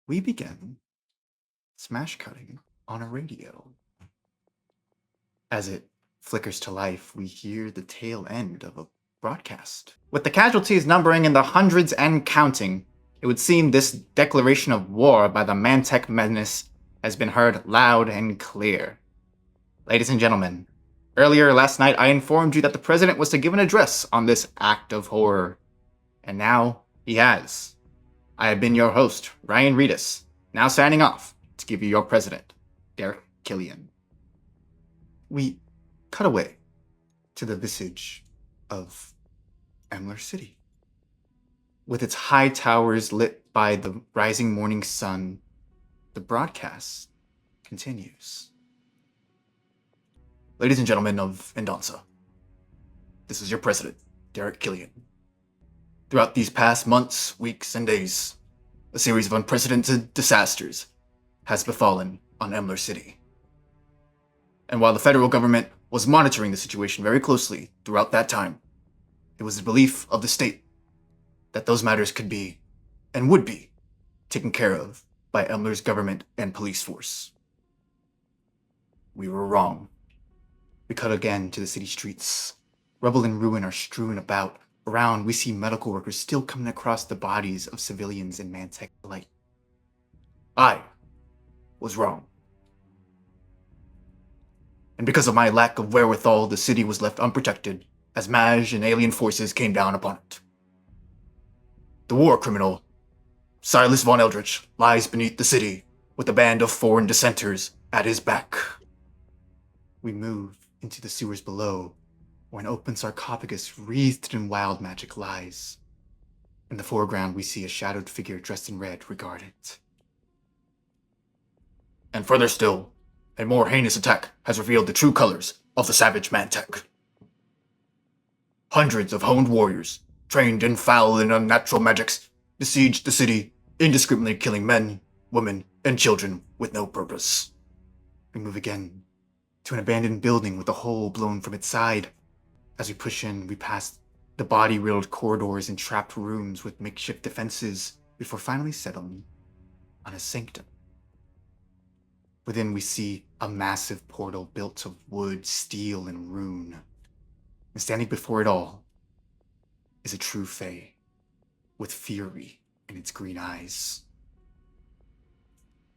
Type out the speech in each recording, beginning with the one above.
we begin smash cutting on a radio. As it flickers to life, we hear the tail end of a broadcast. With the casualties numbering in the hundreds and counting, it would seem this declaration of war by the Mantech menace has been heard loud and clear. Ladies and gentlemen, earlier last night I informed you that the president was to give an address on this act of horror. And now he has. I have been your host, Ryan Reedus, now signing off to give you your president, Derek Killian. We cut away to the visage of Emler City. With its high towers lit by the rising morning sun, the broadcast continues. Ladies and gentlemen of Endonsa, this is your president, Derek Killian. Throughout these past months, weeks, and days, a series of unprecedented disasters has befallen on Emler City. And while the federal government was monitoring the situation very closely throughout that time, it was the belief of the state that those matters could be, and would be, taken care of by Emler's government and police force. We were wrong. We cut again to the city streets. Rubble and ruin are strewn about. Around, we see medical workers still coming across the bodies of civilians in Mantech light. I was wrong. And because of my lack of wherewithal, the city was left unprotected as Maj and alien forces came down upon it. The war criminal, Silas von Eldritch, lies beneath the city with a band of foreign dissenters at his back. We move into the sewers below, where an open sarcophagus wreathed in wild magic lies. In the foreground, we see a shadowed figure dressed in red regard it. And further still, a more heinous attack has revealed the true colors of the savage Mantech. Hundreds of honed warriors, trained in foul and unnatural magics, besieged the city, indiscriminately killing men, women, and children with no purpose. We move again to an abandoned building with a hole blown from its side. As we push in, we pass the body-riddled corridors and trapped rooms with makeshift defenses before finally settling on a sanctum. Within, we see a massive portal built of wood, steel, and rune. And standing before it all is a true fae with fury in its green eyes.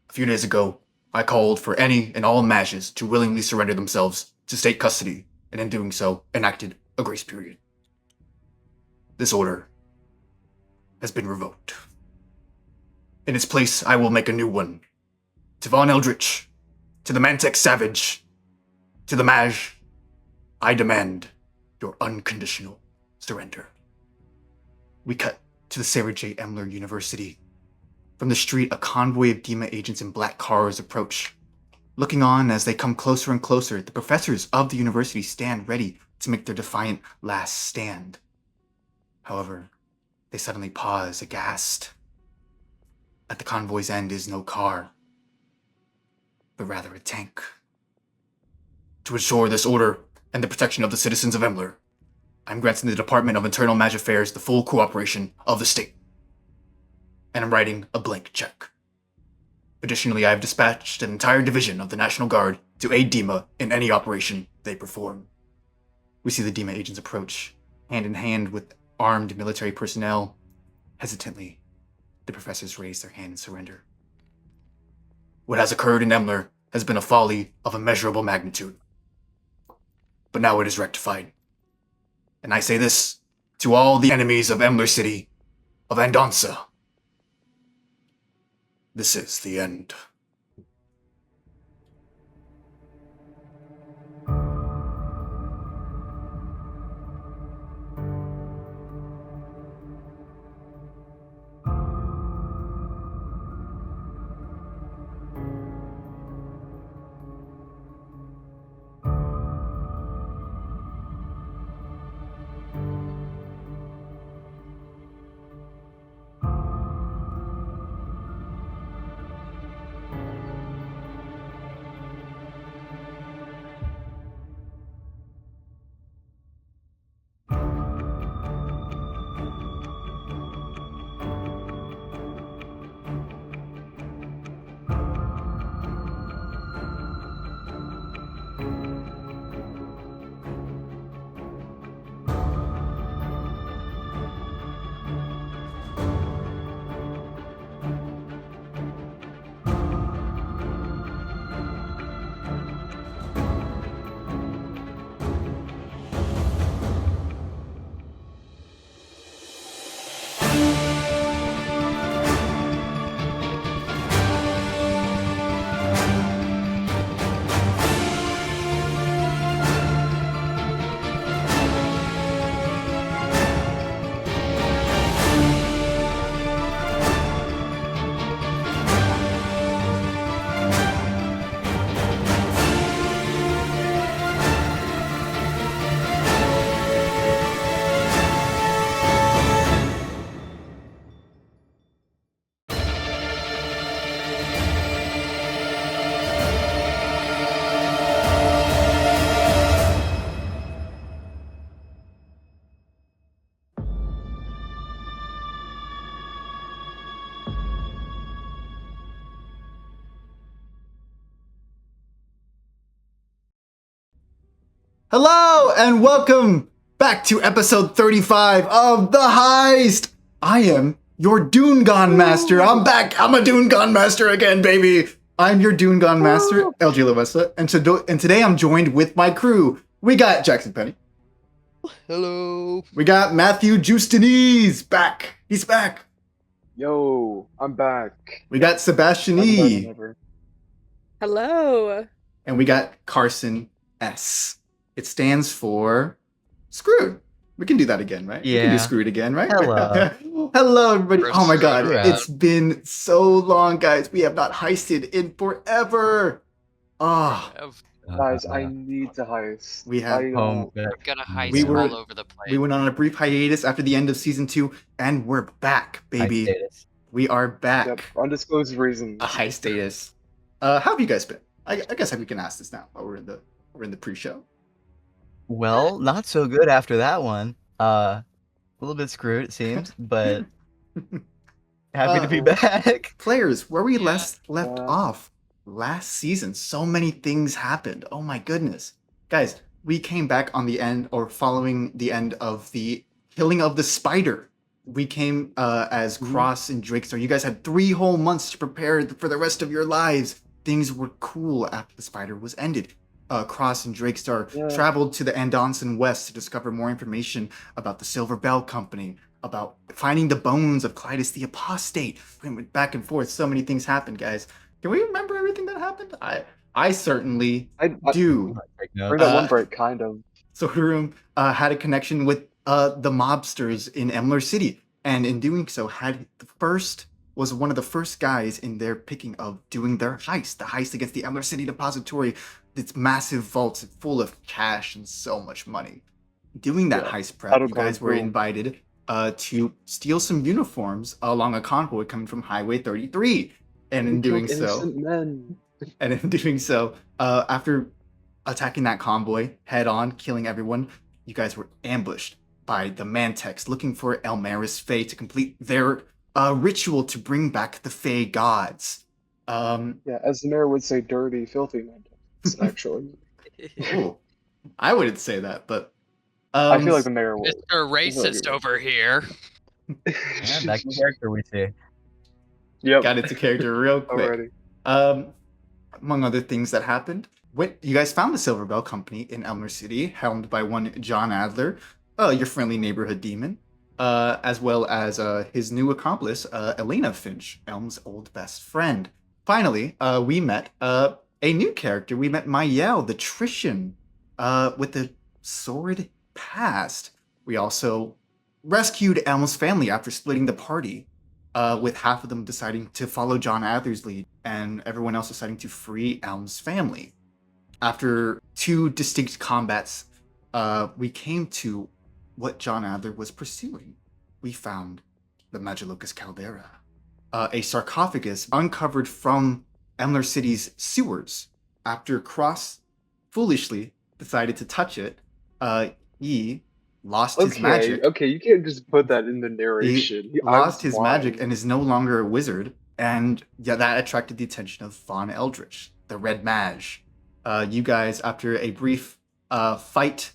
A few days ago, I called for any and all Mages to willingly surrender themselves to state custody, and in doing so, enacted a grace period. This order has been revoked. In its place, I will make a new one. To Von Eldritch, to the Mantech Savage, to the Maj, I demand your unconditional surrender. We cut to the Sarah J. Emler University. From the street, a convoy of DEMA agents in black cars approach. Looking on as they come closer and closer, the professors of the university stand ready to make their defiant last stand. However, they suddenly pause, aghast. At the convoy's end is no car, but rather a tank. To ensure this order and the protection of the citizens of Emler, I'm granting the Department of Internal Magic Affairs the full cooperation of the state. And I'm writing a blank check. Additionally, I have dispatched an entire division of the National Guard to aid DEMA in any operation they perform. We see the DEMA agents approach, hand in hand with armed military personnel. Hesitantly, the professors raise their hand in surrender. What has occurred in Emler has been a folly of immeasurable magnitude. But now it is rectified. And I say this to all the enemies of Emler City, of Endonsa. This is the end. Hello and welcome back to episode 35 of The Heist. I am your Doongon Master. I'm back. I'm a Doongon Master again, baby. I'm your Doongon Master, LG Lavessa, and today I'm joined with my crew. We got Jackson Penny. Hello. We got Matthew Justinese back. He's back. Yo, I'm back. We got Sebastian Back E. than ever. Hello. And we got Carson S. It stands for Screwed. We can do that again, right? We can do Yeah. Screwed again, right? Hello. Hello, everybody. We're Oh my god, screwed. it's been so long, guys. We have not heisted in forever. Oh, Guys, I need to heist. We have home. We're gonna heist We were- all over the place. we went on a brief hiatus after the end of season 2, and we're back, baby. We are back. Yep, undisclosed reasons. A high status. How have you guys been? I guess we can ask this now while we're in the pre-show. Well, not so good after that one. A little bit screwed, it seems, but happy to be back. Players, where we Yeah. left off last season, so many things happened. Oh my goodness. Guys, we came back on the end or following the end of the killing of the spider. We came as Cross and Drakestar. You guys had 3 whole months to prepare for the rest of your lives. Things were cool after the spider was ended. Cross and Drakestar traveled to the Andonson West to discover more information about the Silver Bell Company, about finding the bones of Clytus the Apostate. We went back and forth. So many things happened, guys. Can we remember everything that happened? I certainly I do. bring that one break, kind of. Sotorum had a connection with the mobsters in Emler City, and in doing so, was one of the first guys in their picking of doing their heist, the heist against the Emler City Depository, its massive vaults full of cash and so much money. Doing that heist prep, you guys were invited to steal some uniforms along a convoy coming from Highway 33, and in doing so, after attacking that convoy head on, killing everyone, you guys were ambushed by the Mantex looking for Elmaris Fae to complete their ritual to bring back the Fae gods. Yeah, as the mayor would say, dirty, filthy Mantex, actually. Oh, I wouldn't say that, but I feel like the mayor would. Mr. Racist over here. Yeah, back to character we see. Yep. got into character real quick. Already. Among other things that happened, you guys found the Silver Bell Company in Elmer City, helmed by one John Adler, your friendly neighborhood demon, as well as his new accomplice, Elena Finch, Elm's old best friend. Finally, we met a new character. We met Mayel, the Trician, with the sword past. We also rescued Elm's family after splitting the party, with half of them deciding to follow John Adler's lead and everyone else deciding to free Elm's family. After 2 distinct combats, we came to what John Adler was pursuing. We found the Magilocus Caldera, a sarcophagus uncovered from Emler City's sewers. After Cross foolishly decided to touch it, he lost his magic. Okay, you can't just put that in the narration. He lost his magic and is no longer a wizard, and that attracted the attention of Von Eldritch, the Red Mage. You guys, after a brief fight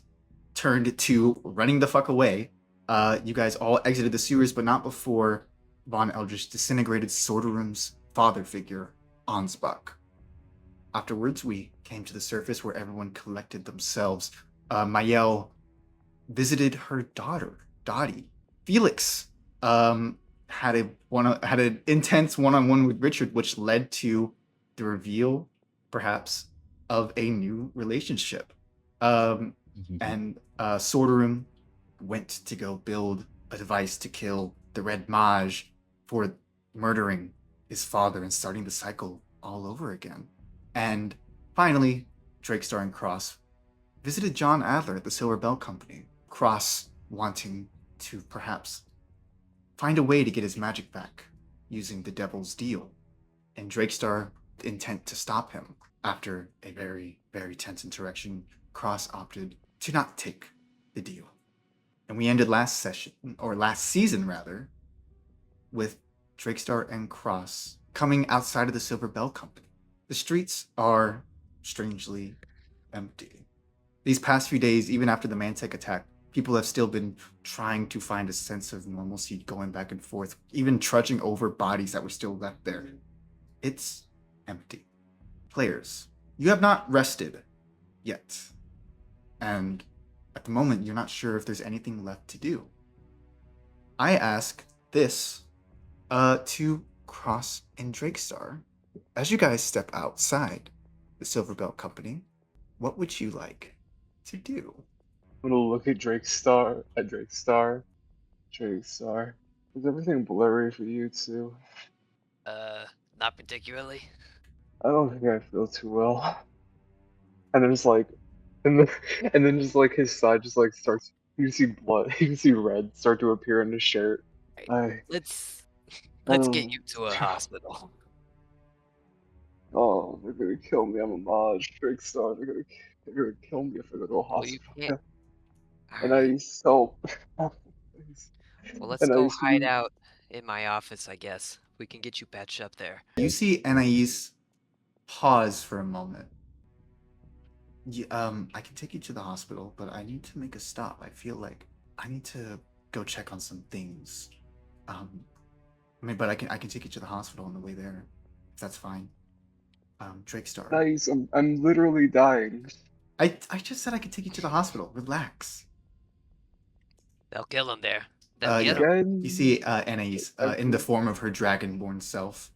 turned to running the fuck away, you guys all exited the sewers, but not before Von Eldritch disintegrated Sorderum's father figure, Ansbach. Afterwards, we came to the surface where everyone collected themselves. Mayel visited her daughter, Dottie. Felix had an intense one-on-one with Richard, which led to the reveal, perhaps, of a new relationship. And Sorderum went to go build a device to kill the Red Mage for murdering his father and starting the cycle all over again. And finally, Drakestar and Cross visited John Adler at the Silver Bell Company. Cross wanting to perhaps find a way to get his magic back using the Devil's Deal, and Drakestar intent to stop him. After a very, very tense interaction, Cross opted to not take the deal. And we ended last season rather, with Drakestar and Cross coming outside of the Silver Bell Company. The streets are strangely empty. These past few days, even after the Mantec attack, people have still been trying to find a sense of normalcy, going back and forth, even trudging over bodies that were still left there. It's empty. Players, you have not rested yet. And at the moment, you're not sure if there's anything left to do. I ask this to Cross and Drakestar. As you guys step outside the Silverbelt Company, what would you like to do? I'm gonna look at Drakestar. Drakestar. Is everything blurry for you too? Not particularly. I don't think I feel too well. And then just like, and then and then just like his side just like starts. You see blood. You see red start to appear in his shirt. I Let's I get don't. you to a hospital. Oh, they're gonna kill me. I'm a Maj. Drakestar. They're gonna kill me if I go to a Well, you hospital. can't. And I Alright. need help. Well, let's And I go used to hide be. out in my office, I guess. We can get you patched up there. You see Anais pause for a moment. I can take you to the hospital, but I need to make a stop. I feel like I need to go check on some things. But I can take you to the hospital on the way there, if that's fine. Drakestar. Nice. I'm literally dying. I just said I could take you to the hospital. Relax. They'll kill him there. Then Yeah. get him. Again. You see Anais in the Okay. form of her dragonborn self,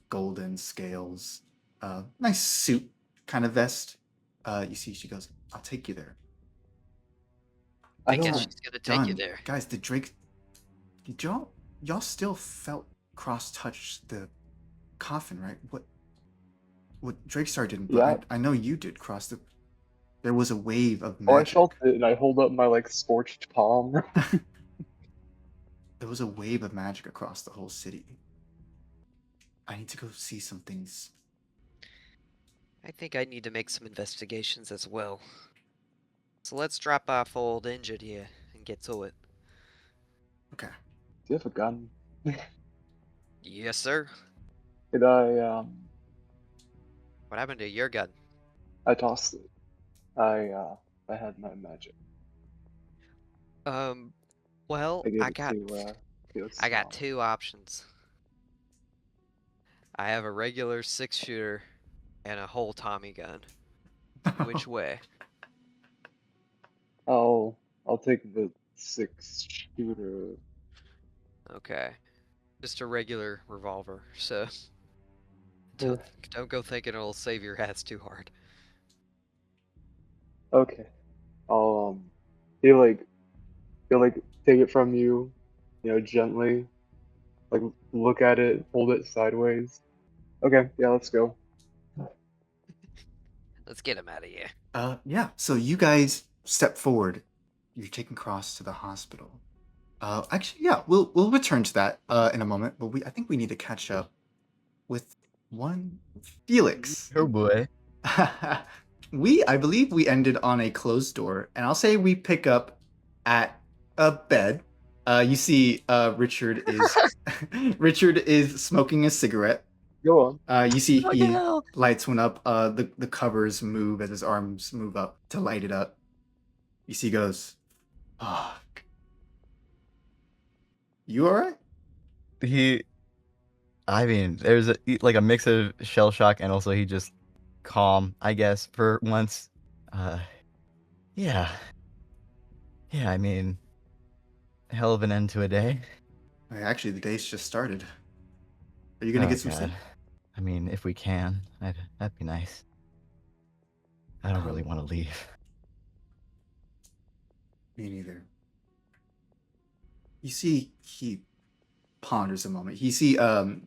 golden scales, nice suit kind of vest. You see, she goes, "I'll take you there." I I guess don't. she's gonna take you Done, there. guys. Did y'all still felt Cross touch the coffin, right? What Drakestar didn't, but Yeah. I know you did, Cross. There was a wave of Oh, I magic. felt it, and I hold up my like scorched palm. There was a wave of magic across the whole city. I need to go see some things. I think I need to make some investigations as well. So let's drop off old Injured here and get to it. Okay. Do you have a gun? Yes, sir. Did What happened to your gun? I tossed it. I had my magic. Well, I gave I it got to I got Snom. 2 options. I have a regular 6-shooter and a whole Tommy gun. Which way? I'll take the 6-shooter. Okay. Just a regular revolver, so Uh, don't go thinking it'll save your ass too hard. Okay. I'll he'll take it from you, gently. Like look at it, hold it sideways. Okay, yeah, let's go. Let's get him out of here. Yeah. So you guys step forward. You're taking Cross to the hospital. Actually, yeah, we'll return to that in a moment. But I think we need to catch up with one Felix. Oh boy. I believe we ended on a closed door, and I'll say we pick up at a bed. You see, Richard is smoking a cigarette. Go on. You see, What he the hell? lights one up. The covers move as his arms move up to light it up. You see, he goes, "Fuck. You all right?" I mean, there's like a mix of shell shock and also he just calm, I guess, for once. Yeah. Yeah, I mean, hell of an end to a day. Actually, the day's just started. Are you gonna Oh, get some sleep? God. I mean, if we can, that'd be nice. I don't really want to leave. Me neither. You see, he ponders a moment. You see,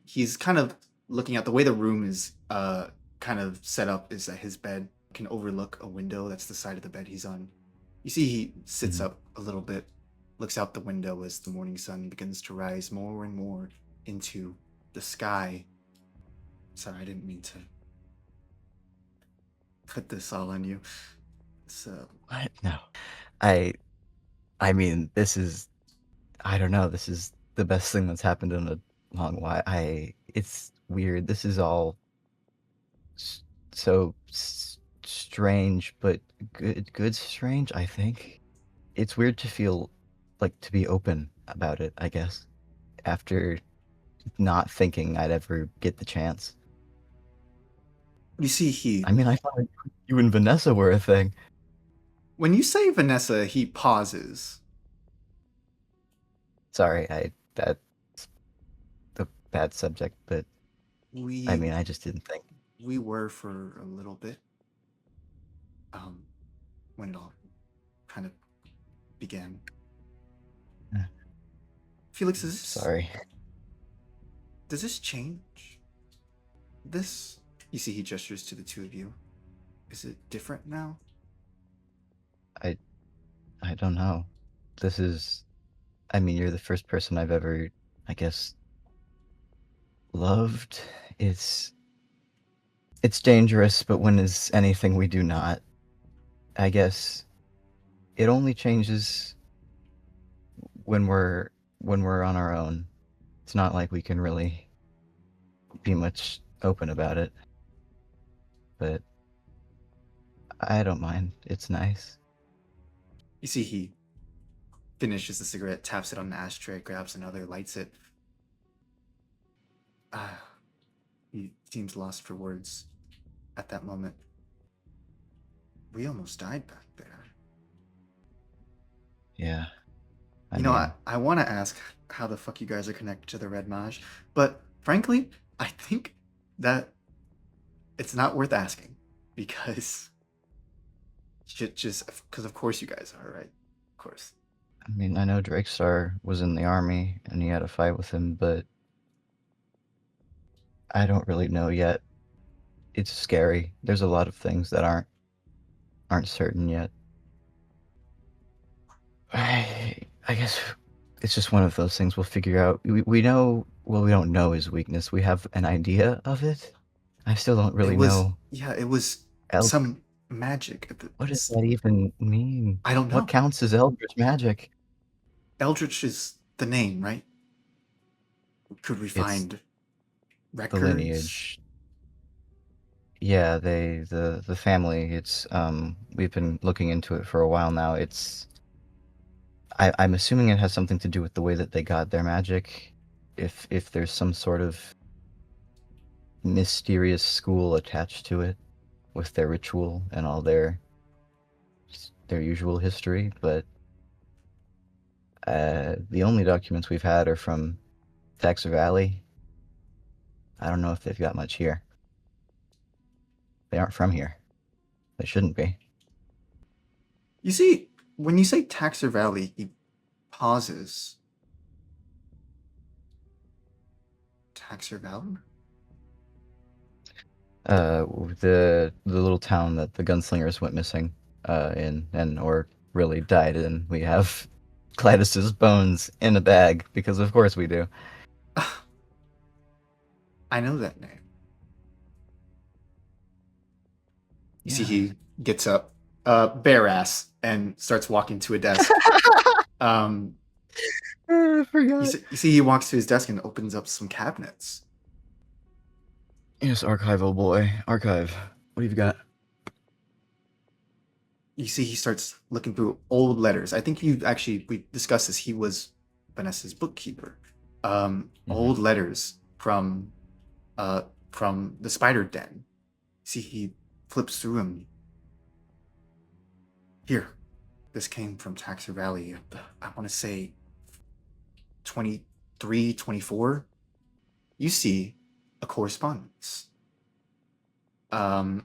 he's kind of looking at the way the room is kind of set up is that his bed can overlook a window. That's the side of the bed he's on. You see, he sits Mhm. up a little bit, looks out the window as the morning sun begins to rise more and more into the sky. Sorry, I didn't mean to put this all on you. So, What? No. I mean, this is, I don't know, this is the best thing that's happened in a long while. It's weird. This is all so strange, but good strange, I think. It's weird to feel like to be open about it, I guess, after not thinking I'd ever get the chance. You see, I mean, I thought you and Vanessa were a thing. when you say Vanessa, he pauses. Sorry, that's a bad subject, but We I mean, I just didn't think. we were for a little bit. When it all kind of began. Yeah. Felix, Sorry. does this change? This, you see, he gestures to the two of you. Is it different now? I don't know. This is, I mean, you're the first person I've ever, I guess, loved. It's dangerous, but when is anything we do not? I guess it only changes when we're on our own. It's not like we can really be much open about it. But I don't mind. It's nice. You see, he finishes the cigarette, taps it on the ashtray, grabs another, lights it. He seems lost for words at that moment. We almost died back there. Yeah. I want to ask how the fuck you guys are connected to the Red Mage, but frankly, I think that it's not worth asking because because of course you guys are, right? Of course. I mean, I know Drakestar was in the army and he had a fight with him, but I don't really know yet. It's scary. There's a lot of things that aren't certain yet. I guess it's just one of those things we'll figure out. We know, well, we don't know his weakness. We have an idea of it. I still don't really know. Yeah, it was Eldritch. some magic. What does that even mean? I don't know. What counts as Eldritch magic? Eldritch is the name, right? Could we find records? The lineage. Yeah, the family. It's we've been looking into it for a while now. I'm assuming it has something to do with the way that they got their magic. If there's some sort of mysterious school attached to it with their ritual and all their usual history, but the only documents we've had are from Taxer Valley. I don't know if they've got much here. They aren't from here. They shouldn't be. You see, when you say Taxer Valley, he pauses. Taxer Valley? The little town that the gunslingers went missing or really died in. We have Gladys's bones in a bag because of course we do. I know that name. You see, he gets up, bare ass, and starts walking to a desk. I forgot. You see, he walks to his desk and opens up some cabinets. Yes, archival boy. Archive. What have you got? You see, he starts looking through old letters. I think we discussed this. He was Vanessa's bookkeeper. Old letters from the spider den. See, he flips through them. Here, this came from Taxer Valley. I want to say 23, 24. You see a correspondence. The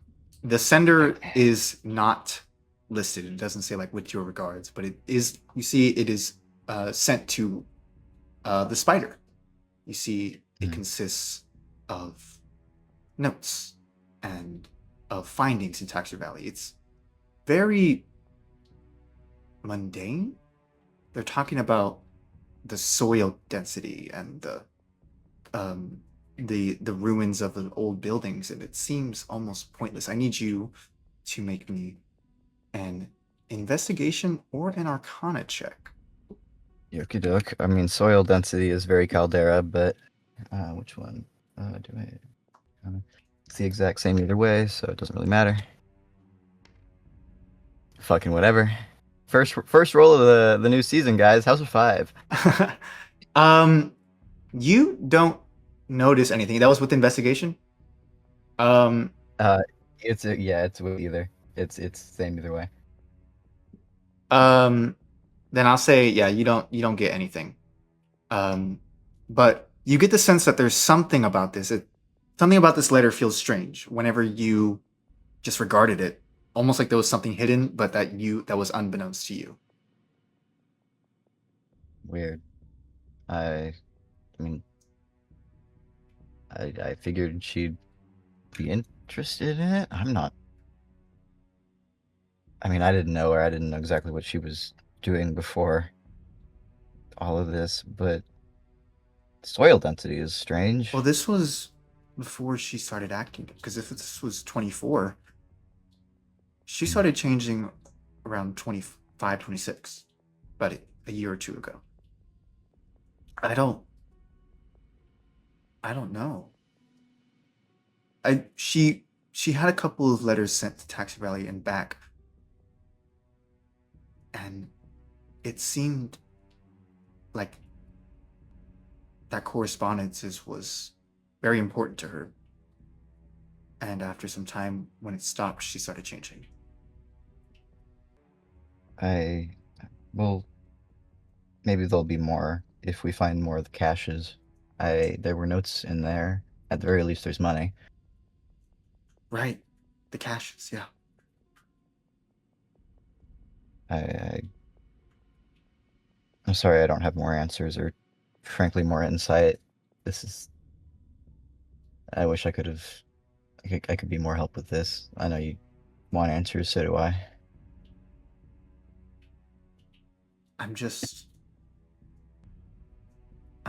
sender is not listed. It doesn't say like with your regards, but it is. You see, it is sent to the spider. You see, it consists of notes and of findings in Taxer Valley. It's very mundane. They're talking about the soil density and the ruins of the old buildings, and it seems almost pointless. I need you to make me an investigation or an arcana check. Yoki doke. I mean, soil density is very Caldera, but which one? It's the exact same either way, so it doesn't really matter. Fucking whatever. First roll of the new season, guys. How's a 5? You don't notice anything. That was with investigation. Um, It's with either. It's same either way. then I'll say yeah. You don't get anything. But you get the sense that there's something about this. Something about this letter feels strange. Whenever you just regarded it, almost like there was something hidden, but that was unbeknownst to you. Weird. I mean, I figured she'd be interested in it. I'm not. I mean, I didn't know her. I didn't know exactly what she was doing before all of this, but soil density is strange. Well, this was before she started acting. Because if this was 24, she started changing around 25, 26, about a year or two ago. I don't know. She had a couple of letters sent to Taxi Valley and back, and it seemed like that correspondence was very important to her. And after some time, when it stopped, she started changing. Well, maybe there'll be more if we find more of the caches. There were notes in there. At the very least, there's money. Right, the caches, yeah. I'm sorry I don't have more answers or, frankly, more insight. I wish I could have. I could be more help with this. I know you want answers, so do I. I'm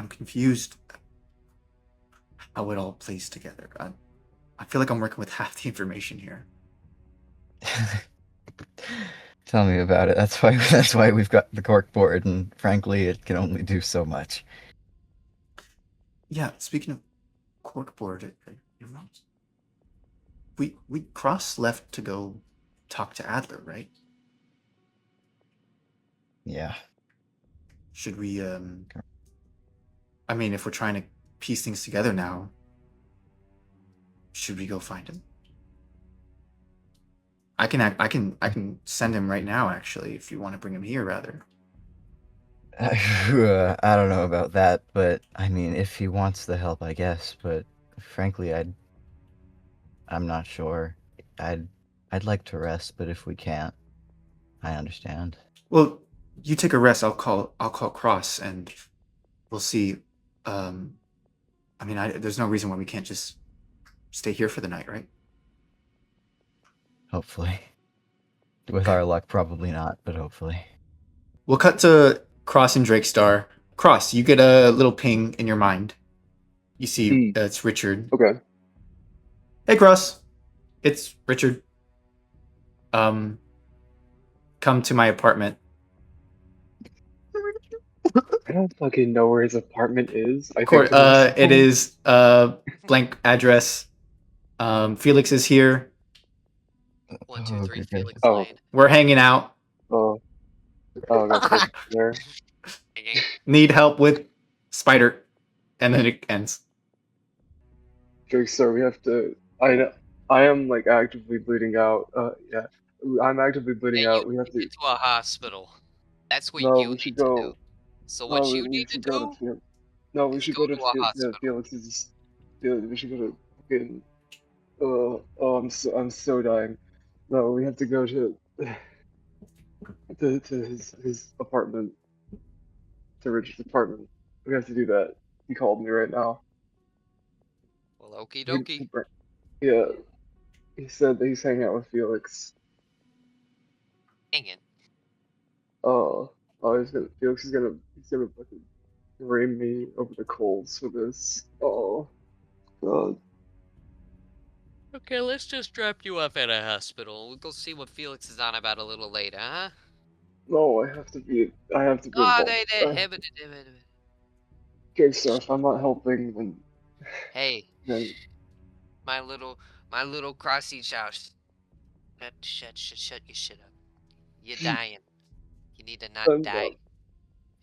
confused how it all plays together. I feel like I'm working with half the information here. Tell me about it. That's why we've got the cork board, and frankly, it can only do so much. Yeah, speaking of corkboard, you're wrong. We cross left to go talk to Adler, right? Yeah. Should we I mean, if we're trying to piece things together now, should we go find him? I can send him right now, actually, if you want to bring him here, rather. I don't know about that, but I mean, if he wants the help, I guess. But frankly, I'm not sure. I'd like to rest, but if we can't, I understand. Well, you take a rest. I'll call Cross, and we'll see. I mean, there's no reason why we can't just stay here for the night, right? Hopefully. With our luck, probably not, but hopefully. We'll cut to Cross and Drake Star. Cross, you get a little ping in your mind. You see, it's Richard. Okay. Hey, Cross. It's Richard. Come to my apartment. I don't fucking know where his apartment is. I think It is blank address. Felix is here. 1, 2, 3, Okay. Felix Oh. Lane. We're hanging out. Oh, got Felix there. Hanging. Need help with Spider. And then it ends. Drake, sir, we have to. I am like actively bleeding out. Yeah, I'm actively bleeding Hey, out. you We have need to. to get to a hospital. That's what No, you we need should to go. do. So what you need to do No, we is should go go to a hospital. Felix's. We should go to fucking. Oh, I'm so dying. No, we have to go to his apartment. To Richard's apartment. We have to do that. He called me right now. Well, okie He- dokie. Yeah, he said that he's hanging out with Felix. Hanging. Felix is gonna fucking frame me over the coals for this. Oh, God. Okay, let's just drop you off at a hospital. We'll go see what Felix is on about a little later, huh? No, I have to be Ah, involved. Jokester, if I'm not helping, Hey, then my little crossy house. Shut your shit up. You're dying. You need to not I'm die.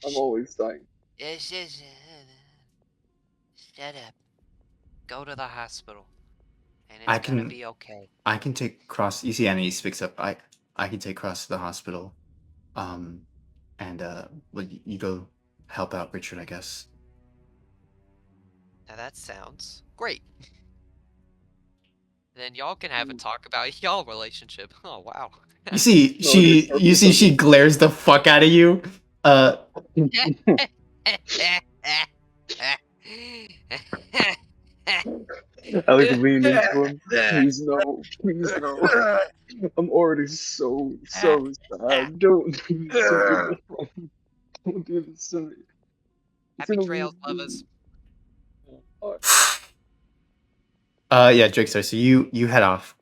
not. I'm always dying. Shut up. Go to the hospital. And I it's gonna can be okay. I can take Cross. You see, Annie speaks up. I can take Cross to the hospital. And well, you go help out Richard, I guess. Now that sounds great. Then y'all can have a talk about y'all relationship. Oh wow. You see, No, I just start with she glares the fuck out of you. I like lean into him. Please no, please no. I'm already so sad. Don't do this to me. Don't do this to me. It's Happy gonna trails, leave lovers. me. Yeah, Drixar. So you head off.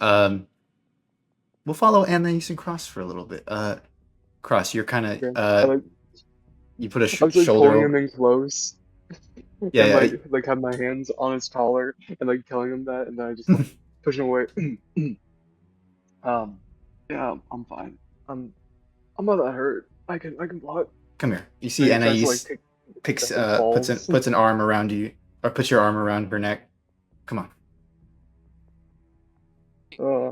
We'll follow Anais and Cross for a little bit. Cross, you're kind of Okay. I like. you put a I was like shoulder pulling over. him in close, Yeah, and yeah. like have my hands on his collar, and like telling him that, and then I just like push him away. Yeah, I'm fine. I'm not that hurt. I can block. Come here. You And see, he tries to Anais like pick picks up his balls. puts an arm around you, or puts your arm around her neck. Come on. Uh,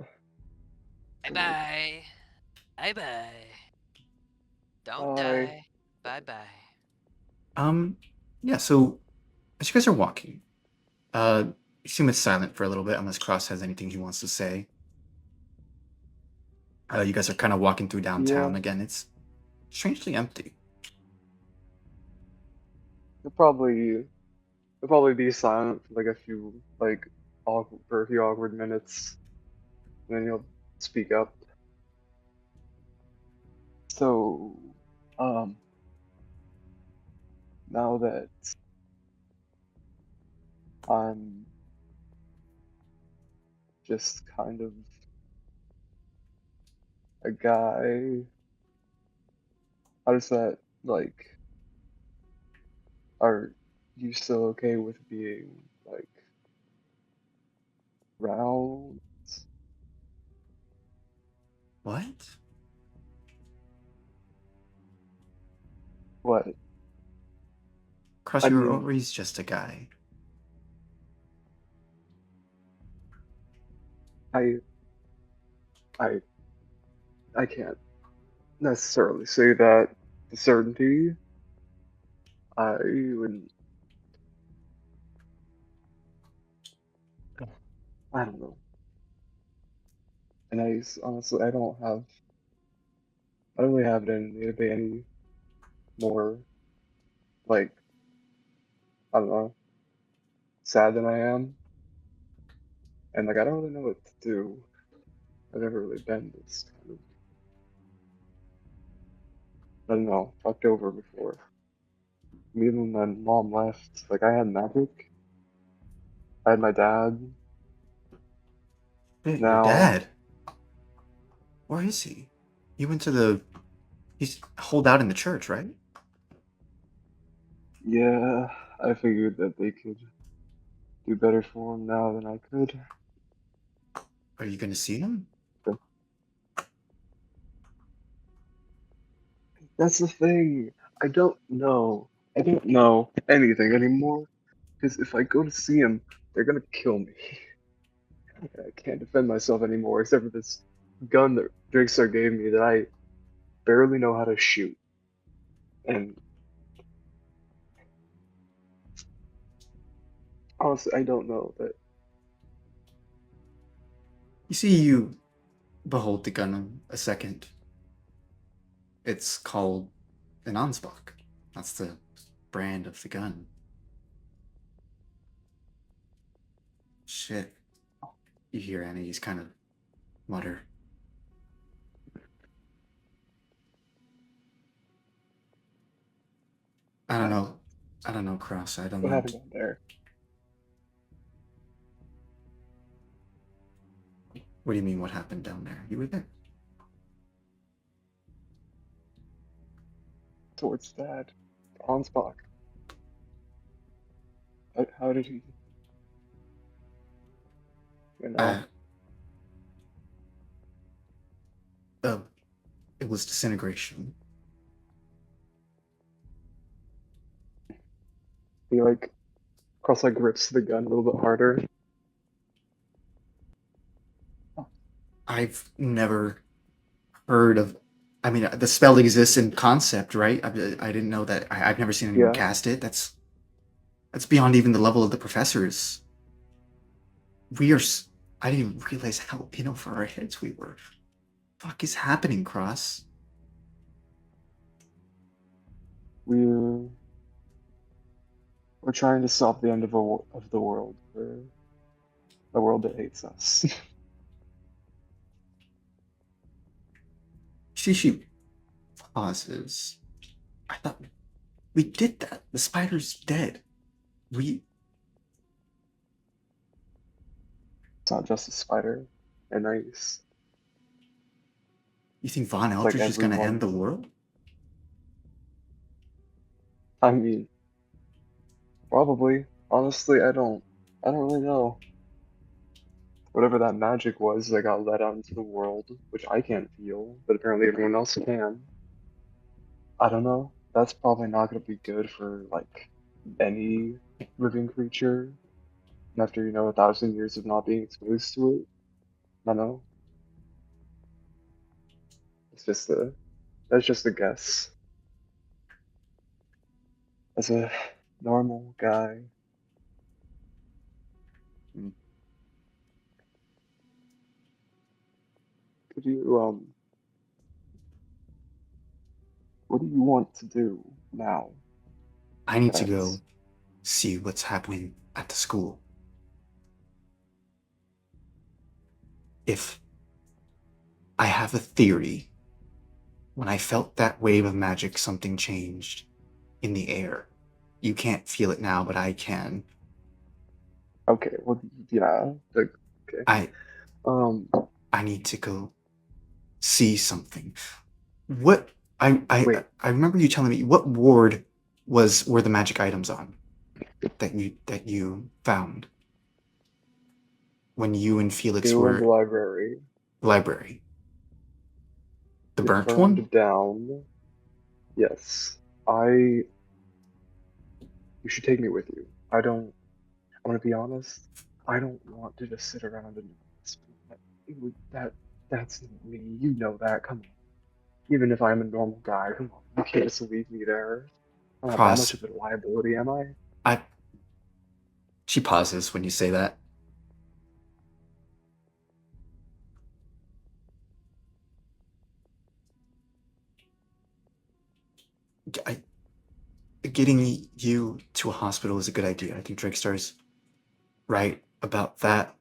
Bye bye. Bye bye. Don't I die. Bye bye. Yeah. So as you guys are walking, you assume it's silent for a little bit unless Cross has anything he wants to say. You guys are kind of walking through yeah, downtown again. It's strangely empty. he'll probably be silent for like a few for a few awkward minutes, and then he'll speak up. So, um, now that I'm just kind of a guy, how does that like? Are you still okay with being like round? What? What? Cross, I you were mean, always just a guy. I I I can't necessarily say that with certainty. I would, I don't know. And honestly, I don't really have it in me to be any more like, I don't know, sad than I am. And like, I don't really know what to do. I've never really been this kind of, I don't know, fucked over before. Even when my mom left, like, I had magic. I had my dad. Hey, your Now, dad. Where is he? He went to the. He's holed out in the church, right? yeah, I figured that they could do better for him now than I could. Are you going to see him? But that's the thing. I don't know. I don't know anything anymore. Because if I go to see him, they're gonna kill me. I can't defend myself anymore, except for this gun that Driggstar gave me that I barely know how to shoot. And honestly, I don't know that. You see, you behold the gun a second. It's called an Ansbach. That's the brand of the gun. Shit. You hear Annie's kind of mutter. I don't know. I don't know, Cross. I don't What know. happened down there? What do you mean, what happened down there? You were there. Towards that Ansbach. How did he? You know? Uh, uh, It was disintegration. He like cross like grips the gun a little bit harder. I've never heard of. I mean, the spell exists in concept, right? I didn't know that. I've never seen anyone Yeah. cast it. That's beyond even the level of the professors. We are. I didn't even realize how in over our heads we were. Fuck is happening, Cross? We're trying to stop the end of the world for a world that hates us. She pauses. I thought we did that. The spider's dead. We. It's not just a spider and ice. You think Von It's like Eldridge is gonna everyone. end the world? I mean, probably. Honestly, I don't really know. Whatever that magic was that got let out into the world, which I can't feel, but apparently everyone else can. I don't know. That's probably not gonna be good for like any living creature. After 1,000 years of not being exposed to it. I don't know. That's just a guess. As a normal guy. Could you what do you want to do now? I need to That's go see what's happening at the school. If I have a theory, when I felt that wave of magic, something changed in the air. You can't feel it now, but I can. okay. Well, yeah. Okay. I Um. I need to go see something. What Wait. I remember you telling me what ward were the magic items on that you found when you and Felix They were in the were library. library. The It burnt one? burned down. Yes. You should take me with you. I want to be honest. I don't want to just sit around and that's not me. You know that. Come on. Even if I'm a normal guy, come on. You can't just leave me there. I'm not that much Cross. of a liability, am I? She pauses when you say that. Getting you to a hospital is a good idea. I think Drakestar's right about that.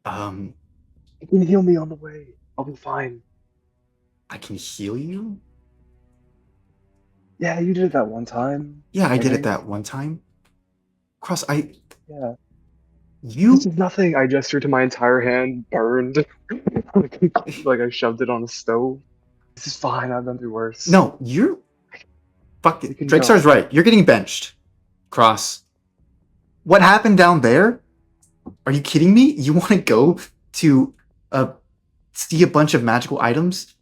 You can heal me on the way. I'll be fine. I can heal you? Yeah, you did it that one time. Yeah, I did it think. that one time. Cross, Yeah. you This is nothing. I gestured to my entire hand, burned. Like I shoved it on a stove. This is fine. I've been through worse. No, you're fuck You it. can Drakestar's go. right. You're getting benched. Cross. What happened down there? Are you kidding me? You want to go to see a bunch of magical items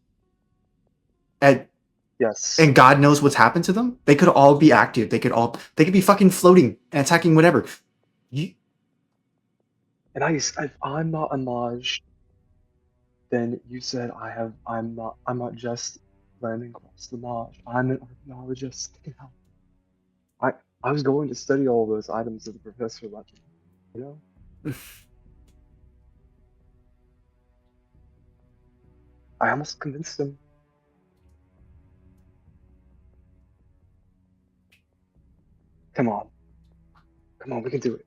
Yes. and God knows what's happened to them? They could all be active. They could be fucking floating and attacking whatever. You And if I'm not a mage, then you said I'm not just landing across the mage. I'm an archaeologist. I was going to study all those items that the professor left me. You know? I almost convinced him. Come on. Come on, we can do it.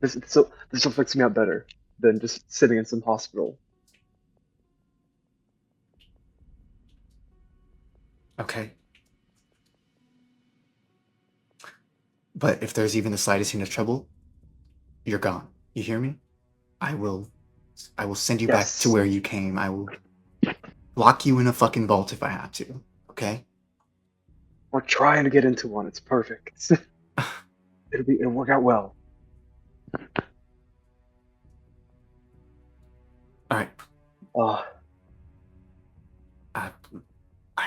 This will fix me up better than just sitting in some hospital. okay? But if there's even the slightest hint of trouble, you're gone. You hear me? I will send you back to Yes. where you came. I will lock you in a fucking vault if I have to. Okay? We're trying to get into one. It's perfect. It'll work out well. All right. Uh,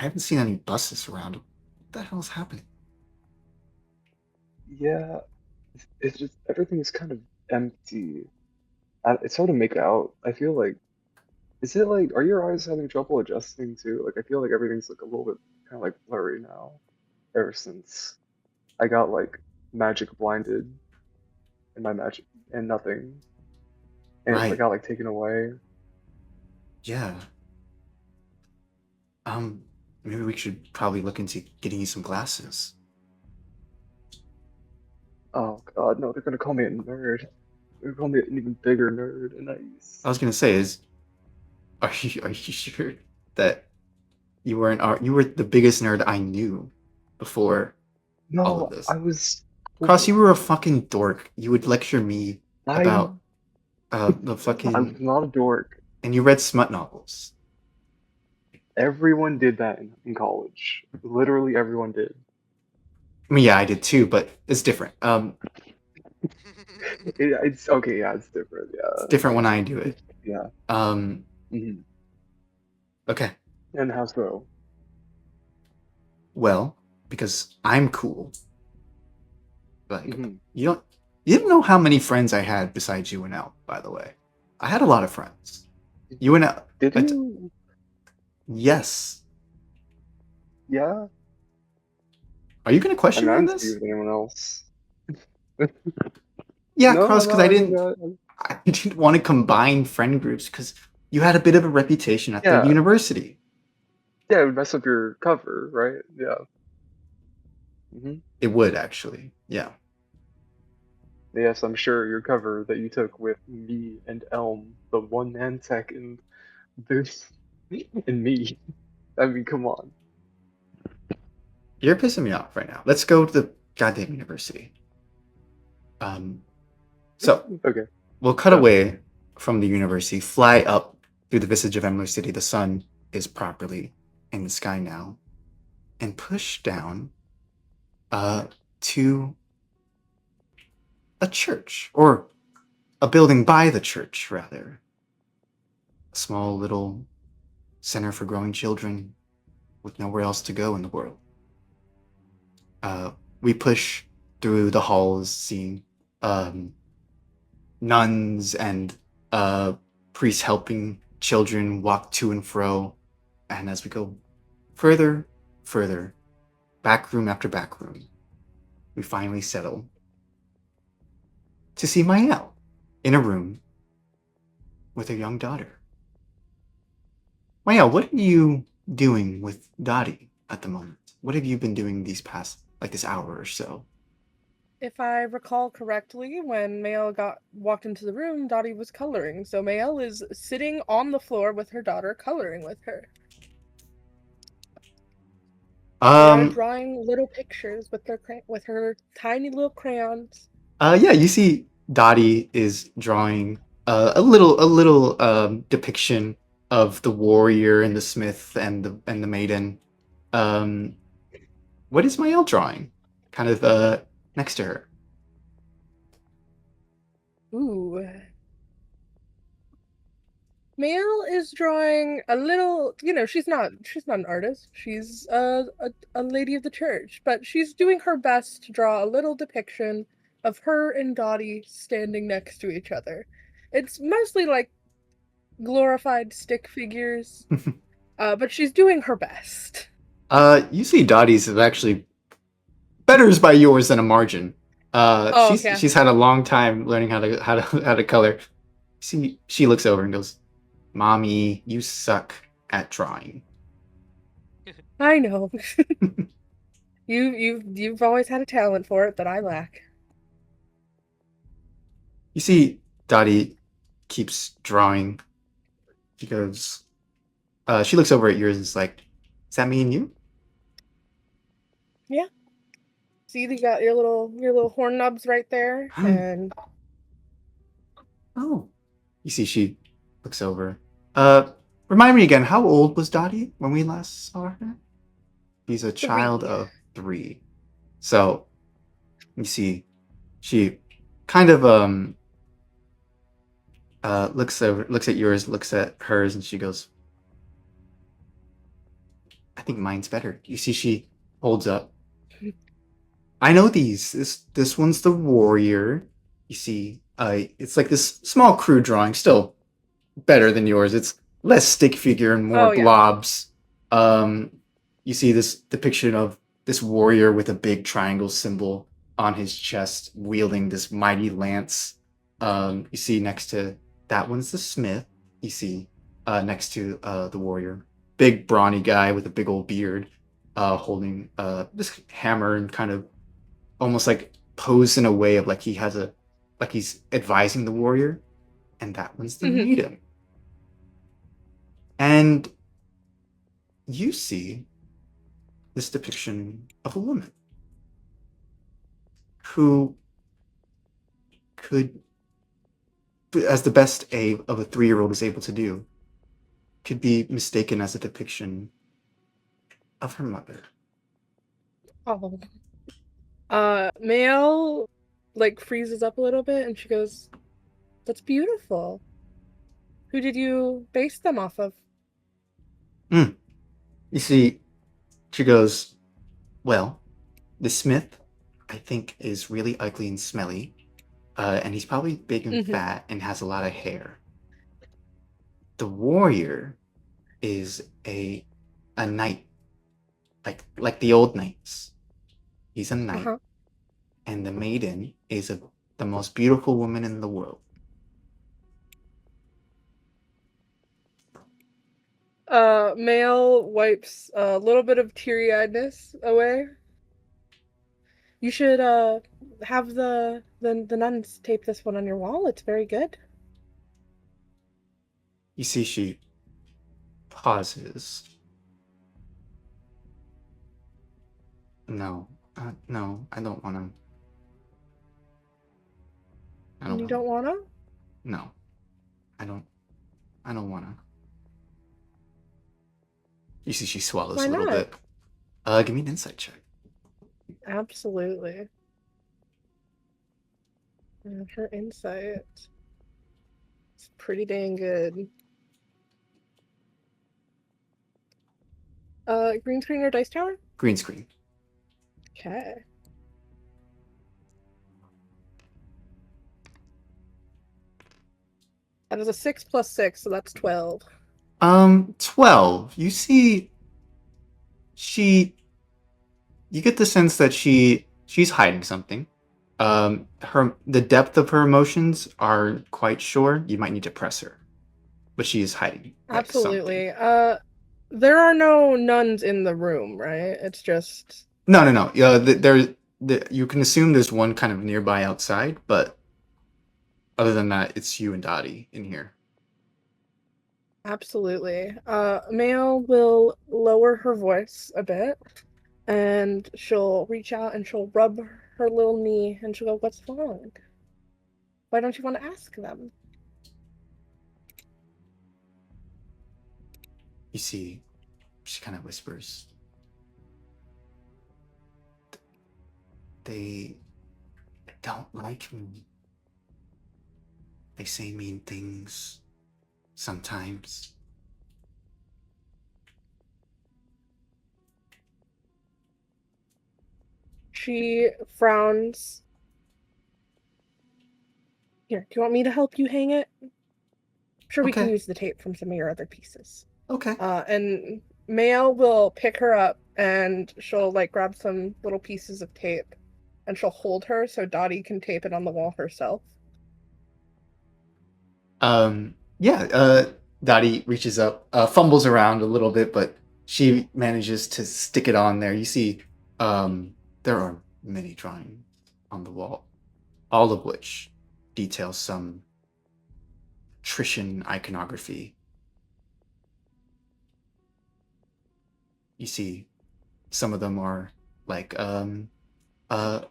haven't seen any buses around. What the hell's happening? Yeah, it's just everything's kind of empty. It's hard to make out. I feel like, is it like, are your eyes having trouble adjusting too? Like, I feel like everything's like a little bit kind of like blurry now, ever since I got like magic blinded and my magic and nothing, and it Right. got like taken away. Yeah. Maybe we should probably look into getting you some glasses. Oh God, no, they're gonna call me a nerd. They're gonna call me an even bigger nerd, and I was gonna say, are you sure that you were the biggest nerd I knew before all of no, this? I was. Cross, you were a fucking dork. You would lecture me I about the I was fucking, not a dork. and you read smut novels. Everyone did that in college. Literally everyone did. I mean, yeah, I did too, but it's different. It's okay, yeah, it's different. It's Yeah, different when I do it. yeah. Um, hmm okay. And how so? Well, because I'm cool. Like, hmm you didn't know how many friends I had besides you and El, by the way. I had a lot of friends. You and El, Did you? yes. Yeah. Are you gonna I question mean, me I on didn't see you this? with anyone else. Yeah, No, Cross, because no, I mean, I didn't want to combine friend groups because you had a bit of a reputation at the yeah, university. yeah, it would mess up your cover, right? Yeah. It would actually, yeah. Yes, I'm sure your cover that you took with me and Elm, the one man tech, and this, and me. I mean, come on. You're pissing me off right now. Let's go to the goddamn university. Um, so Okay. we'll cut Yeah. away from the university, fly up through the visage of Emler City. The sun is properly in the sky now, and push down to a church, or a building by the church, rather. A small little center for growing children with nowhere else to go in the world. We push through the halls, seeing nuns and priests helping children walk to and fro. And as we go further, back room after back room, we finally settle to see Mael in a room with her young daughter. Mael, what are you doing with Dottie at the moment? What have you been doing these past, like this hour or so? If I recall correctly, when Mael walked into the room, Dottie was coloring. So Mael is sitting on the floor with her daughter, coloring with her. They are drawing little pictures with with her tiny little crayons. Yeah, you see Dottie is drawing a little depiction of the warrior and the smith and the maiden. Um, what is Mael drawing? Kind of next to her. Ooh. Mael is drawing a little, she's not an artist. She's a lady of the church, but she's doing her best to draw a little depiction of her and Dottie standing next to each other. It's mostly like glorified stick figures, but she's doing her best. You see Dottie's is actually better by yours than a margin. Oh, yeah. She's had a long time learning how to color. See, she looks over and goes, "Mommy, you suck at drawing." I know. You've always had a talent for it that I lack. You see, Dottie keeps drawing. She goes, she looks over at yours and is like, "Is that me and you?" Yeah. See, you got your little horn nubs right there, and Oh. You see, she looks over. Remind me again, how old was Dottie when we last saw her? She's a child 3. of 3. So, you see, she kind of looks at yours, looks at hers, and she goes, I think mine's better. You see, she holds up. I know these. This one's the warrior. You see, it's like this small crude drawing, still better than yours. It's less stick figure and more Oh, yeah. blobs. You see this depiction of this warrior with a big triangle symbol on his chest, wielding this mighty lance. You see next to that one's the smith. You see next to the warrior, big brawny guy with a big old beard, holding this hammer and kind of almost like posed in a way of like he's advising the warrior, and that one's the Mhm. maiden. And you see this depiction of a woman who could, as the best of a 3-year-old is able to do, could be mistaken as a depiction of her mother. Oh. Mael like freezes up a little bit and she goes, "That's beautiful. Who did you base them off of?" You see, she goes, well, the smith, I think, is really ugly and smelly, and he's probably big and Mhm. fat and has a lot of hair. The warrior is a knight, like the old knights. He's a knight, Uh-huh. and the maiden is the most beautiful woman in the world. Mael wipes a little bit of teary-eyedness away. You should have the nuns tape this one on your wall. It's very good. You see, she pauses. No, no, I don't want to. I don't You want don't to. wanna? No, I don't. I don't want to. You see, she swallows Why a little not? bit. Give me an insight check. Absolutely. Her insight. It's pretty dang good. Green screen or dice tower? Green screen. Okay. That is a 6 plus 6, so that's 12. 12. You see, you get the sense that she's hiding something. The depth of her emotions are quite sure. You might need to press her, but she is hiding like something. Absolutely. There are no nuns in the room, right? It's just No. You can assume there's one kind of nearby outside, but other than that, it's you and Dottie in here. absolutely. Mail will lower her voice a bit, and she'll reach out and she'll rub her little knee, and she'll go, "What's wrong? Why don't you want to ask them?" You see, she kind of whispers. They don't like me. They say mean things sometimes. She frowns. Here, do you want me to help you hang it? Sure, we can Okay. use the tape from some of your other pieces. Okay. And Mail will pick her up and she'll like grab some little pieces of tape and she'll hold her so Dottie can tape it on the wall herself. Yeah, Dottie reaches up, fumbles around a little bit, but she manages to stick it on there. You see, there are many drawings on the wall, all of which detail some Tritian iconography. You see, some of them are like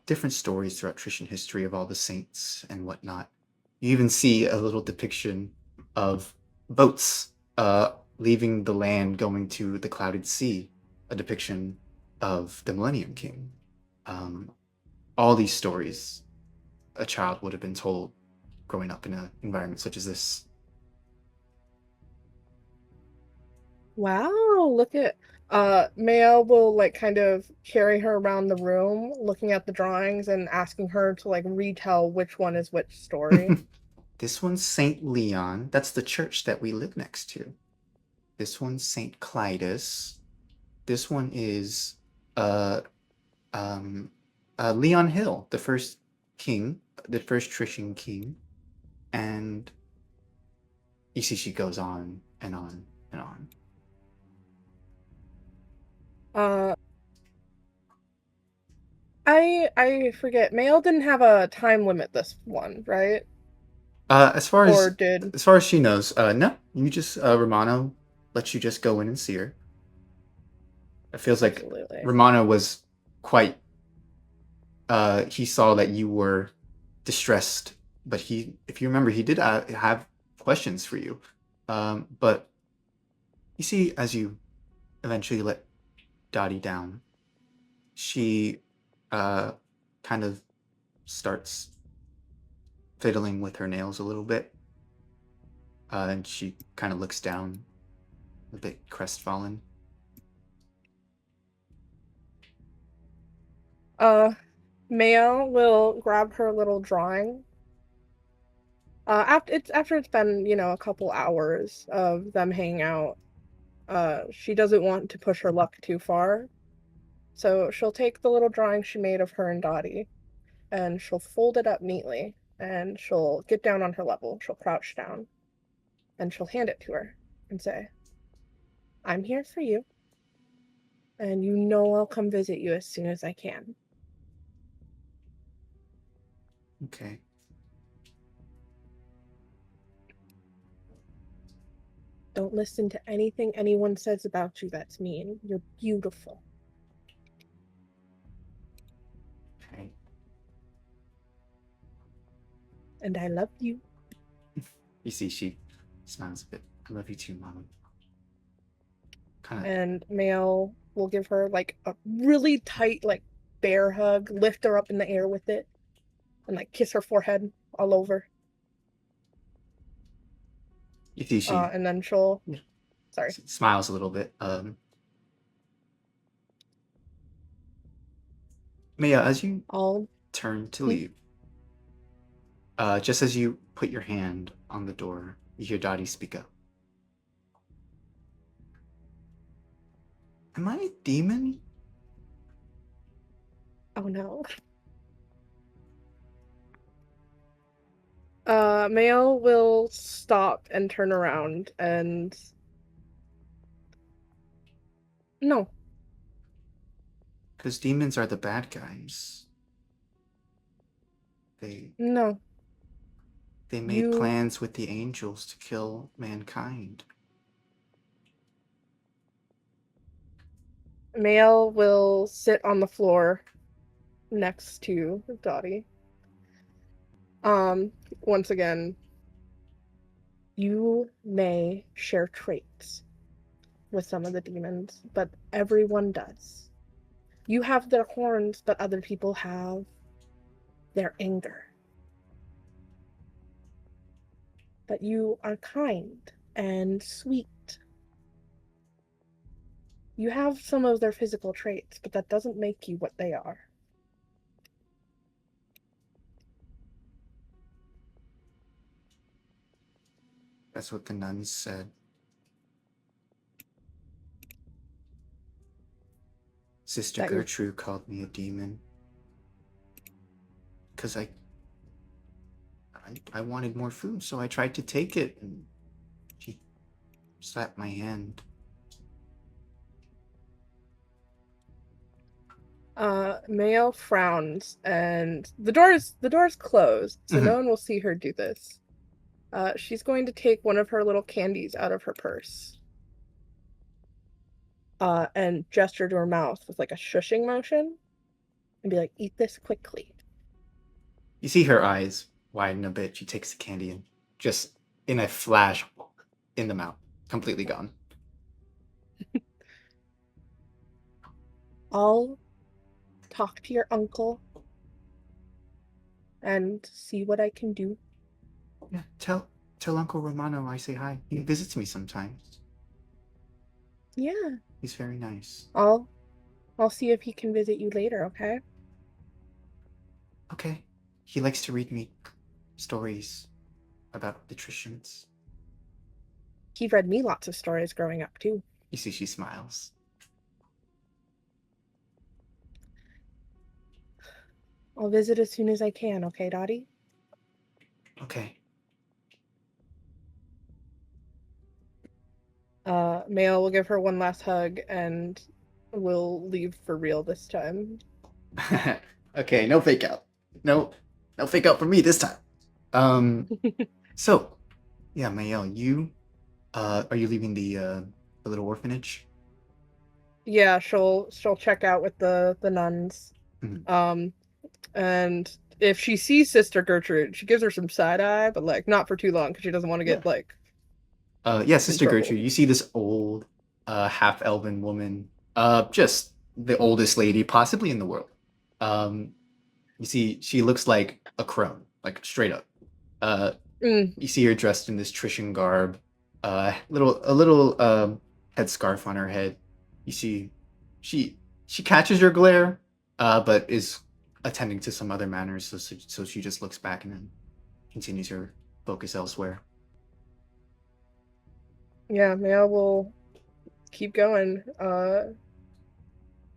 different stories throughout Tritian history of all the saints and whatnot. You even see a little depiction of boats leaving the land going to the clouded sea, a depiction of the Millennium King. All these stories a child would have been told growing up in an environment such as this. Wow, look at Mayo will like kind of carry her around the room, looking at the drawings and asking her to like retell which one is which story. This one's Saint Leon. That's the church that we live next to. This one's Saint Clitus. This one is uh um Leon Hill, the first king, the first Trician king. And you see she goes on and on and on. I forget. Mail didn't have a time limit this one, right? As far Or as did as far as she knows, no, you just Romano lets you just go in and see her. It feels like absolutely. Romano was quite he saw that you were distressed, but if you remember, he did have questions for you. But you see, as you eventually let Dottie down, she kind of starts fiddling with her nails a little bit. And she kind of looks down, a bit crestfallen. Mayo will grab her little drawing. After it's been, a couple hours of them hanging out, she doesn't want to push her luck too far. So she'll take the little drawing she made of her and Dottie, and she'll fold it up neatly, and she'll get down on her level. She'll crouch down, and she'll hand it to her and say, "I'm here for you, and you know I'll come visit you as soon as I can." Okay. Don't listen to anything anyone says about you that's mean. You're beautiful. Okay. And I love you. You see, she smiles a bit. I love you too, Mom. Kind of. And Mail will give her like a really tight, like bear hug, lift her up in the air with it, and like kiss her forehead all over. You see, she And then she'll sorry. smiles a little bit. Maya, as you I'll turn to leave, just as you put your hand on the door, you hear Dottie speak up. Am I a demon? oh no. Mail will stop and turn around and no. Because demons are the bad guys. No. They made plans with the angels to kill mankind. Mail will sit on the floor next to Dottie. Once again, you may share traits with some of the demons, but everyone does. You have their horns, but other people have their anger. But you are kind and sweet. You have some of their physical traits, but that doesn't make you what they are. That's what the nuns said. Sister Gertrude called me a demon. Because I wanted more food, so I tried to take it, and she slapped my hand. Mayo frowns, and the door's closed, so no one will see her do this. She's going to take one of her little candies out of her purse. And gesture to her mouth with like a shushing motion, and be like, "Eat this quickly." You see her eyes widen a bit. She takes the candy and just in a flash, in the mouth, completely gone. I'll talk to your uncle and see what I can do. Yeah, tell Uncle Romano I say hi. He visits me sometimes. Yeah. He's very nice. I'll see if he can visit you later, okay? Okay. He likes to read me stories about patricians. He read me lots of stories growing up too. You see, she smiles. I'll visit as soon as I can, okay, Dottie? Okay. Mail will give her one last hug and we'll leave for real this time. Okay, no fake out. No fake out for me this time. So, yeah, Mayel, you, are you leaving the little orphanage? Yeah, she'll check out with the nuns. Mhm. And if she sees Sister Gertrude, she gives her some side eye, but like not for too long because she doesn't want to get like Yeah, in Sister trouble. Gertrude, you see this old, half-elven woman, just the oldest lady possibly in the world. Um, you see, she looks like a crone, like straight up. Uh, Mm, you see her dressed in this Trician garb, a little headscarf on her head. You see, she catches your glare, but is attending to some other manners, so she just looks back and then continues her focus elsewhere. yeah, Mail will keep going.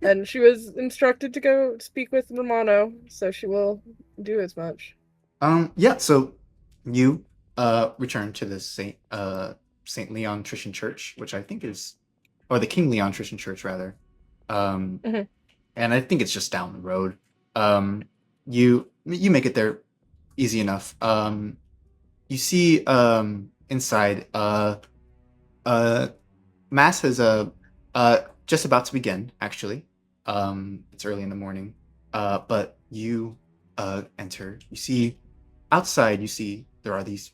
And she was instructed to go speak with Romano, so she will do as much. Yeah, so you return to the Saint Leon Trician Church, which I think is, or the King Leon Trician Church rather. Um Mhm. and I think it's just down the road. You make it there easy enough. You see inside uh mass has just about to begin actually. It's early in the morning. But you enter. You see outside, you see there are these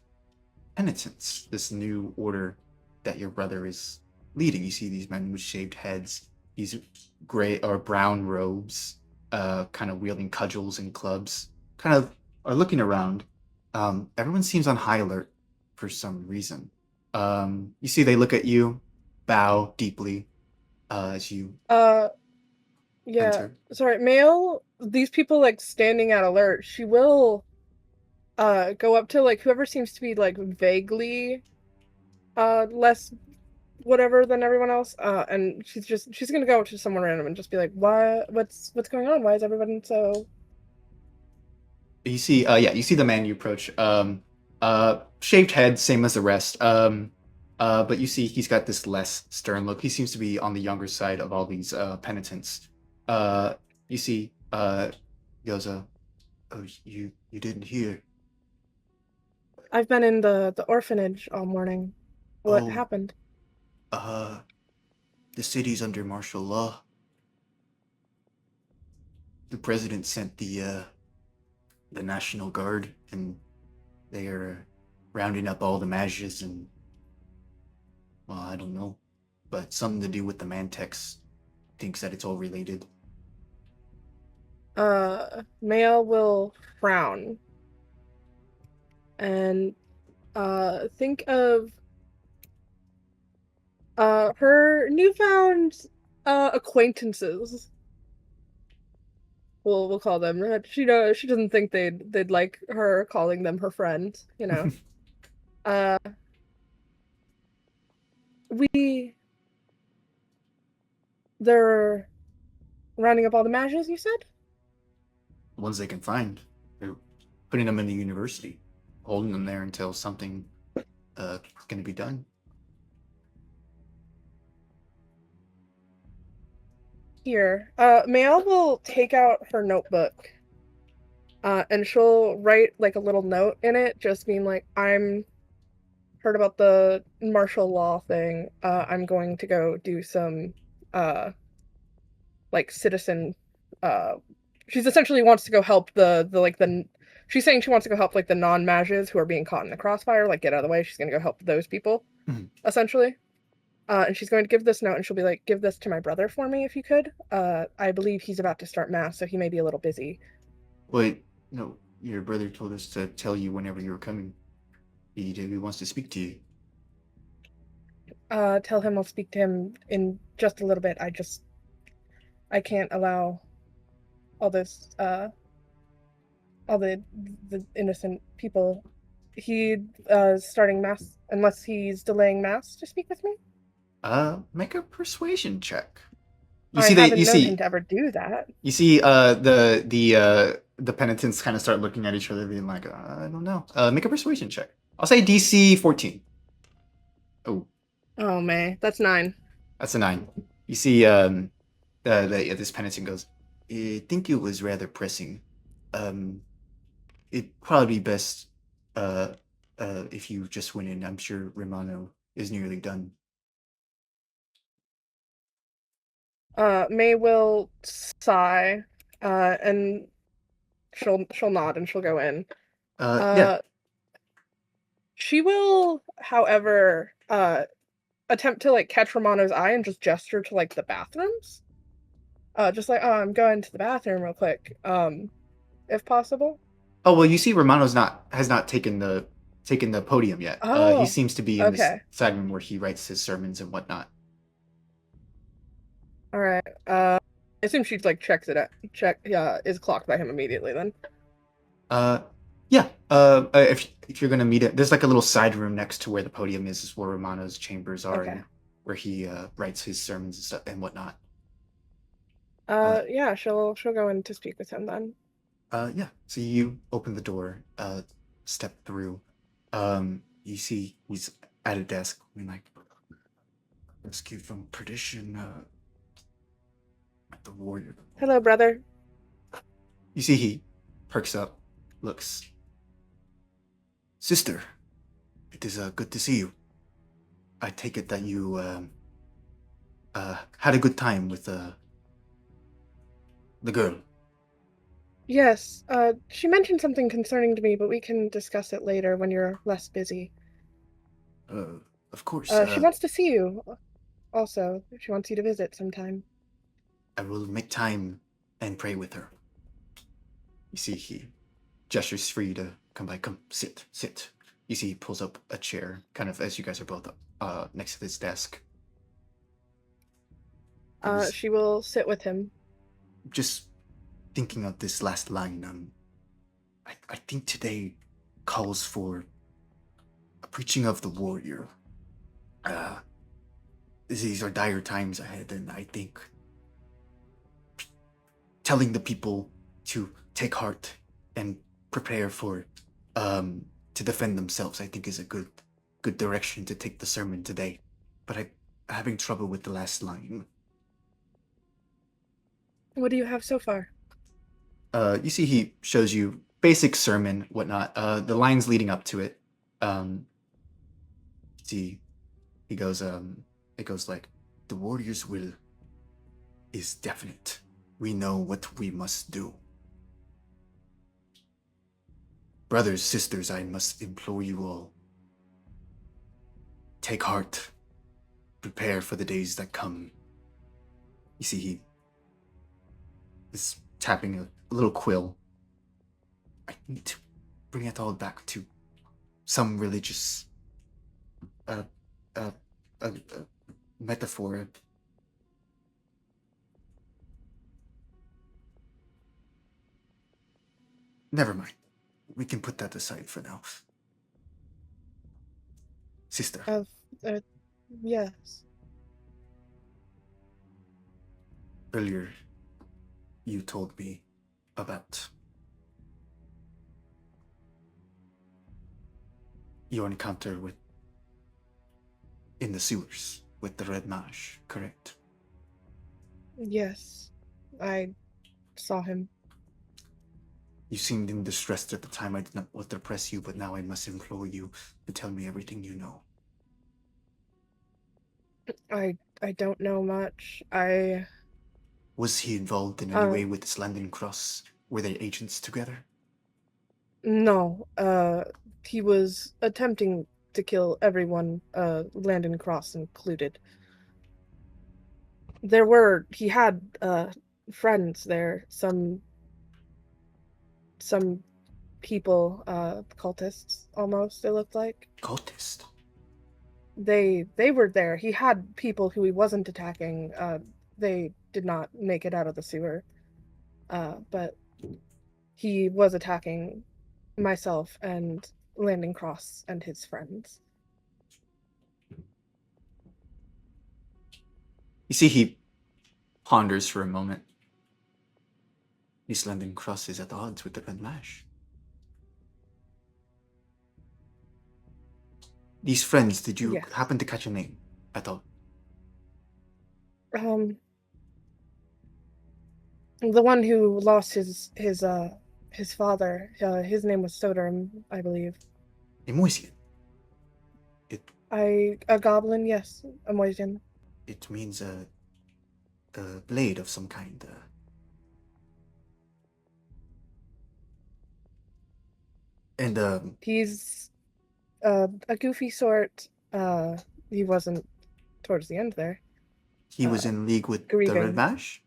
penitents, this new order that your brother is leading. You see these men with shaved heads, these gray or brown robes, kind of wielding cudgels and clubs, kind of are looking around. Everyone seems on high alert for some reason. You see they look at you, bow deeply as you Uh, yeah. enter. Sorry, Mail. These people like standing at alert. She will go up to like whoever seems to be like vaguely less whatever than everyone else. And she's gonna go to someone random and just be like, what's going on? Why is everyone so You see, yeah, you see the man you approach. Shaved head, same as the rest. But you see he's got this less stern look. He seems to be on the younger side of all these penitents. Uh, you see, he goes, oh, you didn't hear. I've been in the orphanage all morning. What Oh, happened? uh, the city's under martial law. The president sent the National Guard, and they are rounding up all the mages and, well, I don't know, but something to do with the Mantex. Thinks that it's all related. Mail will frown and think of her newfound acquaintances. We'll call them. She doesn't think they'd like her calling them her friends, you know. Uh we they're rounding up all the matches, you said? The ones they can find. They're putting them in the university, holding them there until something can be done. Here. Mail will take out her notebook. And she'll write like a little note in it, just being like, I'm heard about the martial law thing. I'm going to go do some like citizen she's essentially wants to go help the like the she's saying she wants to go help like the non-mages who are being caught in the crossfire, like get out of the way. She's gonna go help those people, Mhm. essentially. And she's going to give this note and she'll be like, give this to my brother for me if you could. I believe he's about to start mass, so he may be a little busy. Wait, no, your brother told us to tell you whenever you were coming. He wants to speak to you. Tell him I'll speak to him in just a little bit. I can't allow all this, all the innocent people. He starting mass unless he's delaying mass to speak with me. Make a persuasion check. You I see, haven't known him to ever do that. you see, the penitents kind of start looking at each other, being like, I don't know. Make a persuasion check. I'll say DC 14. Oh, Oh man, that's 9. that's a 9. You see, this penitent goes, I think it was rather pressing. It'd probably be best, if you just went in. I'm sure Romano is nearly done. May will sigh, and she'll nod and she'll go in. Yeah. She will, however, attempt to like catch Romano's eye and just gesture to like the bathrooms. Just like, oh, I'm going to the bathroom real quick. If possible. Oh well, you see, has not taken the podium yet. He Oh, seems to be in this okay. side room where he writes his sermons and whatnot. All right. I assume she like checks it out. Is clocked by him immediately then. Yeah. If you're gonna meet it, there's like a little side room next to where the podium is where Romano's chambers are, Okay. and where he writes his sermons and stuff and whatnot. Yeah, she'll go in to speak with him then. Yeah. So you open the door, step through. You see he's at a desk, I mean, like, rescued from perdition. The warrior. Hello, brother. You see he perks up, looks. Sister, it is good to see you. I take it that you had a good time with the girl. Yes. She mentioned something concerning to me, but we can discuss it later when you're less busy. Of course. She wants to see you. Also, she wants you to visit sometime. I will make time and pray with her. You see, he gestures for you to come by. Come, sit. You see, he pulls up a chair, kind of as you guys are both next to this desk. She will sit with him. Just thinking of this last line. I think today calls for a preaching of the warrior. These are dire times ahead, and I think telling the people to take heart and prepare for to defend themselves, I think is a good direction to take the sermon today. But I'm having trouble with the last line. What do you have so far? You see he shows you basic sermon, whatnot, the lines leading up to it. See, he goes, it goes like, the warrior's will is definite. We know what we must do. Brothers, sisters, I must implore you all. Take heart. Prepare for the days that come. You see, he is tapping a little quill. I need to bring it all back to some religious metaphor. Never mind. We can put that aside for now. Sister. Yes. Earlier, you told me about your encounter in the sewers with the Red Mage, correct? Yes. I saw him. You seemed in distress at the time. I did not want to press you, but now I must implore you to tell me everything you know. I don't know much. Was he involved in any way with this London Cross? Were they agents together? No. He was attempting to kill everyone, Landon Cross included. He had friends there, some people, cultists almost, it looked like. Cultist? they were there. He had people who he wasn't attacking. They did not make it out of the sewer. But he was attacking myself and Landing Cross and his friends. You see, he ponders for a moment. This London Cross is at odds with the Red Mash. These friends, did you Yes. happen to catch a name at all? The one who lost his father, his name was Soderm, I believe. A Moisian. A goblin, yes, a Moisian. It means a blade of some kind. And He's a goofy sort. He wasn't towards the end there. he was in league with the grieving. Red Mash?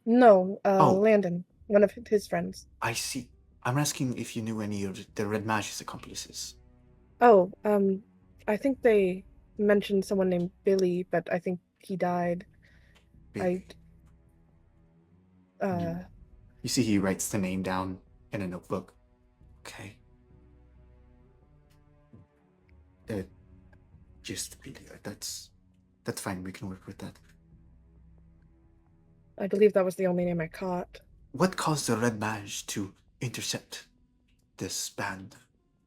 No, Oh. Landon, one of his friends. I see. I'm asking if you knew any of the Red Mash's accomplices. Oh, I think they mentioned someone named Billy, but I think he died. Billy. You see, he writes the name down in a notebook. Okay. Just Billy. That's fine. We can work with that. I believe that was the only name I caught. What caused the Red Mage to intercept this band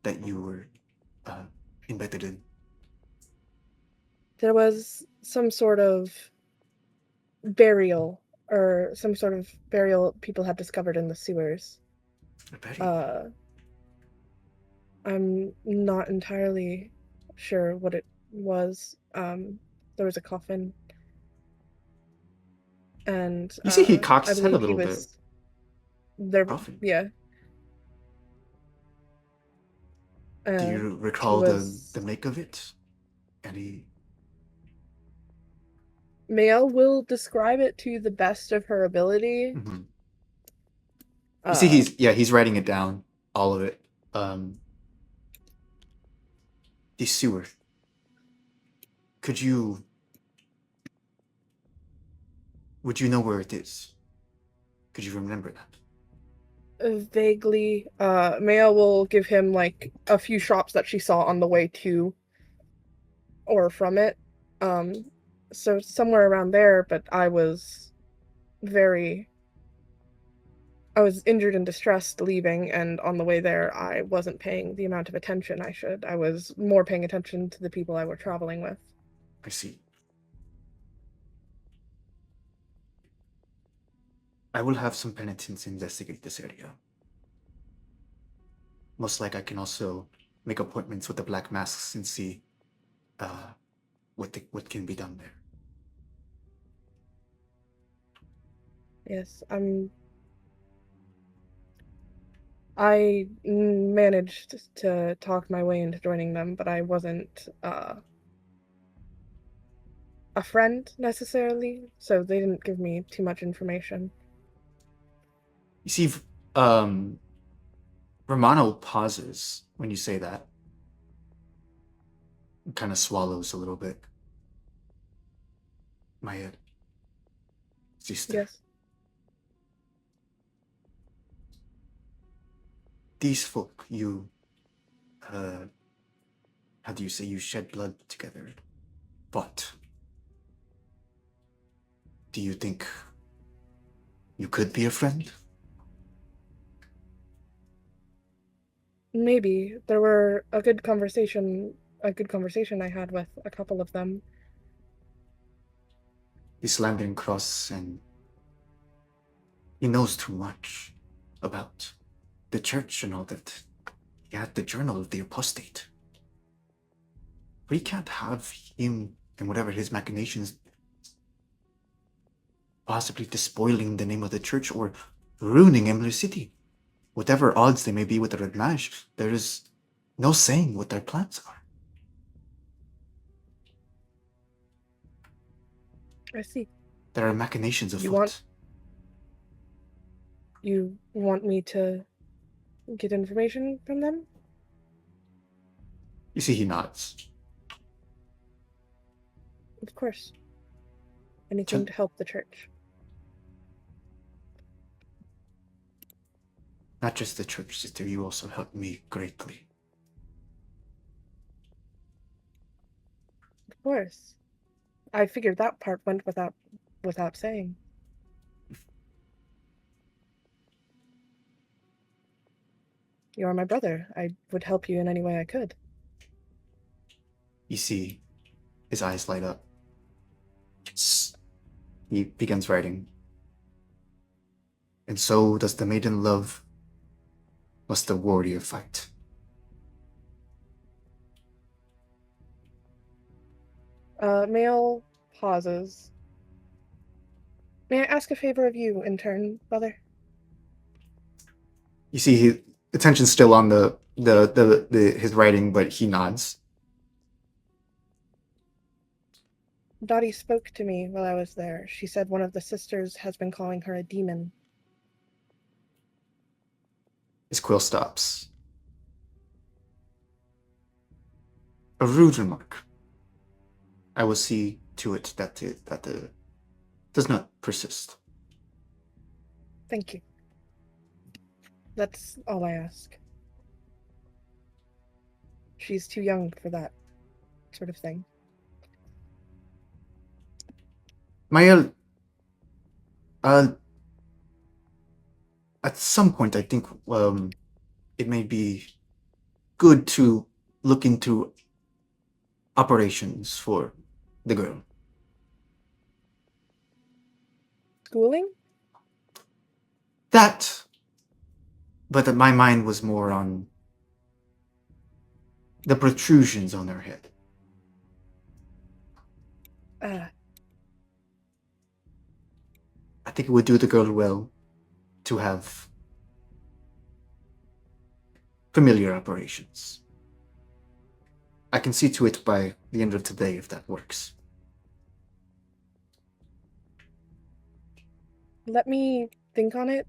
that you were embedded in? There was some sort of burial, or some sort of burial people had discovered in the sewers. A burial? I'm not entirely sure what it was. There was a coffin. And You see, he cocks I his head a believe he little was bit. there. Coffin. Yeah. Do you recall the make of it? Any? Mael will describe it to the best of her ability. Mm-hmm. You see, he's writing it down, all of it. The sewer. Would you know where it is? Could you remember that? Vaguely, Mael will give him like a few shops that she saw on the way to or from it. So somewhere around there, but I was injured and distressed leaving, and on the way there, I wasn't paying the amount of attention I should. I was more paying attention to the people I were traveling with. I see. I will have some penitents investigate this area. Most likely, I can also make appointments with the Black Masks and see what can be done there. Yes, I managed to talk my way into joining them, but I wasn't a friend necessarily, so they didn't give me too much information. You see, Romano pauses when you say that. Kind of swallows a little bit. My sister. Yes. These folk, you, how do you say, you shed blood together, but do you think you could be a friend? Maybe. There were a good conversation I had with a couple of them. This Landon Cross, and he knows too much about the church and all that. He had the journal of the apostate. We can't have him and whatever his machinations possibly despoiling the name of the church or ruining Emler City. Whatever odds they may be with the Red Mash, there is no saying what their plans are. I see. There are machinations afoot. You want me to get information from them? You see, he nods. Of course. Anything to help the church. Not just the church, sister, you also helped me greatly. Of course. I figured that part went without saying. You are my brother. I would help you in any way I could. You see, his eyes light up. Yes. He begins writing. And so does the maiden love, must the warrior fight. Male pauses. May I ask a favor of you in turn, brother? You see, his attention's still on his writing, but he nods. Dottie spoke to me while I was there. She said one of the sisters has been calling her a demon. His quill stops. A rude remark. I will see to it that it does not persist. Thank you. That's all I ask. She's too young for that sort of thing. Mael, at some point, I think it may be good to look into operations for the girl. Schooling? That, but my mind was more on the protrusions on her head. I think it would do the girl well to have familiar operations. I can see to it by the end of today if that works. Let me think on it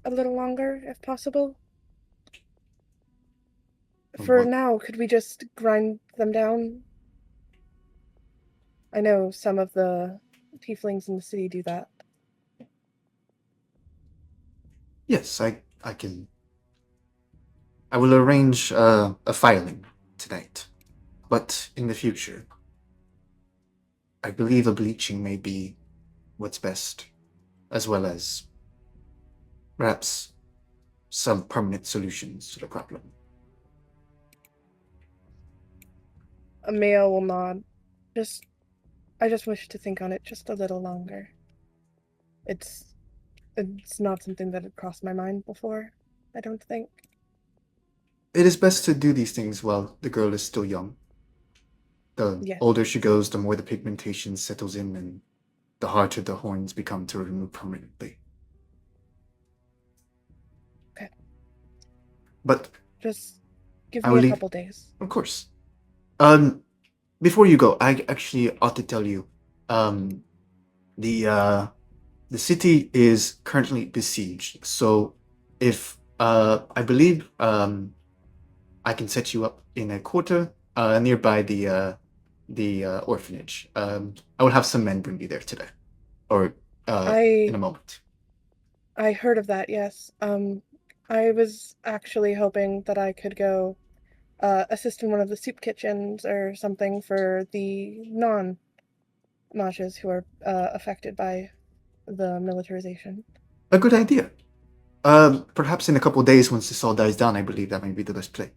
a little longer, if possible. For What? now, could we just grind them down? I know some of the tieflings in the city do that. Yes, I can. I will arrange a filing tonight, but in the future, I believe a bleaching may be what's best, as well as perhaps some permanent solutions to the problem. A male will nod. I just wish to think on it just a little longer. It's not something that had crossed my mind before, I don't think. It is best to do these things while the girl is still young. The Yes. older she goes, the more the pigmentation settles in and the harder the horns become to remove permanently. Okay. But Just give I me will a leave. couple days. Of course. Before you go, I actually ought to tell you, the city is currently besieged. So, if I believe I can set you up in a quarter nearby the orphanage. I will have some men bring you there today, or in a moment. I heard of that, yes. I was actually hoping that I could go assist in one of the soup kitchens or something for the non-mages who are affected by the militarization. A good idea. Perhaps in a couple of days, once this all dies down, I believe that may be the best play.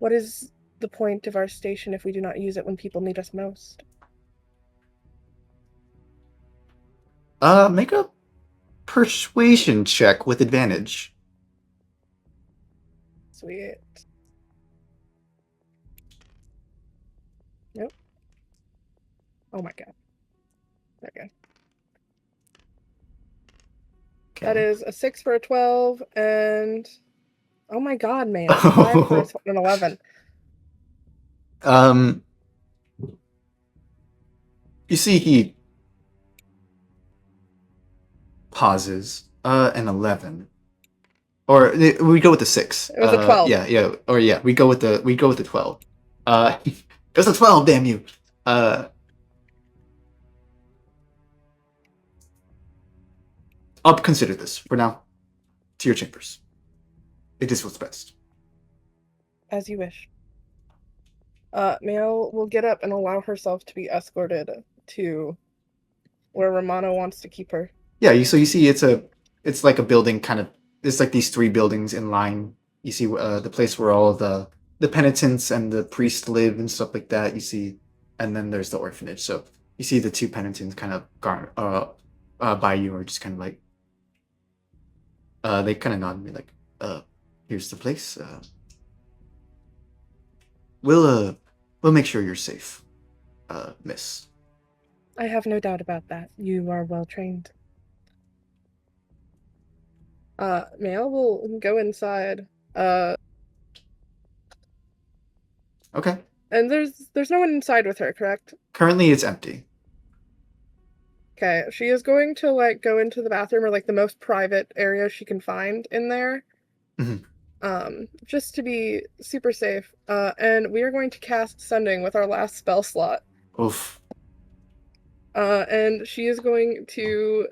What is the point of our station if we do not use it when people need us most? Make a persuasion check with advantage. Sweet. Nope. Oh my god. Okay. That is a 6 for a 12, and oh my god, man, 5 for an 11. You see, he pauses. An 11, or we go with the 6. It was a 12. Yeah, or we go with the 12. Goes to 12, damn you. I'll consider this for now. To your chambers. It is what's best. As you wish. Mail will get up and allow herself to be escorted to where Romano wants to keep her. Yeah, so you see it's like a building kind of, it's like these 3 buildings in line. You see the place where all of the penitents and the priests live and stuff like that. You see, and then there's the orphanage. So you see the 2 penitents kind of by you, or just kind of like they kind of nod and be like, here's the place. We'll make sure you're safe, miss. I have no doubt about that. You are well trained. Mail will go inside. Okay. And there's no one inside with her, correct? Currently, it's empty. Okay, she is going to like go into the bathroom, or like the most private area she can find in there. Mhm. Just to be super safe. And we are going to cast Sending with our last spell slot. Oof. And she is going to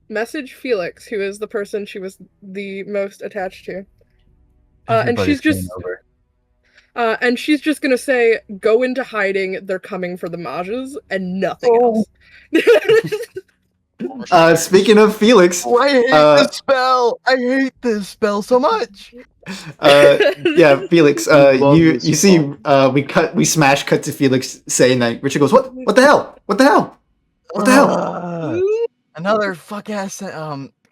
message Felix, who is the person she was the most attached to. And she's just over. And she's just gonna say, "Go into hiding. They're coming for the mages," and nothing else. Speaking of Felix, Oh, I hate this spell. I hate this spell so much. yeah, Felix. Love You this see, spell. we smash cut to Felix saying that. Richard goes, "What? What the hell? What the hell? What the hell?" Another fuck ass.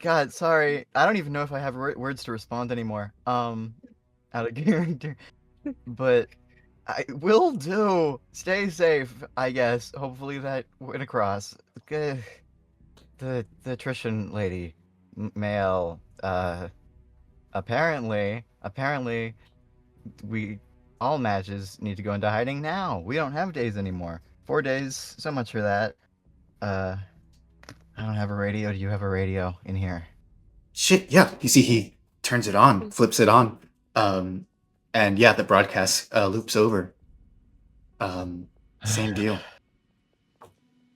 God, sorry. I don't even know if I have words to respond anymore. Out of character. But I will do. Stay safe, I guess. Hopefully that went across. Okay. The attrition lady, male. Apparently, we all matches need to go into hiding now. We don't have days anymore. 4 days. So much for that. I don't have a radio. Do you have a radio in here? Shit. Yeah. You see, he turns it on, flips it on, and yeah, the broadcast loops over. Same deal.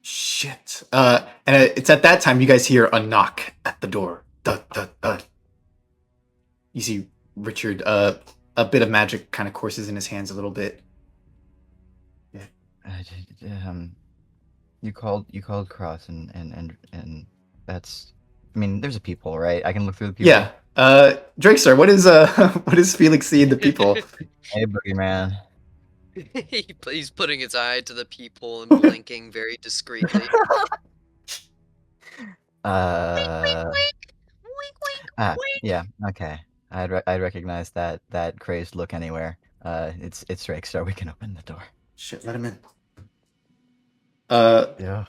Shit. And it's at that time you guys hear a knock at the door. Thud, thud, thud. You see Richard, a bit of magic kind of courses in his hands a little bit. You called Cross and that's. I mean, there's a people, right? I can look through the people. Yeah. Drakestar, what is what is Felix seeing the people? Hey, boogeyman. He's putting his eye to the people and blinking very discreetly. Yeah, okay. I'd recognize that crazed look anywhere. It's Drakestar. We can open the door. Shit, let him in. Yeah.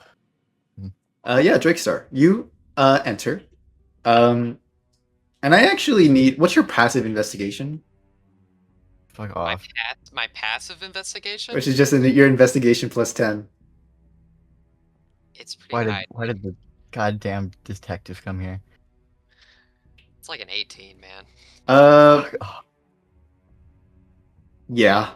Yeah, Drakestar, you enter. And I actually need. What's your passive investigation? Fuck off. My passive investigation? Which is just your investigation plus 10. It's pretty high. Why did the goddamn detective come here? It's like an 18, man. Yeah.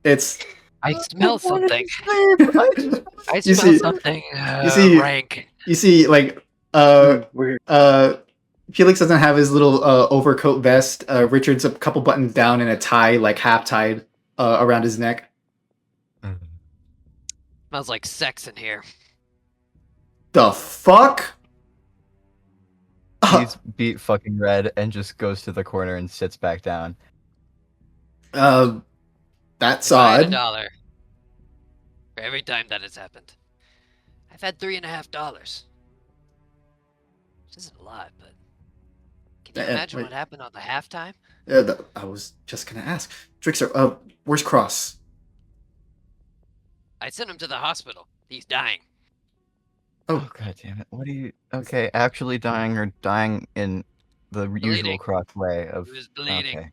It's. I smell something. I You smell see- something you see- rank. You see, like, Weird. Felix doesn't have his little overcoat vest. Richard's a couple buttons down and a tie, like half tied around his neck. Smells like sex in here. The fuck? He's beat fucking red and just goes to the corner and sits back down. That's If I had odd. $1 for every time that has happened. I've had $3.50. Which isn't a lot, but can you imagine wait. what happened on the halftime? I was just gonna ask. Drixer, where's Cross? I sent him to the hospital. He's dying. Oh god damn it! What are you? Okay, actually dying or dying in the usual Bleeding. cross way of He was bleeding. okay,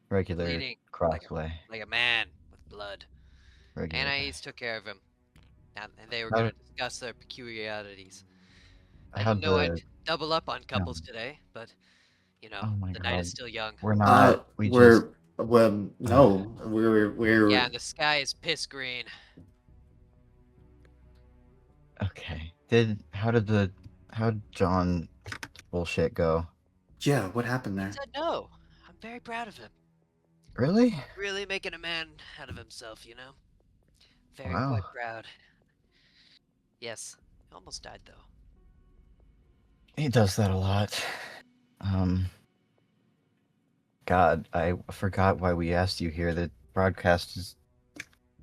regular Bleeding cross way. like a man with blood. Regular way. Anais took care of him. And they were How- going to discuss their peculiarities. I How'd didn't know the- I'd double up on couples today, but You know, Oh my the night is god. still young. We're not. We just. well, no, we're Yeah, and the sky is piss green. Okay. How did John bullshit go? yeah. What happened He there? said no. I'm very proud of him. Really? Really making a man out of himself, you know? Very Wow. quite proud. Yes. He almost died though. He does that a lot. Um. God, I forgot why we asked you here. The broadcast is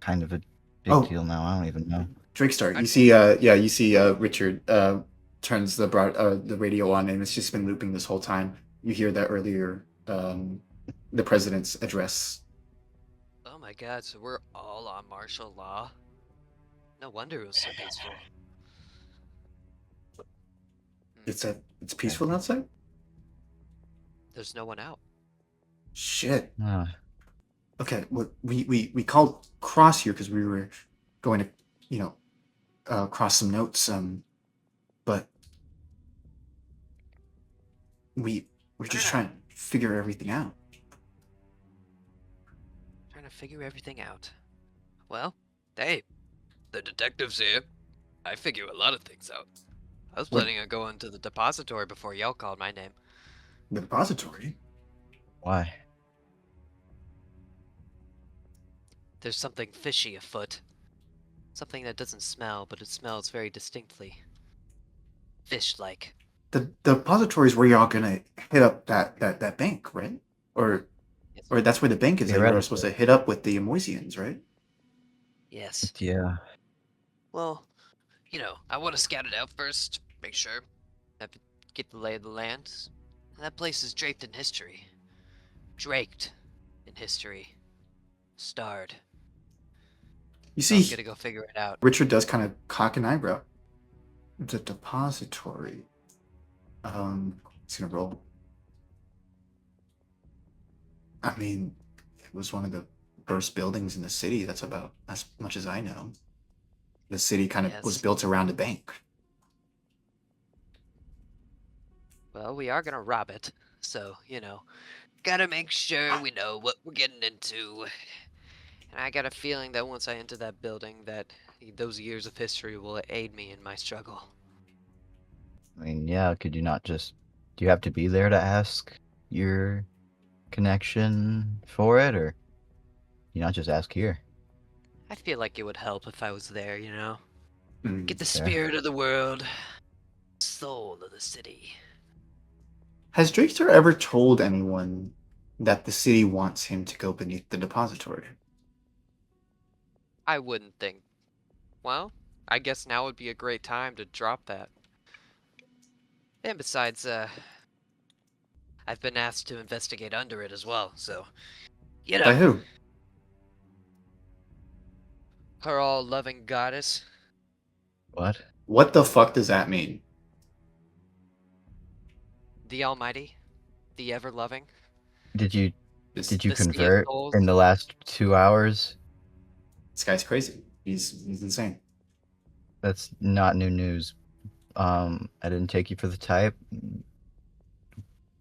kind of a big Oh, deal now. I don't even know. Drake Star. You I'd- see, you see, Richard turns the radio on, and it's just been looping this whole time. You hear that earlier, the president's address. Oh my god, so we're all on martial law? No wonder it was so peaceful. It's peaceful outside. There's no one out. Shit. Uh, Okay, well, we called Cross here because we were going to, cross some notes. But we're just know. trying to figure everything out. Trying to figure everything out. Well, hey, the detective's here. I figure a lot of things out. I was What- planning on going to the depository before y'all called my name. The depository. why? There's something fishy afoot. Something that doesn't smell, but it smells very distinctly. Fish-like. The depository is where y'all gonna hit up that bank, right? Or that's where the bank is that you're supposed to hit up with the Emoisians, right? Yes. Yeah. Well, you know, I want to scout it out first, make sure. Have to get the lay of the land. And that place is draped in history. Draked in history. Starred. You So I'm see, gonna go figure it out. Richard does kind of cock an eyebrow. The depository. It's gonna roll. I mean, it was one of the first buildings in the city. That's about as much as I know. The city kind of was Yes. built around a bank. Well, we are gonna rob it, so, you know, gotta make sure we know what we're getting into. And I got a feeling that once I enter that building, that those years of history will aid me in my struggle. I mean, yeah. Could you not just? Do you have to be there to ask your connection for it, or you not just ask here? I feel like it would help if I was there, you know? Mm. Get the Fair. spirit of the world, soul of the city. Has Drakester ever told anyone that the city wants him to go beneath the depository? I wouldn't think. Well, I guess now would be a great time to drop that. And besides, I've been asked to investigate under it as well, so, you By know, who? her all-loving goddess. What? What the fuck does that mean? The Almighty, the ever-loving, Did you This, did you the Sea of convert Souls. in the last 2 hours? this guy's crazy. He's insane. That's not new news. I didn't take you for the type.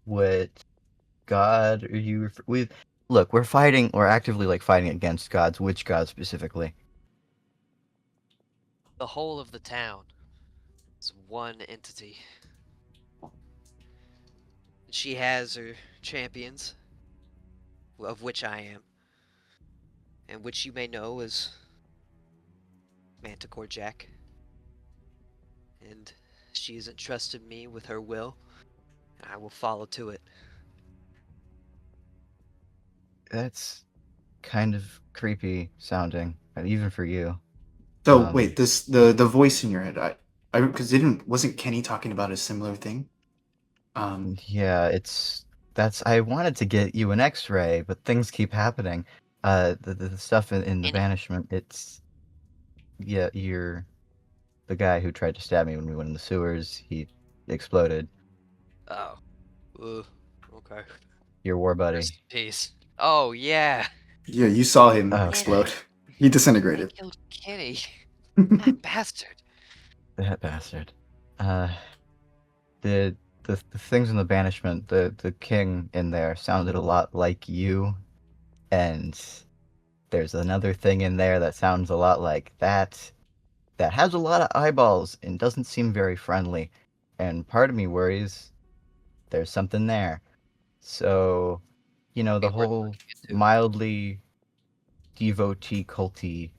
What god are you? Look, we're fighting. We're actively fighting against gods. Which god specifically? The whole of the town is one entity. She has her champions, of which I am, and which you may know as Manticore Jack. And she has entrusted me with her will, and I will follow to it. That's kind of creepy sounding, even for you. So wait, the voice in your head, I because wasn't Kenny talking about a similar thing? Yeah, that's. I wanted to get you an X-ray, but things keep happening. The stuff in the Any- banishment. Yeah, you're the guy who tried to stab me when we went in the sewers. He exploded. Oh. Okay. Your war buddy. Rest in peace. Oh, yeah. Yeah, you saw him Oh. explode. He I disintegrated. killed Kenny. That bastard. That bastard. The the things in the banishment, the king in there sounded a lot like you, and there's another thing in there that sounds a lot like that. That has a lot of eyeballs and doesn't seem very friendly, and part of me worries there's something there. So, the Be worth whole looking into. mildly devotee culty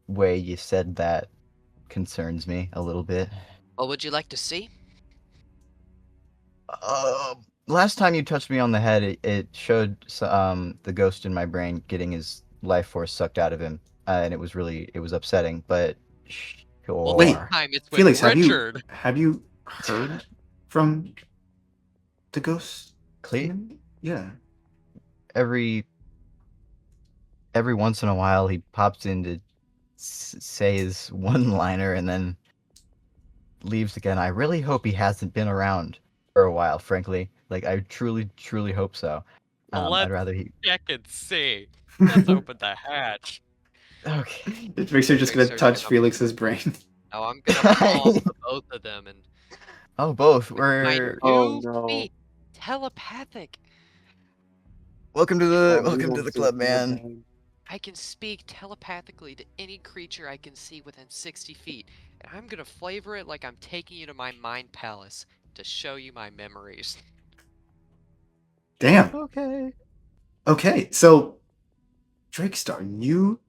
way you said that concerns me a little bit. What would you like to see? Last time you touched me on the head, it showed the ghost in my brain getting his life force sucked out of him, and it was upsetting. But Well, Wait, this time it's with Felix, Richard. have you heard from the ghost? Cle- Yeah. every once in a while he pops in to say his one-liner and then leaves again. I really hope he hasn't been around for a while, frankly. Like, I truly hope so. Well, I'd let's rather he. check and see. Let's open the hatch. Okay. It makes her just gonna Trickster's touch gonna- Felix's brain. Oh, I'm gonna pause the both of them and Oh, both. my We're Oh, new no. feet, telepathic. welcome to Oh, we the won't do club, it man. again. I can speak telepathically to any creature I can see within 60 feet, and I'm gonna flavor it like I'm taking you to my mind palace to show you my memories. Damn. Okay. Okay, so Drakestar, you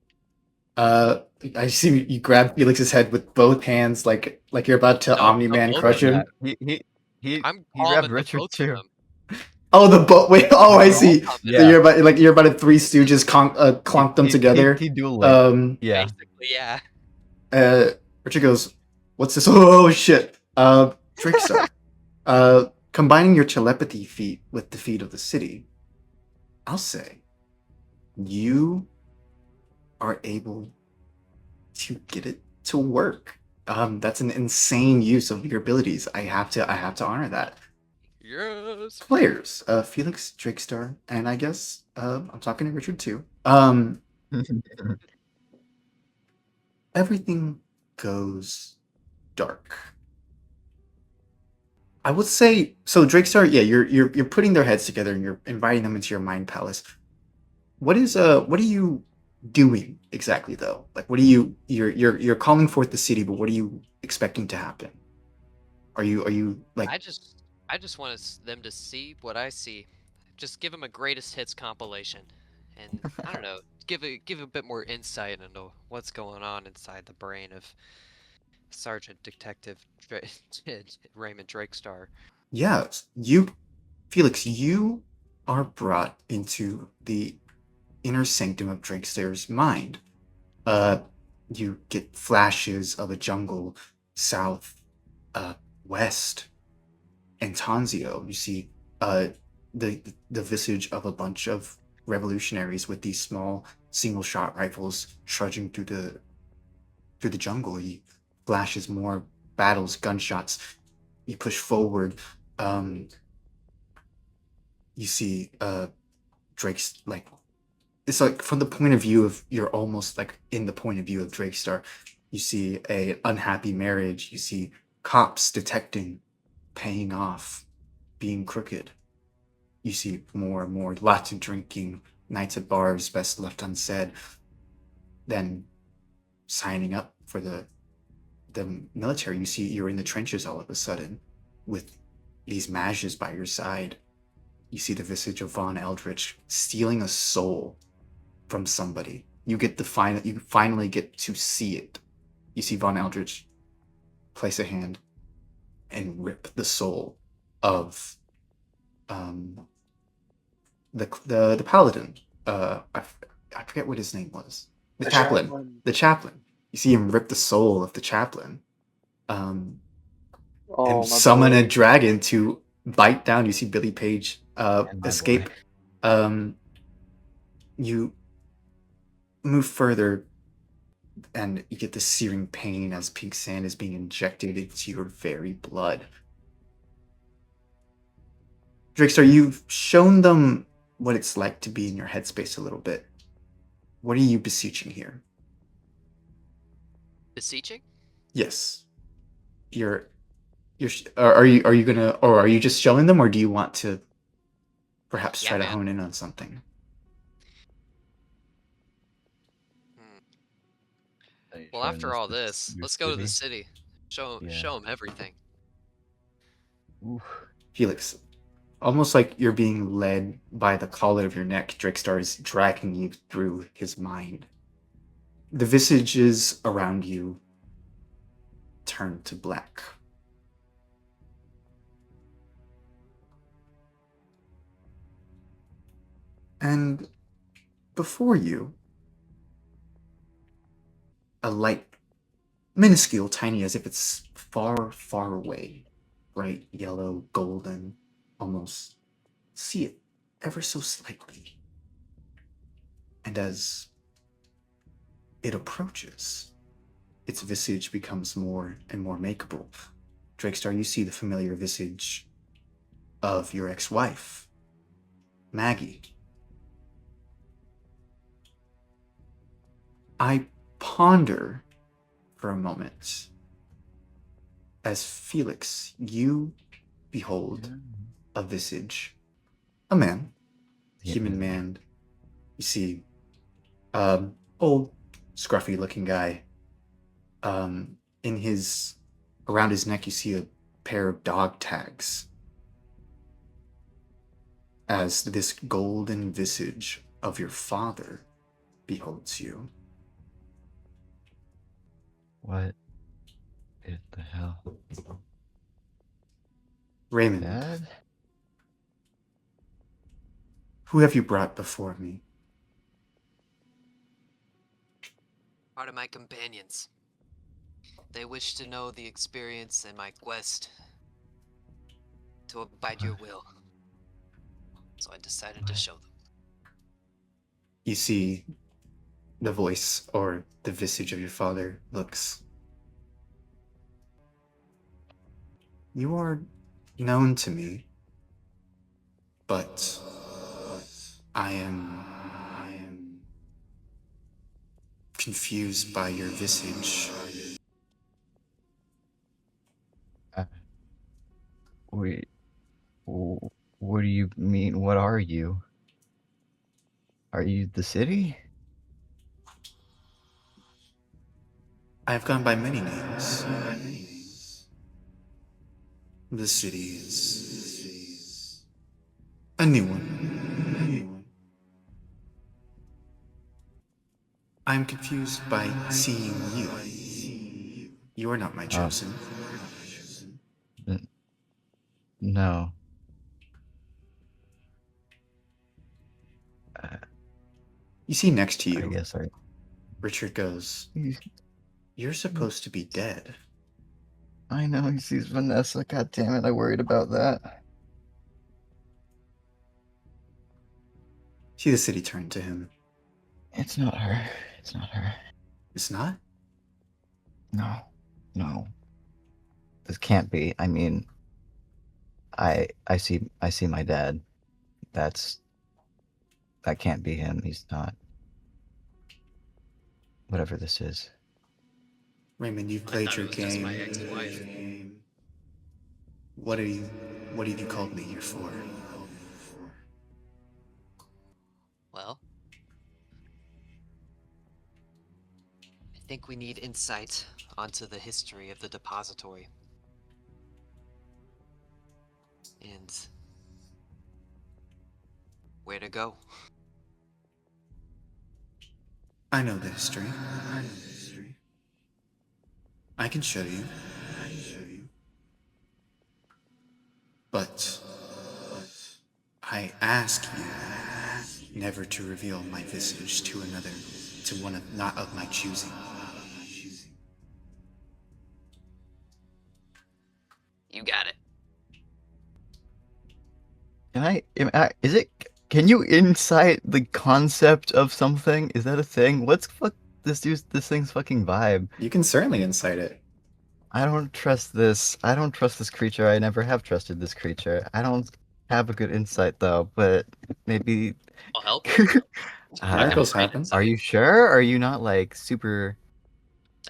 I see you grab Felix's head with both hands like you're about to No, Omni-Man both crush of him. He I'm he grabbed palming the Richard both too. of them. Oh, the boat. Wait. Oh, I see. Palm Yeah. So you're about to Three Stooges clonk them together. He dual yeah. Basically, yeah. Richard goes, "What's this? Oh shit!" Drakestar, combining your telepathy feat with the feat of the city, I'll say, you are able to get it to work. That's an insane use of your abilities. I have to honor that. Yes. Players, Felix, Drakestar, and I guess I'm talking to Richard too. Everything goes dark. I would say so. Drakestar, yeah, you're putting their heads together and you're inviting them into your mind palace. What are you doing exactly though? Like, what are you're calling forth the city, but what are you expecting to happen? Are you like I just want them to see what I see. Just give them a greatest hits compilation, and I don't know, give a bit more insight into what's going on inside the brain of Sergeant Detective Raymond Drakestar. yeah, Felix, you are brought into the inner sanctum of Drakestar's mind. You get flashes of a jungle south, west, and Tanzio. You see, the visage of a bunch of revolutionaries with these small single shot rifles trudging through the jungle. He flashes more battles, gunshots. You push forward. You see Drake's like it's like from the point of view of you're almost like in the point of view of Drakestar. You see a unhappy marriage. You see cops detecting, paying off, being crooked. You see more and more lots of drinking, nights at bars best left unsaid. Then signing up for the military. You see you're in the trenches all of a sudden with these mages by your side. You see the visage of Von Eldritch stealing a soul from somebody. You finally get to see it. You see Von Eldritch place a hand and rip the soul of the paladin. I forget what his name was. The chaplain. The chaplain. You see him rip the soul of the chaplain. Oh, And my summon boy. a dragon to bite down. You see Billy Page And my escape. You move further and you get the searing pain as pink sand is being injected into your very blood. Drakestar, you've shown them what it's like to be in your headspace a little bit. What are you beseeching here? Beseeching? Yes. You're Are you gonna, or are you just showing them, or do you want to perhaps Yeah, try to man. hone in on something? Well, after all this, let's go to the city. Show Yeah. show them everything. Oof. Felix, almost like you're being led by the collar of your neck, Drakestar is dragging you through his mind. The visages around you turn to black. And before you, a light, minuscule, tiny, as if it's far, far away, bright yellow, golden, almost see it ever so slightly. And as it approaches, its visage becomes more and more makeable. Drakestar, you see the familiar visage of your ex-wife, Maggie. I ponder for a moment as Felix, you behold a visage, a man, human man. You see, old, scruffy-looking guy. In his, around his neck, you see a pair of dog tags. As this golden visage of your father beholds you. What in the hell? Raymond, Dad? who have you brought before me? Part of my companions. They wish to know the experience and my quest to abide your will. So I decided to show them. You see the voice or the visage of your father looks. You are known to me, but I am confused by your visage. Wait, what do you mean? What are you? Are you the city? I have gone by many names. The city is a new one. I'm confused by seeing you. You are not my chosen. No. You see next to you, I guess Richard goes, "You're supposed to be dead." I know he sees Vanessa. God damn it! I worried about that. See the city turn to him. It's not her. It's not her. It's not? No. This can't be. I mean, I see my dad. That can't be him. He's not. Whatever this is. Raymond, you've played your game. What have you called me here for? Well, I think we need insight onto the history of the depository. And where to go. I know the history. I can show you. But I ask you never to reveal my visage to another, to one not of my choosing. You got it. Can you insight the concept of something? Is that a thing? What's this thing's fucking vibe? You can certainly incite it. I don't trust this. I don't trust this creature. I never have trusted this creature. I don't have a good insight though, but maybe I'll help. Miracles happen. Are you sure? Are you not like super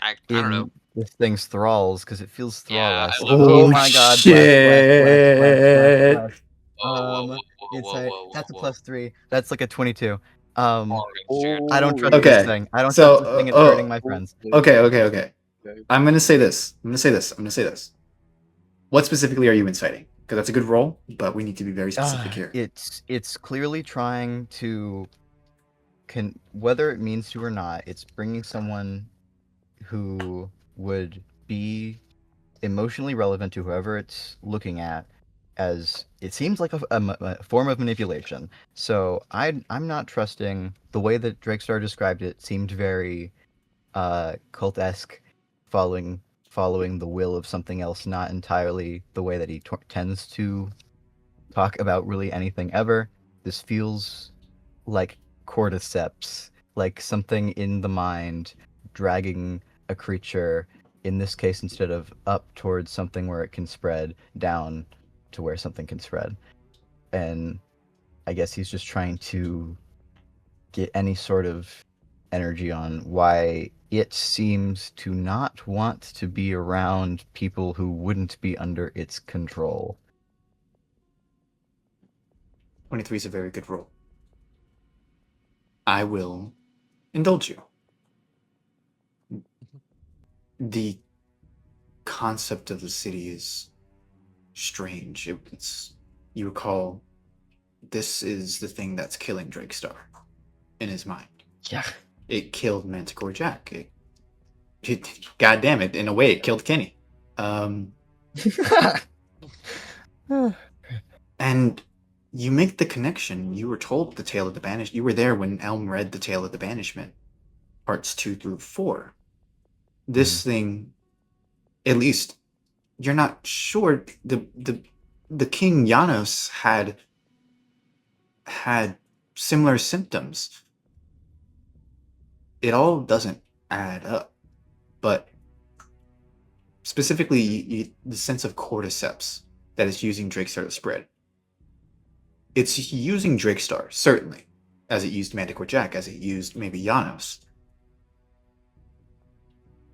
I don't know. This thing's thralls because it feels Yeah, thrall-esque. I love Oh Oh, my god, bless. Whoa, whoa, whoa, whoa, whoa, Insight. whoa, whoa, That's a whoa. +3. That's like a 22. Morgan, shit. I don't Oh, trust yeah. this Okay, thing. I don't so trust this thing. It's hurting my friends. okay. I'm gonna say this. I'm gonna say this. What specifically are you inciting? Because that's a good roll, but we need to be very specific here. It's clearly trying to whether it means to or not, it's bringing someone who would be emotionally relevant to whoever it's looking at, as it seems like a form of manipulation. So I'm not trusting the way that Drakestar described it. Seemed very cult-esque, following the will of something else, not entirely the way that he tends to talk about really anything ever. This feels like cordyceps, like something in the mind dragging a creature, in this case, instead of up towards something where it can spread, down to where something can spread. And I guess he's just trying to get any sort of energy on why it seems to not want to be around people who wouldn't be under its control. 23 is a very good roll. I will indulge you. The concept of the city is strange. It's you recall this is the thing that's killing Drakestar in his mind. Yeah. It killed Manticore Jack. God damn it, in a way, it killed Kenny. And you make the connection. You were told the Tale of the Banishment. You were there when Elm read the Tale of the Banishment, parts 2 through 4. This thing, at least, you're not sure. The King Janos had similar symptoms. It all doesn't add up, but specifically the sense of cordyceps that is using Drakestar to spread. It's using Drakestar, certainly, as it used Manticore Jack, as it used maybe Janos.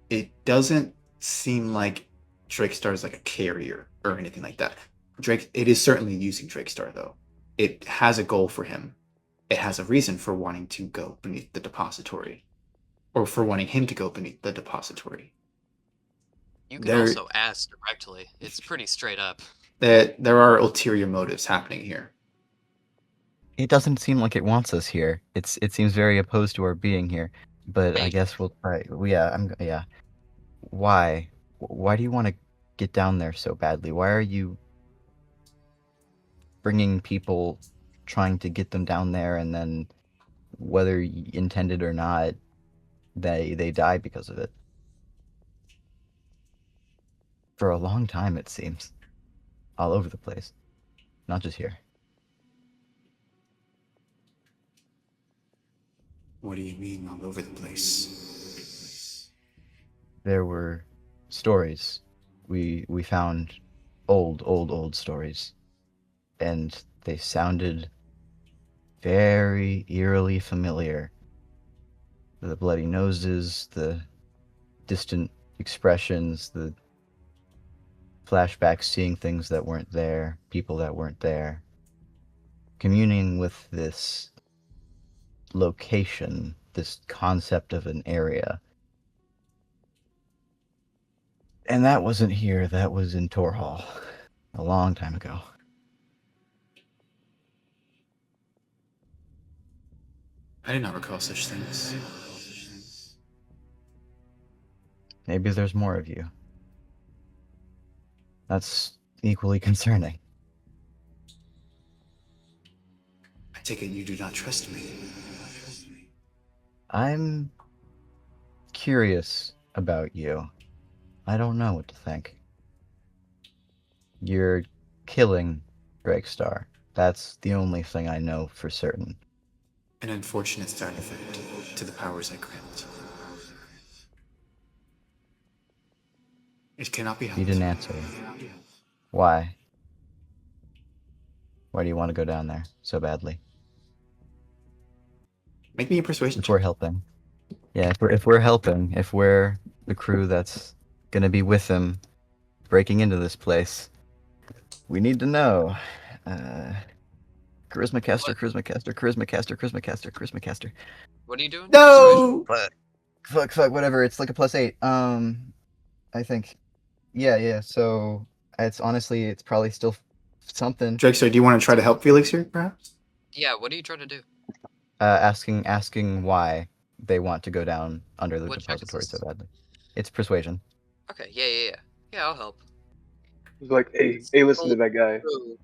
It doesn't seem like Drakestar is like a carrier or anything like that. It is certainly using Drakestar, though. It has a goal for him. It has a reason for wanting to go beneath the depository, or for wanting him to go beneath the depository. You can also ask directly. It's pretty straight up. There are ulterior motives happening here. It doesn't seem like it wants us here. It seems very opposed to our being here. But I guess we'll try. Yeah. Why? Why do you want to get down there so badly? Why are you bringing people, trying to get them down there, and then, whether intended or not, they die because of it? For a long time, it seems. All over the place. Not just here. What do you mean all over the place? There were stories. We found old stories. And they sounded very eerily familiar. The bloody noses, the distant expressions, the flashbacks, seeing things that weren't there, people that weren't there. Communing with this location, this concept of an area. And that wasn't here, that was in Torhall, a long time ago. I did not recall such things. Maybe there's more of you. That's equally concerning. I take it you do not trust me. I'm curious about you. I don't know what to think. You're killing Drakestar. That's the only thing I know for certain. An unfortunate side effect to the powers I grant. It cannot be helped. You didn't answer. Why? Why do you want to go down there so badly? Make me a persuasion If we're check. helping. Yeah, if we're helping, if we're the crew that's gonna be with him breaking into this place. We need to know. Charisma caster, What? charisma caster, charisma caster, charisma caster, charisma caster. What are you doing? No! Fuck, whatever. It's like a +8. I think. Yeah. So it's probably still something. Drakestar, do you want to try to help Felix here, perhaps? Yeah, what are you trying to do? Asking why they want to go down under the What check is depository so this? badly. It's persuasion. Okay, yeah. Yeah, I'll help. He's like, hey, listen to that guy. Crew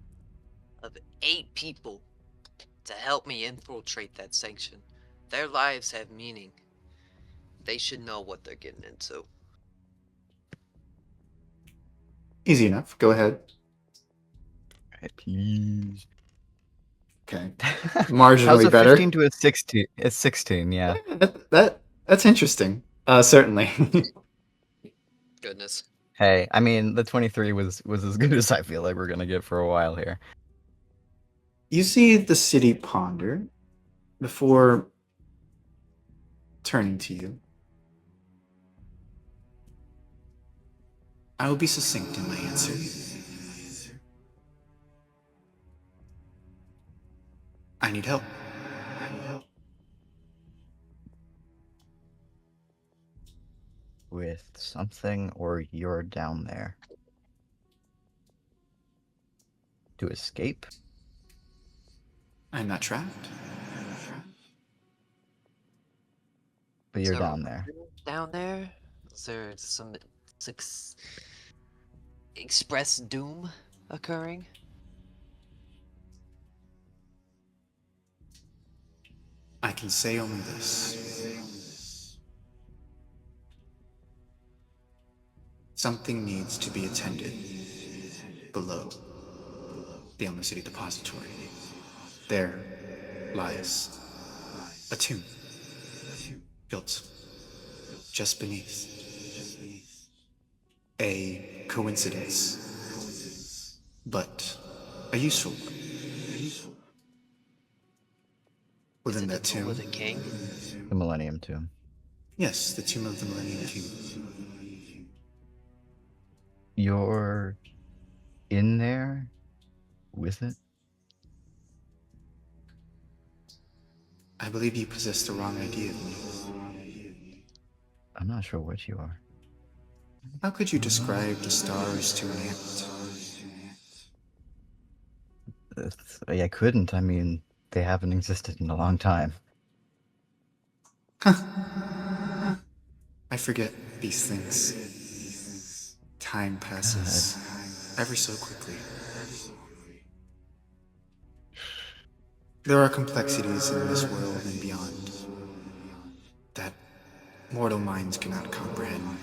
of 8 people to help me infiltrate that sanction. Their lives have meaning. They should know what they're getting into. Easy enough. Go ahead. Please. Okay. How's Marginally a better. 15 to a 16? It's 16, yeah. That's interesting. Certainly. Goodness. Hey, I mean, the 23 was as good as I feel like we're gonna get for a while here. You see the city ponder before turning to you. I will be succinct in my answer. I need help. With something, or you're down there to escape? I'm not trapped. But you're So, down there. Down there? Is there some express doom occurring? I can say only this. Something needs to be attended below the Emler City Depository. There lies a tomb built just beneath. A coincidence, but a useful one. Within that tomb, With a king? The Millennium Tomb. yes, the tomb of the Millennium King. You're in there with it? I believe you possess the wrong idea of me. I'm not sure what you are. How could you describe the stars to an ant? I couldn't. I mean, they haven't existed in a long time. I forget these things. Time passes ever so quickly. There are complexities in this world and beyond that mortal minds cannot comprehend.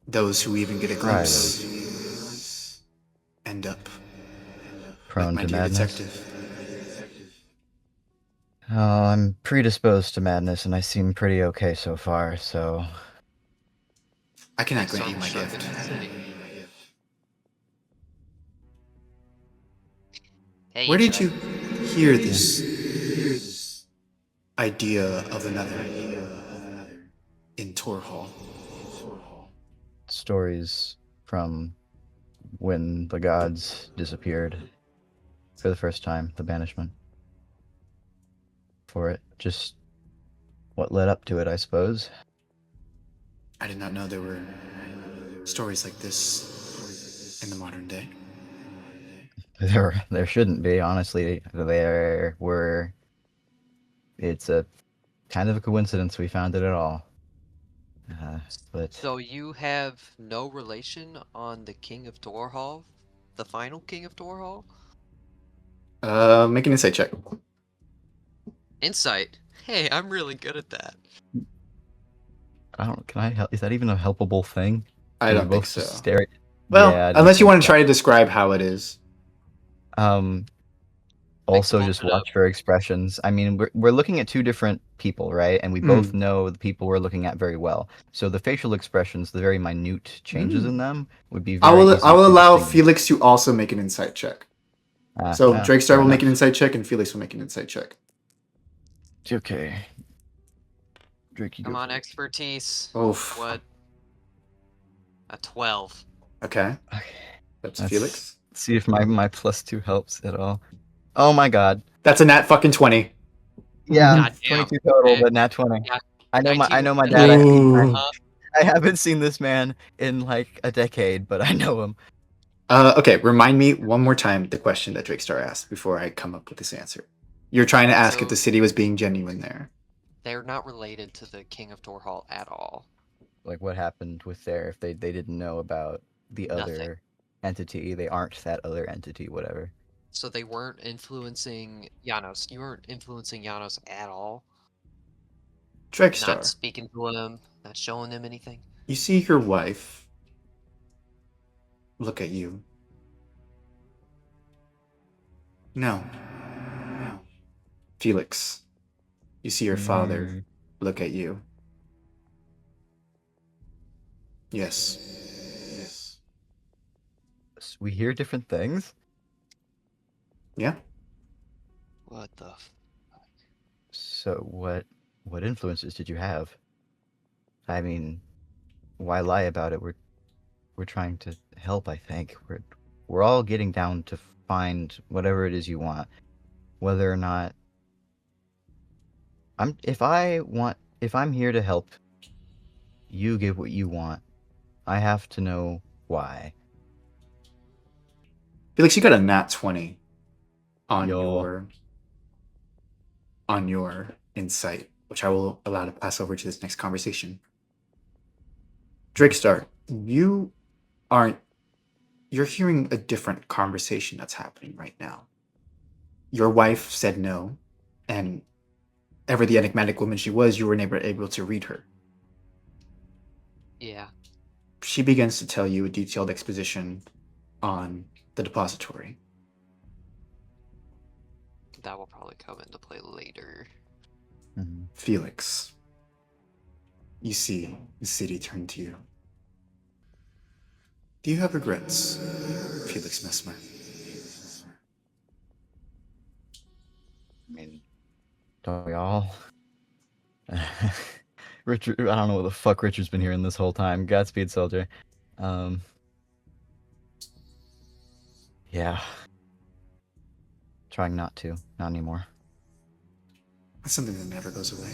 Those who even get a glimpse end up Prone like my to dear madness. detective. Oh, I'm predisposed to madness, and I seem pretty okay so far, so... I cannot Next grant you on my Shark gift. in the City. Hey, Where did Chuck. you hear this idea of another in Tor Hall? Stories from when the gods disappeared for the first time, the banishment. For it, just what led up to it, I suppose. I did not know there were stories like this in the modern day. There shouldn't be, honestly. There were... It's a kind of a coincidence we found it at all. But So you have no relation on the King of Torhall? The final King of Torhall? Make an insight check. Insight. Hey, I'm really good at that. I don't. Can I help? Is that even a helpable thing? I Do we don't think both so. just stare at... Well, Yeah, I don't unless you think want to so. try to describe how it is. Also, Mix 'em just up. watch for expressions. I mean, we're looking at two different people, right? And we both know the people we're looking at very well. So the facial expressions, the very minute changes in them, would be very easy I will to allow distinguish. Felix to also make an insight check. So Drakestar fair will make an enough. insight check, and Felix will make an insight check. Okay. Drake, you Come go on, first. expertise. Oof. What? A 12. Okay. Okay. That's Let's Felix. see if my +2 helps at all. Oh my god. That's a nat fucking 20. Yeah, Goddamn. 22 total, Okay. but not 20. Yeah, I know my 19. dad. Ooh. I haven't seen this man in like a decade, but I know him. Okay, remind me one more time the question that Drake Star asked before I come up with this answer. You're trying to ask if So- the city was being genuine there. They're not related to the King of Torhall at all. Like what happened with their if they didn't know about the Nothing. other entity, they aren't that other entity, whatever. So they weren't influencing Janos. You weren't influencing Janos at all. Drake Star, Not speaking to him, not showing him anything. you see your wife look at you. No. Felix, you see your father look at you. Yes. We hear different things. Yeah. What the? So what influences did you have? I mean, why lie about it? We're trying to help, I think. We're all getting down to find whatever it is you want. Whether or not if I'm here to help you get what you want, I have to know why. Felix, you got a nat 20 on Yo. your insight, which I will allow to pass over to this next conversation. Drakestar, you're hearing a different conversation that's happening right now. Your wife said no, and ever the enigmatic woman she was, you were never able to read her. Yeah. She begins to tell you a detailed exposition on the depository. That will probably come into play later. Mm-hmm. Felix, you see the city turn to you. Do you have regrets, Felix Mesmer? I mean, don't we all? Richard, I don't know what the fuck Richard's been hearing this whole time. Godspeed, soldier. Yeah. Trying not to. Not anymore. That's something that never goes away.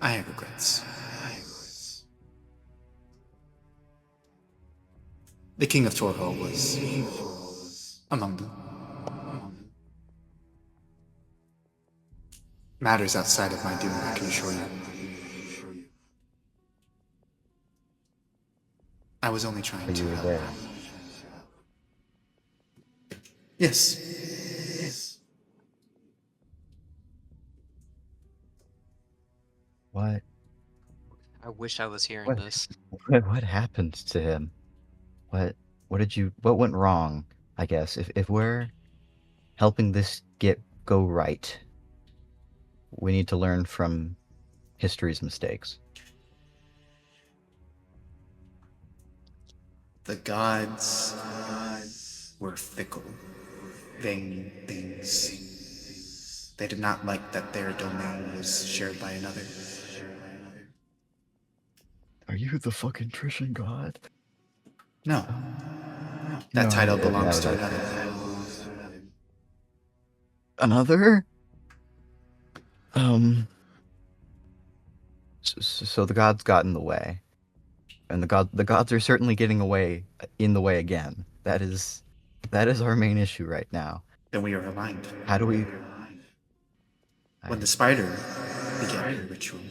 I have regrets. The King of Torhall was among them. Matters outside of my doing, I can assure you. I was only trying But to you were help. there. Yes. What? I wish I was hearing What? this. What happened to him? What went wrong? I guess if we're helping this go right, we need to learn from history's mistakes. The gods were fickle, vain things. They did not like that their domain was shared by another. Are you the fucking Trishan god? No. That title belongs to no, another. Another? So the gods got in the way, and the gods are certainly getting in the way again. That is our main issue right now. Then we are aligned. How do we? When the spider began her ritual,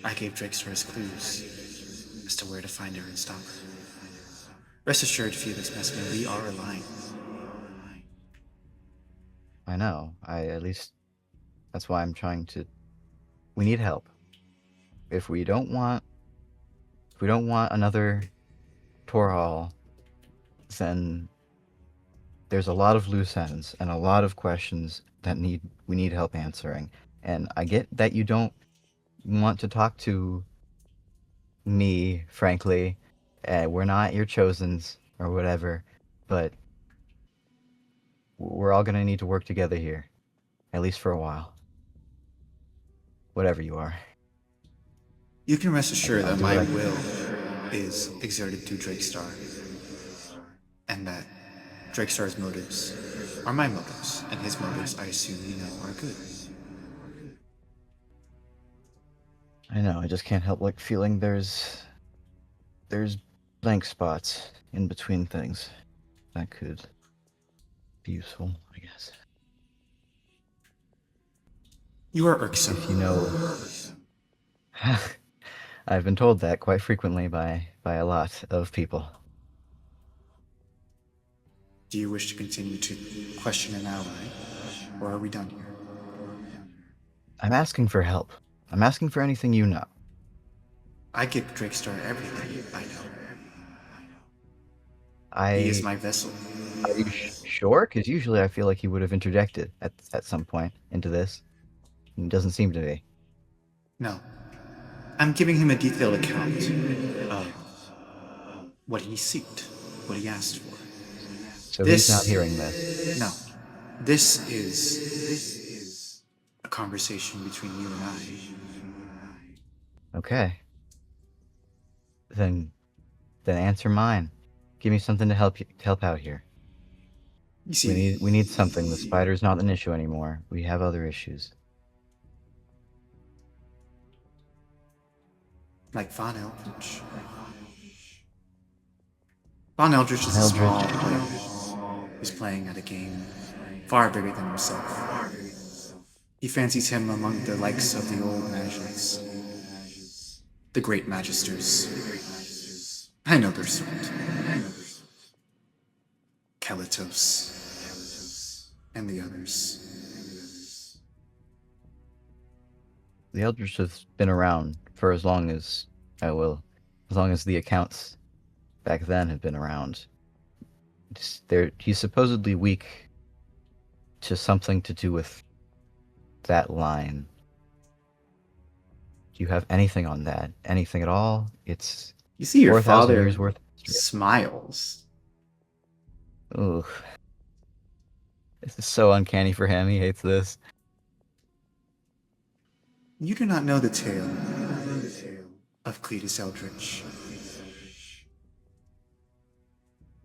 I gave Drakestar's clues as to where to find her and stop her. Rest assured, Felix Mesmer, we are aligned. I know. At least that's why I'm trying to. We need help. If we don't want another Torhall, then there's a lot of loose ends and a lot of questions that we need help answering. And I get that you don't want to talk to me, frankly. We're not your chosens or whatever, but we're all gonna need to work together here, at least for a while. Whatever you are. You can rest assured I'll that do my what I can. will is exerted through Drakestar, and that Drakestar's motives are my motives, and his motives, I assume you know, are good. I know, I just can't help like feeling there's blank spots in between things that could be useful, I guess. You are irksome. If you know, I've been told that quite frequently by a lot of people. Do you wish to continue to question an ally, or are we done here? I'm asking for help. I'm asking for anything you know. I give Drakestar everything I know. I He is my vessel. Are you sure? Because usually I feel like he would have interjected at some point into this. It doesn't seem to be. No. I'm giving him a detailed account of what he sought, what he asked for. So he's not hearing this. No. This is a conversation between you and I. Okay. Then answer mine. Give me something to help out here. You see, We need something. The spider's not an issue anymore. We have other issues. like Von Eldritch. Von Eldritch is a small player who's playing at a game far bigger than himself. He fancies him among the likes of the old magists, the great magisters. I know their sort. Kalatos, and the others. The Eldritch has been around for as long as as long as the accounts back then have been around. He's supposedly weak to something to do with that line. Do you have anything on that? Anything at all? It's You see your 4,000 father years worth of history. smiles. Ooh. This is so uncanny for him. He hates this. You do not know the tale of Cletus Eldritch.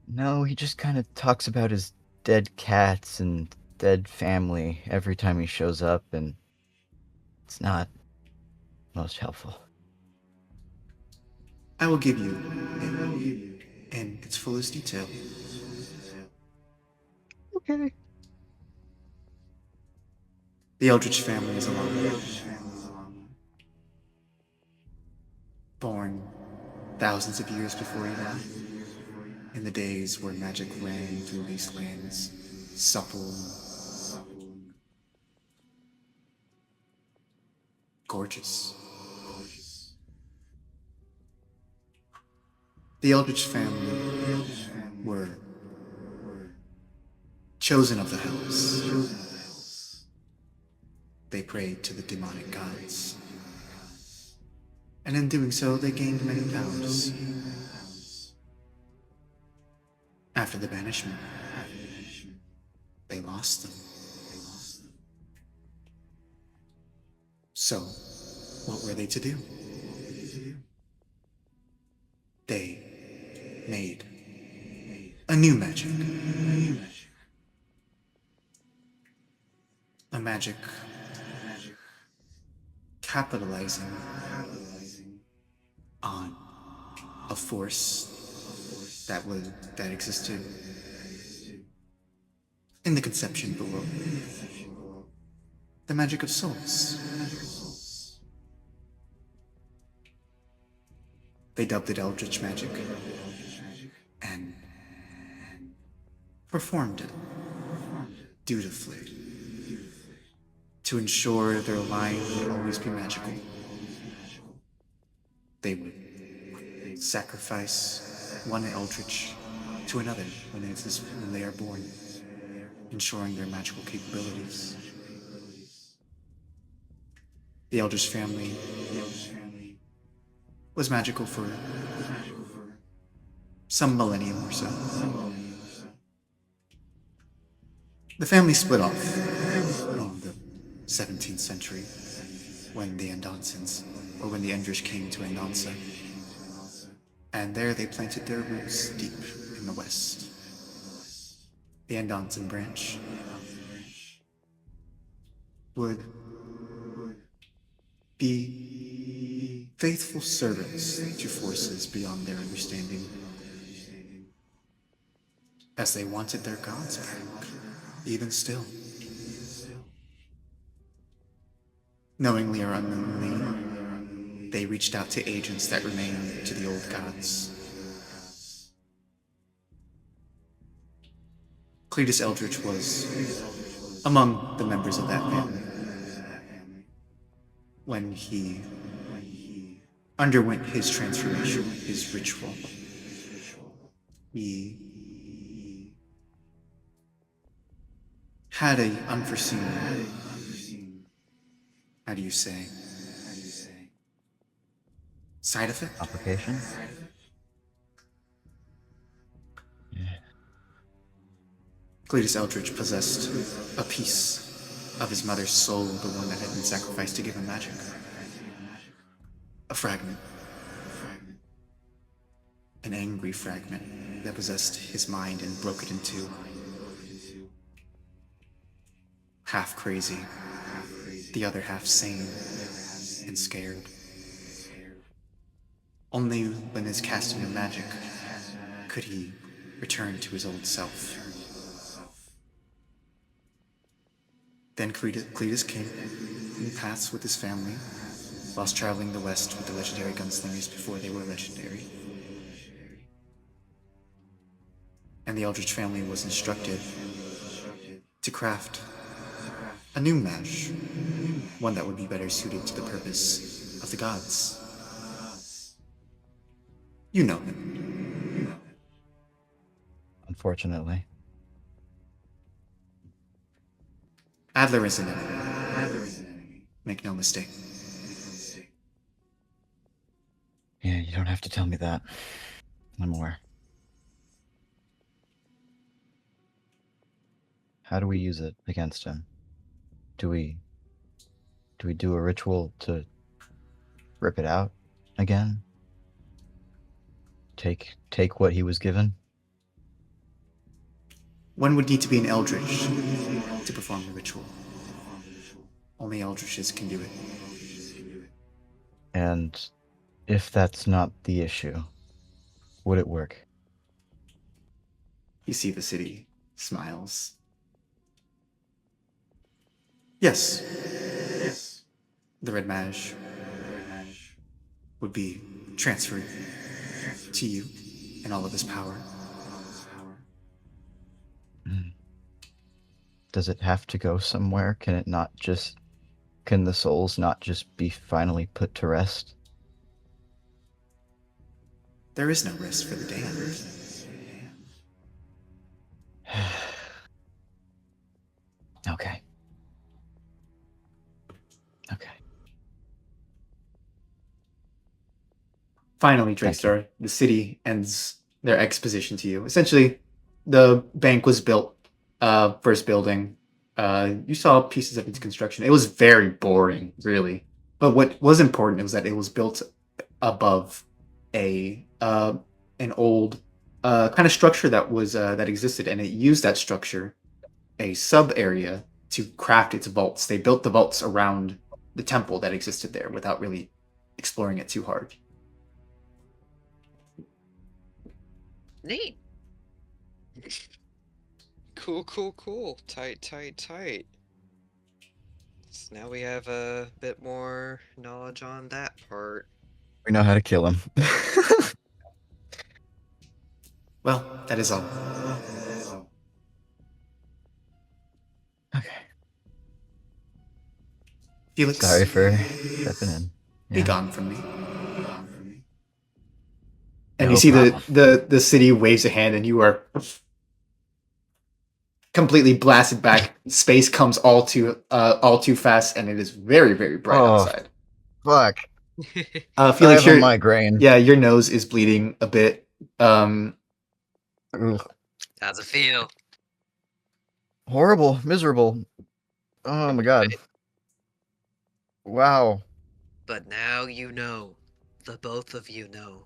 No, he just kind of talks about his dead cats and dead family every time he shows up, and it's not most helpful. I will give you it in its fullest detail. Okay. The Eldritch family is alone. Born thousands of years before you died, in the days where magic ran through these lands, supple, gorgeous. The Eldritch family were chosen of the Hells. They prayed to the demonic gods, and in doing so, they gained many powers. After the banishment, they lost them. So, what were they to do? They made a new magic. A magic capitalizing on a force that existed in the conception below. The magic of souls. They dubbed it Eldritch magic and performed it dutifully to ensure their line would always be magical. They would sacrifice one Eldritch to another when they are born, ensuring their magical capabilities. The Eldritch family was magical for some millennium or so. The family split off in the 17th century when the Andonsons or when the Endrish came to Anansa. And there they planted their roots deep in the west. The Andansan branch would be faithful servants to forces beyond their understanding, as they wanted their gods back, even still. Knowingly or unknowingly, they reached out to agents that remained to the old gods. Cletus Eldritch was among the members of that family when he underwent his transformation, his ritual. He had an unforeseen, how do you say, side effect? Complication? Cletus Eldritch possessed a piece of his mother's soul, the one that had been sacrificed to give him magic. A fragment. An angry fragment that possessed his mind and broke it into half crazy, the other half sane and scared. Only when his casting of magic could he return to his old self. Then Cletus came in paths with his family, whilst traveling the west with the legendary gunslingers before they were legendary. And the Eldritch family was instructed to craft a new match, one that would be better suited to the purpose of the gods. You know him. Unfortunately. Adler is an enemy. Make no mistake. Yeah, you don't have to tell me that. I'm aware. How do we use it against him? Do we do a ritual to rip it out again? Take what he was given? One would need to be an Eldritch to perform the ritual. Only Eldritches can do it. And if that's not the issue, would it work? You see the city smiles. Yes. The Red Mage would be transferred to you in all of his power. Does it have to go somewhere? Can the souls not just be finally put to rest? There is no rest for the damned. Okay. Finally, Draystar, the city ends their exposition to you. Essentially, the bank was built, first building. You saw pieces of its construction. It was very boring, really. But what was important was that it was built above an old kind of structure that existed, and it used that structure, a sub area, to craft its vaults. They built the vaults around the temple that existed there without really exploring it too hard. Neat. Cool. Tight. So now we have a bit more knowledge on that part. We know how to kill him. Well, that is all. Okay. Felix, Sorry for stepping in. be Yeah. gone from me. And No you see problem. the city waves a hand, and you are completely blasted back. Space comes all too fast, and it is very, very bright Oh. outside. Fuck. Felix, I have a your migraine. yeah, your nose is bleeding a bit. Ugh. How's it feel? Horrible. Miserable. Oh my god. Wow. But now you know. The both of you know.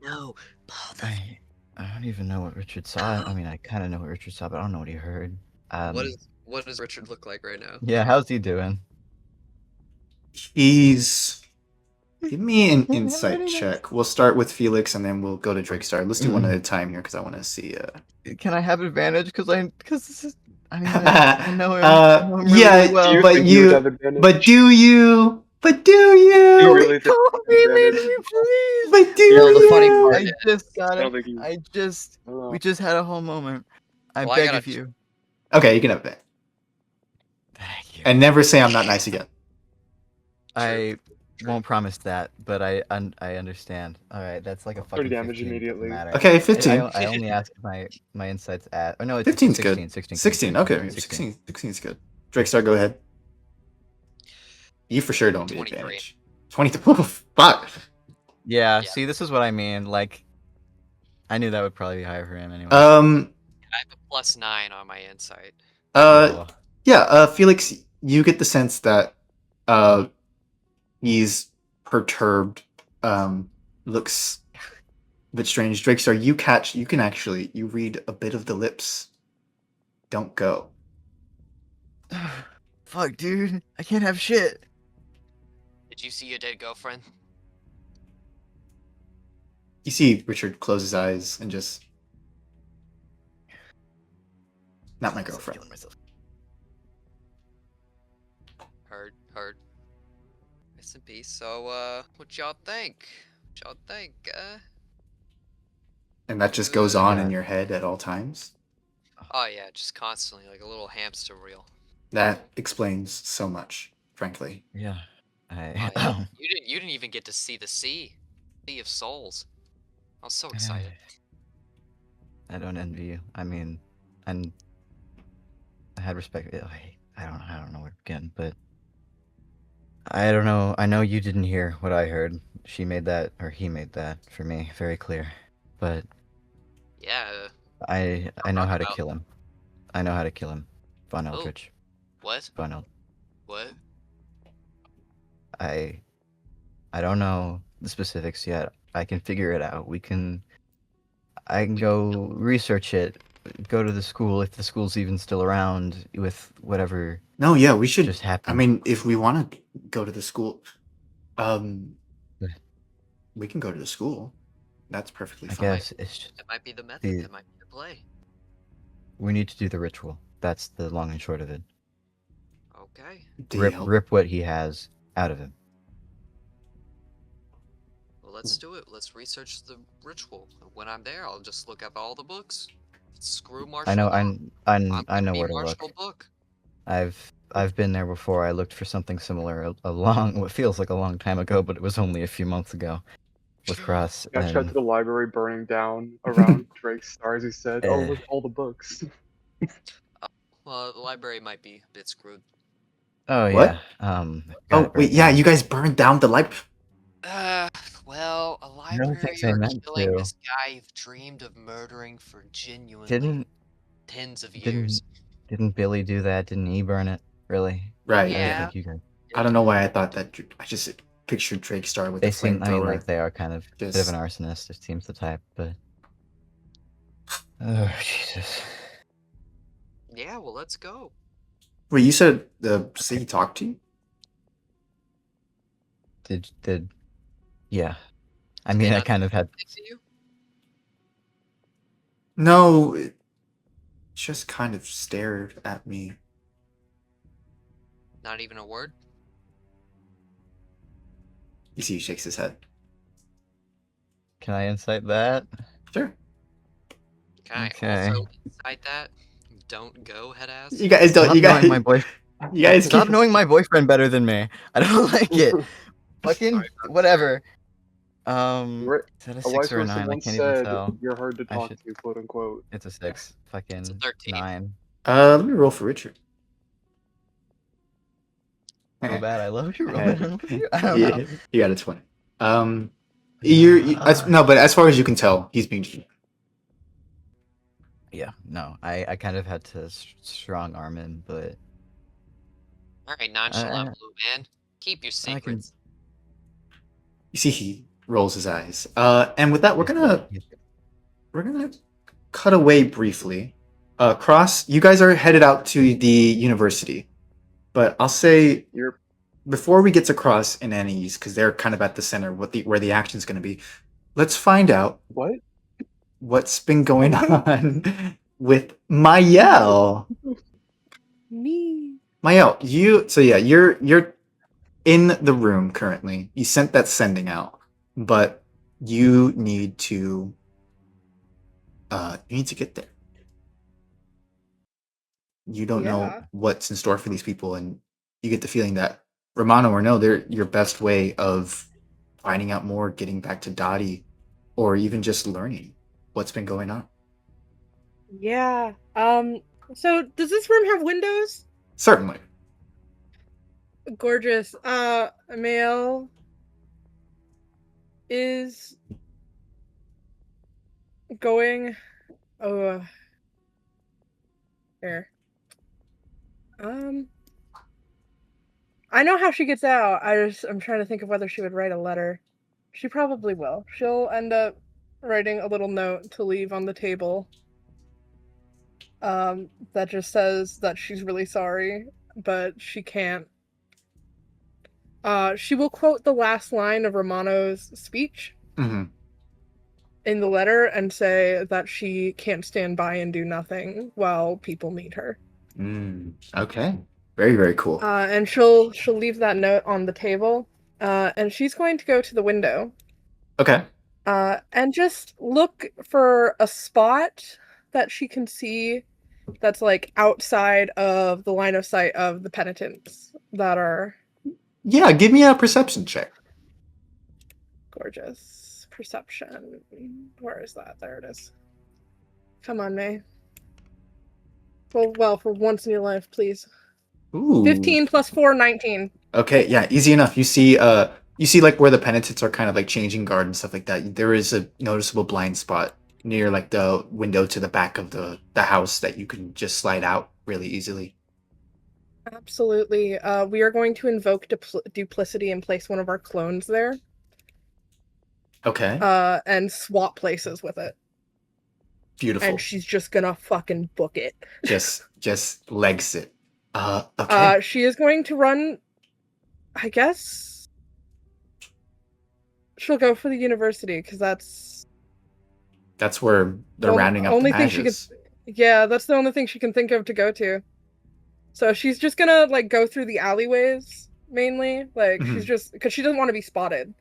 No, both of you. I don't even know what Richard saw. I mean, I kind of know what Richard saw, but I don't know what he heard. What does Richard look like right now? Yeah, how's he doing? He's. Give me an Yeah, insight very check. We'll start with Felix, and then we'll go to Drakestar. Let's do one at a time here, because I want to see. Can I have advantage? Because this is. I mean, I know him. I know him really, yeah, really well. but think you would have advantage? But do you? But do you? You really think Don't you be have me, advantage? please. But do Well, the you? funny part I is- just got I don't it. think you. I just. I don't know. We just had a whole moment. I Well, I beg gotta of you. Okay, you can have that. Thank you. And never say I'm not nice again. I won't promise that, but I understand. All right, that's like a fucking 30 damage 15, doesn't immediately. matter. Okay, 15. I only asked my insights at. Oh no, it's 15's 16. good. 16. 16. Okay, 16. 16 is good. Drakestar, go ahead. You for sure don't get 23. advantage. 23. Oh, fuck. Yeah, Yeah. see, this is what I mean. Like, I knew that would probably be higher for him anyway. I have a +9 on my insight. Cool. Yeah, Felix, you get the sense that he's perturbed, looks a bit strange. Drakestar, you read a bit of the lips. Don't go. Fuck, dude, I can't have shit. Did you see your dead girlfriend? You see Richard close his eyes and just... Not my girlfriend. Killing myself. Heard. Rest in peace. So, what y'all think? And that just goes on in Yeah. your head at all times. Oh yeah, just constantly, like a little hamster wheel. That explains so much, frankly. Yeah. Oh, yeah. You didn't even get to see the sea of souls. I was so excited. I don't envy you. I mean, I had respect. I don't know where to begin, but I don't know. I know you didn't hear what I heard. He made that for me very clear. But Yeah. I know talk how to about- kill him. I know how to kill him. Von Oh. Eldritch. What? Von Eld. What? I don't know the specifics yet. I can figure it out. I can go research it. Go to the school if the school's even still around with whatever No, yeah, we should... just happened. I mean, if we want to go to the school, we can go to the school. That's perfectly I fine. guess it's just, That might be the method. The- That might be the play. we need to do the ritual. That's the long and short of it. Okay. Deal. Rip what he has out of him. Well, let's do it. Let's research the ritual. When I'm there, I'll just look up all the books. Screw Marshall. I know. Law. I gonna know be where to Marshall look. Book. I've been there before. I looked for something similar what feels like a long time ago, but it was only a few months ago with Cross. Got shut And to the library burning down around Drake's stars. He said, "Oh, look, all the books." Well, the library might be a bit screwed. oh What? yeah. Oh, got it wait, right yeah, now. you guys burned down the library. Well, a I don't think library they or meant killing to. this guy you've dreamed of murdering for genuinely Didn't tens of years. didn't Billy do that? Didn't he burn it? Really? Right. I Yeah. don't think you guys. I don't know why I thought that. I just pictured Drakestar with They the seem. I mean, flamethrower. like they are kind of a bit of Just- an arsonist. It seems the type, but. Oh Jesus. Yeah, well, let's go. Wait, you said the city talked to you? Did. Yeah. I mean, I not kind of had. Next to you? No, it just kind of stared at me. Not even a word? You see, he shakes his head. Can I insight that? Sure. Can I Okay. also incite that? Don't go, head ass. You guys don't. Stop You guys. knowing my boy. You guys Stop keep. knowing my boyfriend better than me. I don't like it. Fucking whatever. Right. Is that a A 6 wise or a person 9? I once can't even said, tell. "You're hard to I talk should- to," quote unquote. It's a 6. Fucking It's a 13. 9. Let me roll for Richard. So bad. I love you, Roman. I don't Yeah, know. you got a 20. No, but as far as you can tell, he's being. Yeah, no. I kind of had to strong arm him, but Alright, nonchalant blue man. Keep your I can. secrets. You see, he rolls his eyes. And with that, we're gonna cut away briefly. Cross, you guys are headed out to the university, but I'll say You're before we get to Cross and Annie's, because they're kind of at the center, where the action's going to be. Let's find out what? what's been going on with Mayel. Me. Mayel, you're in the room currently. You sent that sending out, but you need to get there. You don't know Yeah. what's in store for these people, and you get the feeling that Romano or no, they're your best way of finding out more, getting back to Dottie, or even just learning what's been going on. Yeah. So does this room have windows? Certainly. Gorgeous. Male is going. Oh. Here. I know how she gets out. I'm trying to think of whether she would write a letter. She probably will. She'll end up writing a little note to leave on the table. That just says that she's really sorry, but she can't. She will quote the last line of Romano's speech Mm-hmm. in the letter and say that she can't stand by and do nothing while people meet her. Okay. Very, very cool. And she'll leave that note on the table. And she's going to go to the window. Okay. And just look for a spot that she can see that's like outside of the line of sight of the penitents that are Yeah, give me a perception check. gorgeous. Perception. Where is that? There it is. Come on, May. Well, for once in your life, please. Ooh. 15 plus 4, 19. Okay, yeah, easy enough. You see like where the penitents are kind of like changing guard and stuff like that. There is a noticeable blind spot near like the window to the back of the house that you can just slide out really easily. Absolutely. We are going to invoke duplicity and place one of our clones there. Okay. And swap places with it. Beautiful. And she's just gonna fucking book it. just legs it. Okay. She is going to run. I guess she'll go for the university because that's where they're rounding up the only thing she mages. could. Yeah, that's the only thing she can think of to go to. So she's just gonna like go through the alleyways mainly. Like she's just because she doesn't want to be spotted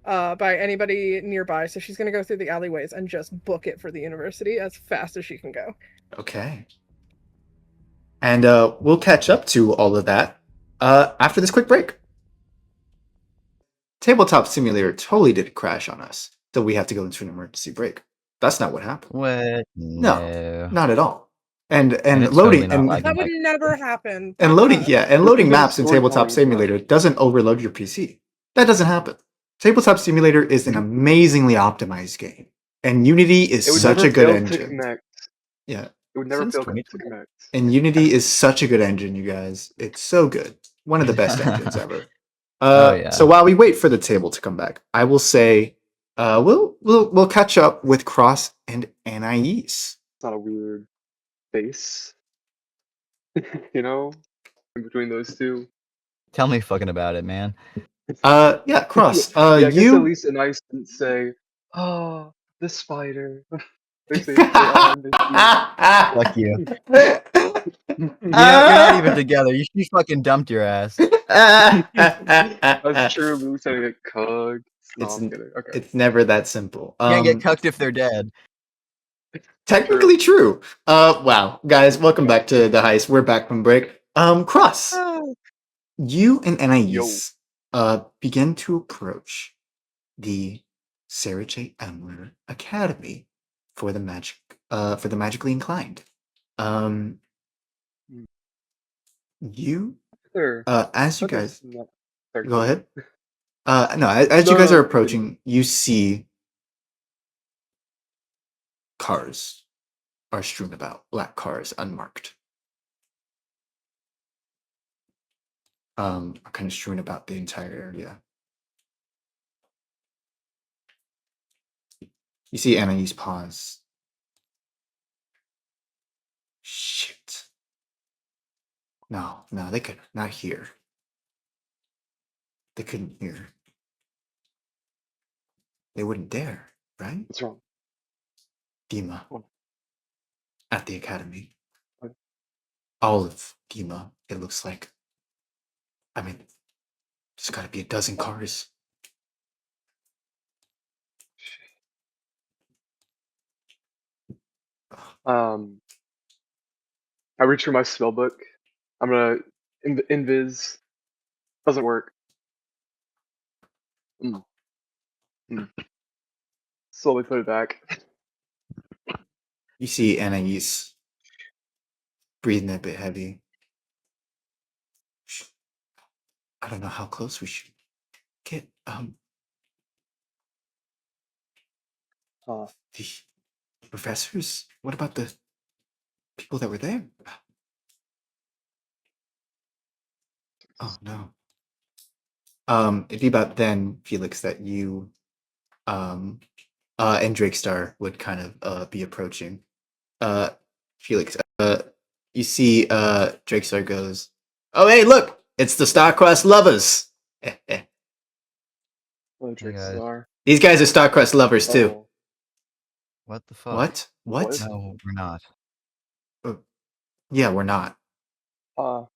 by anybody nearby. So she's gonna go through the alleyways and just book it for the university as fast as she can go. Okay. And we'll catch up to all of that after this quick break. Tabletop Simulator totally did crash on us, so we have to go into an emergency break. That's not what happened. What? No, not at all. And it's loading totally not and like that would never happen. and loading loading Because maps in Tabletop storytelling Simulator doesn't overload your PC. That doesn't happen. Tabletop Simulator is an amazingly optimized game, and Unity is It would such never a good fail engine. to connect. Yeah. It would never Since fail 2020. to connect. And Unity is such a good engine, you guys. It's so good. One of the best engines ever. Oh, yeah. So while we wait for the table to come back, I will say we'll catch up with Cross and Anais. It's not a weird face. You know? In between those two. Tell me fucking about it, man. Yeah, Cross. Yeah, I guess you at least Nice didn't say, "Oh, the spider." They say, "Oh, I miss you." Fuck you. You're not even together. You fucking dumped your ass. That's true. We said to get cugged. No, I'm kidding. Okay. It's never that simple. Can't get cucked if they're dead. Technically true. Wow, guys, welcome back to the Heist. We're back from break. Cross, you and Anais begin to approach the Sarah J. Emler Academy for the magically inclined. You as you guys go ahead. No, as you guys are approaching, you see cars are strewn about, black cars, unmarked. are kind of strewn about the entire area. You see Anais pause. Shit. No, they could not hear. They couldn't hear. They wouldn't dare, right? What's wrong? Dima. What? At the academy. What? All of Dima, it looks like. I mean, there's gotta be a dozen cars. I reach for my spell book. I'm gonna invis. Doesn't work. Slowly put it back. You see Anais breathing a bit heavy. I don't know how close we should get. The professors? What about the people that were there? Oh no. It'd be about then, Felix, that you and Drakestar would kind of be approaching. Felix, you see Drakestar goes, "Oh hey, look! It's the Starcrossed lovers! What Hey, tricks guys. are? These guys are Starcrossed lovers too." Oh, What the fuck? What? What? No, we're not. Yeah, we're not. What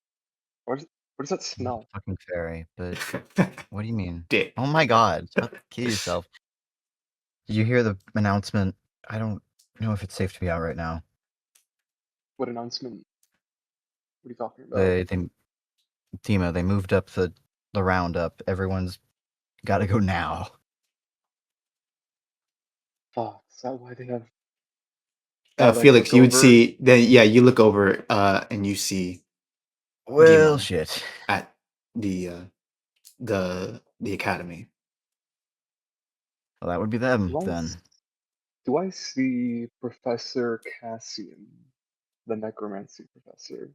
does that I'm smell? a fucking fairy, but what do you mean? Dick. Oh my god, kill yourself. Did you hear the announcement? I don't know if it's safe to be out right now. What announcement? What are you talking about? Timo, they moved up the roundup. Everyone's gotta go now. Fuck, is that why they have? Like, Felix, look you would over? see then. Yeah, you look over and you see Well, Dima shit. at the academy. Well, that would be them Do I, then. do I see Professor Cassian, the necromancy professor?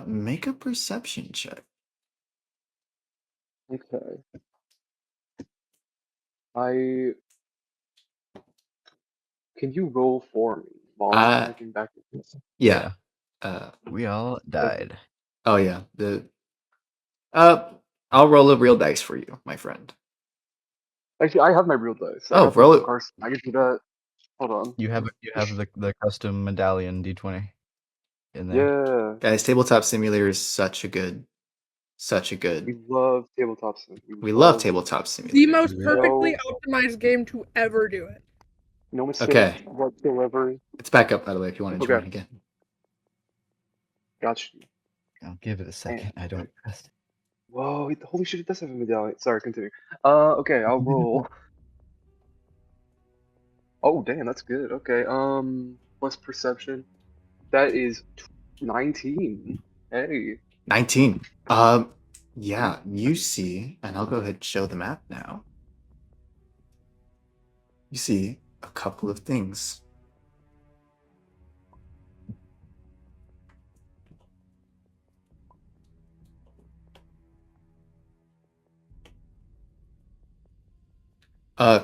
Make a perception check. Okay. Can you roll for me while I'm looking back at this? Yeah. We all died. Oh yeah. I'll roll a real dice for you, my friend. Actually, I have my real dice. I Oh, got roll the it. Carson. I can do that. Hold on. You have the custom medallion D20 in there. Yeah, Guys, Tabletop Simulator is such a good. we love tabletop sim. We love Tabletop The Simulator. most Really? perfectly optimized game to ever do it. No mistake Okay. whatsoever. It's back up, by the way, if you want to Okay. join again. Got you. I'll give it a second. I don't trust. Whoa! Holy shit! It does have a medallion. Sorry, continue. Okay, I'll roll. Oh damn, that's good. Okay. Plus perception. That is 19. Hey. 19. Yeah, you see, and I'll go ahead and show the map now. You see a couple of things.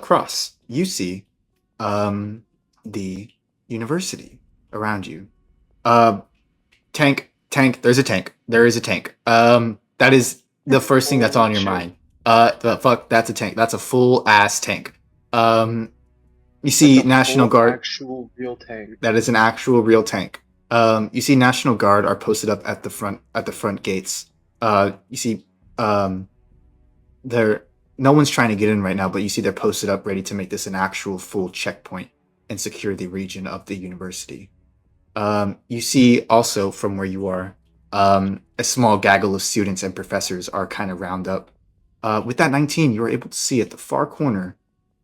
Cross, you see the university around you. Tank, there's a tank. There is a tank. That is the first thing that's on your Shit. mind. Fuck, that's a tank. That's a full ass tank. You see That's a National full Guard. actual real tank. That is an actual real tank. You see National Guard are posted up at the front gates. You see no one's trying to get in right now, but you see they're posted up ready to make this an actual full checkpoint and secure the region of the university. You see also from where you are, a small gaggle of students and professors are kind of round up. With that 19, you are able to see at the far corner,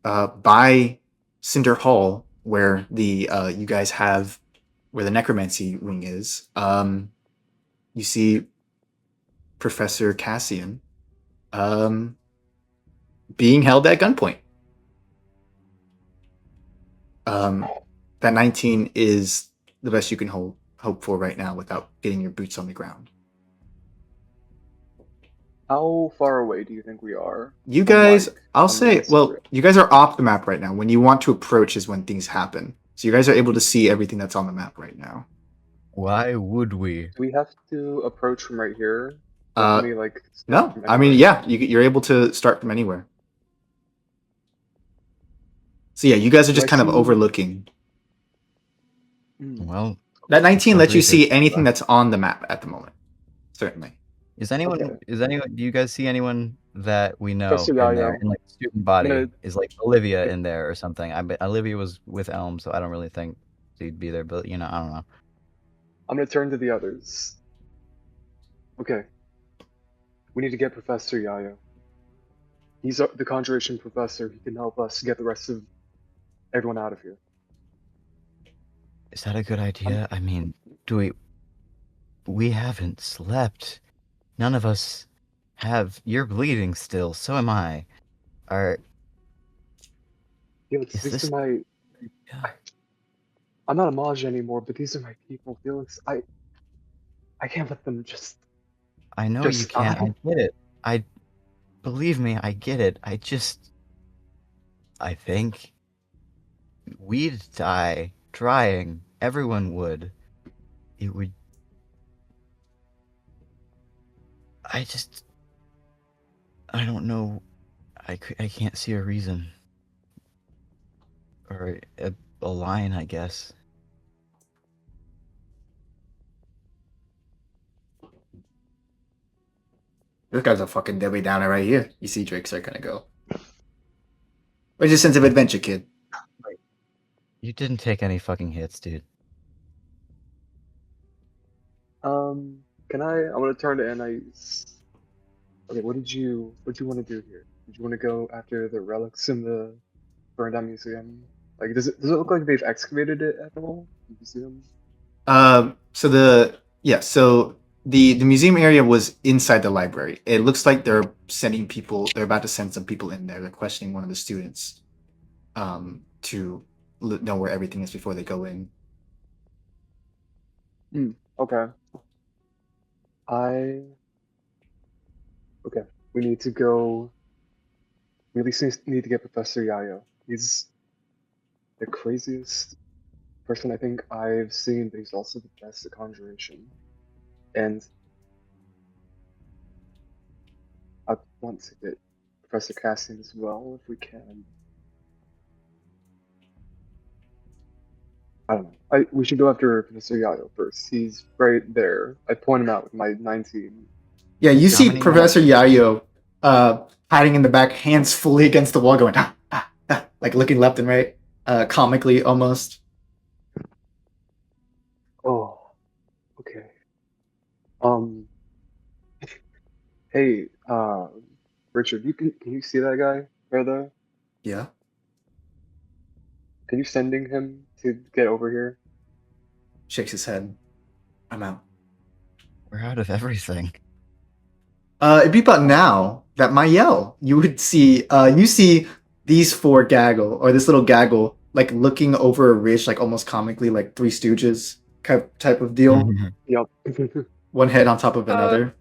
by Cinder Hall, where you guys have where the necromancy wing is. You see Professor Cassian being held at gunpoint. That 19 is the best you can hope for right now without getting your boots on the ground. How far away do you think we are? You from, guys, like, I'll from the say, history? well, you guys are off the map right now. When you want to approach is when things happen. So you guys are able to see everything that's on the map right now. Why would we? Do we have to approach from right here? Or can we like start No, from I mean, anywhere? yeah, you're able to start from anywhere. So yeah, you guys are Do just I kind of see- overlooking. Well, That 19 feel lets free you to- see anything that's on the map at the moment. Certainly. is anyone? Okay. Is anyone? Do you guys see anyone that we know Professor in there Yayo. in like the student body? gonna- Is like Olivia in there or something? Olivia was with Elm, so I don't really think she'd be there. But I don't know. I'm gonna turn to the others. Okay. We need to get Professor Yayo. He's the conjuration professor. He can help us get the rest of everyone out of here. Is that a good idea? I mean, do we? We haven't slept. None of us have. You're bleeding still. So am I. Are Felix, Is these this- are my. Yeah. I'm not a Maj anymore, but these are my people, Felix. I can't let them just. I know Just you can't. die? I get it. Believe me, I get it. I think we'd die trying. Everyone would. It would. I don't know. I can't see a reason. Or a line, I guess. This guy's a fucking Debbie Downer right here. You see Drake's are gonna go. Where's your sense of adventure, kid? You didn't take any fucking hits, dude. Can I? I want to turn to Anais. Okay, what did you want to do here? Did you want to go after the relics in the burned down museum? Like, does it look like they've excavated it at all? The museum? So the museum area was inside the library. It looks like they're sending people. They're about to send some people in there. They're questioning one of the students, to know where everything is before they go in. Okay. Okay. We need to go. We at least need to get Professor Yayo. He's the craziest person I think I've seen, but he's also the best at conjuration. And I want to get Professor Cassian as well, if we can. I don't know. We should go after Professor Yayo first. He's right there. I point him out with my 19. Yeah, you How see many Professor Yayo, hiding in the back, hands fully against the wall, going like looking left and right, comically almost. Oh, okay. Hey, Richard, can you see that guy right there? Yeah. Can you sending him to get over here? Shakes his head. I'm out. We're out of everything. It'd be about now that my yell. You would see. You see these four gaggle, or this little gaggle, like looking over a ridge, like almost comically, like Three Stooges type of deal. Yep. One head on top of another.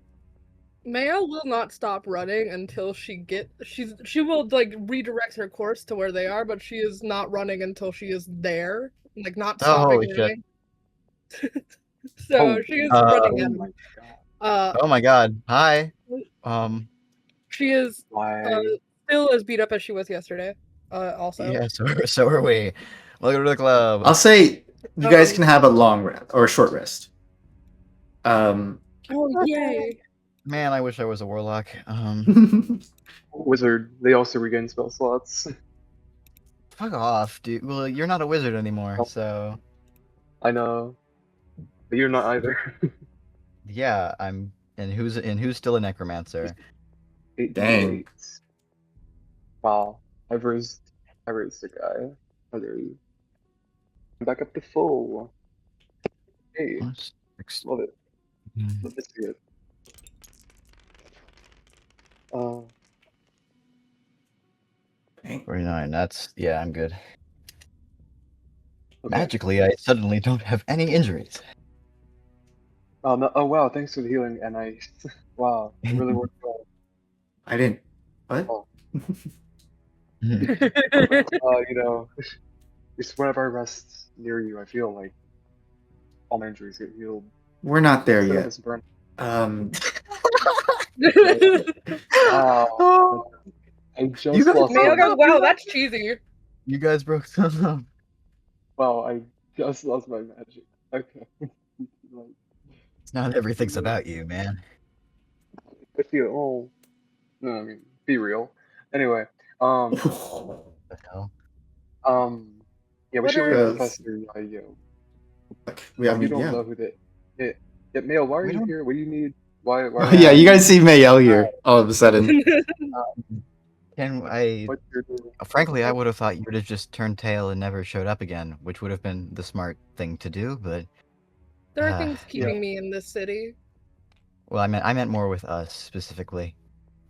Maya will not stop running until she will like redirect her course to where they are, but she is not running until she is there. Like not Oh, stopping holy shit. running. So Oh, she is uh, running oh at my him. god. Oh my god. Hi. She is Why? still as beat up as she was yesterday. Also. Yeah, so are we. Welcome to the club. I'll say you guys Um, can have a long rest or a short rest. Oh yay! Man, I wish I was a warlock. Wizard, they also regain spell slots. Fuck off, dude. Well, you're not a wizard anymore, Oh. so I know. But you're not either. yeah, I'm. And who's still a necromancer? 8 Dang. D8. Wow. I've raised the guy. How dare you? I'm back up to full. Hey, love it. Love to see it. Dang. 49. Yeah, I'm good. Okay. Magically, I suddenly don't have any injuries. Oh wow, thanks for the healing, and wow, it really worked well. I didn't. What? Oh. Mhm. You know, just whenever I rest near you, I feel like all my injuries get healed. We're not there Instead of yet. this burn. Um, Wow. I You just guys lost Mayo my goes, wow, that's cheesy. You guys broke something up. wow, I just lost my magic. Okay. Like, It's not everything's about you, man. I feel no, I mean be real. Anyway, What the hell? yeah, we What should are- wait Yes. Professor Yayo. I You mean, don't yeah. know who they yeah, Mail, why are We you don't- here? What do you need? Why Oh, are yeah, you guys here? see Mayel here all of a sudden. Can I? What you're doing? Frankly, I would have thought you would have just turned tail and never showed up again, which would have been the smart thing to do. But There are Ah, things keeping me in this city. well, I meant more with us specifically.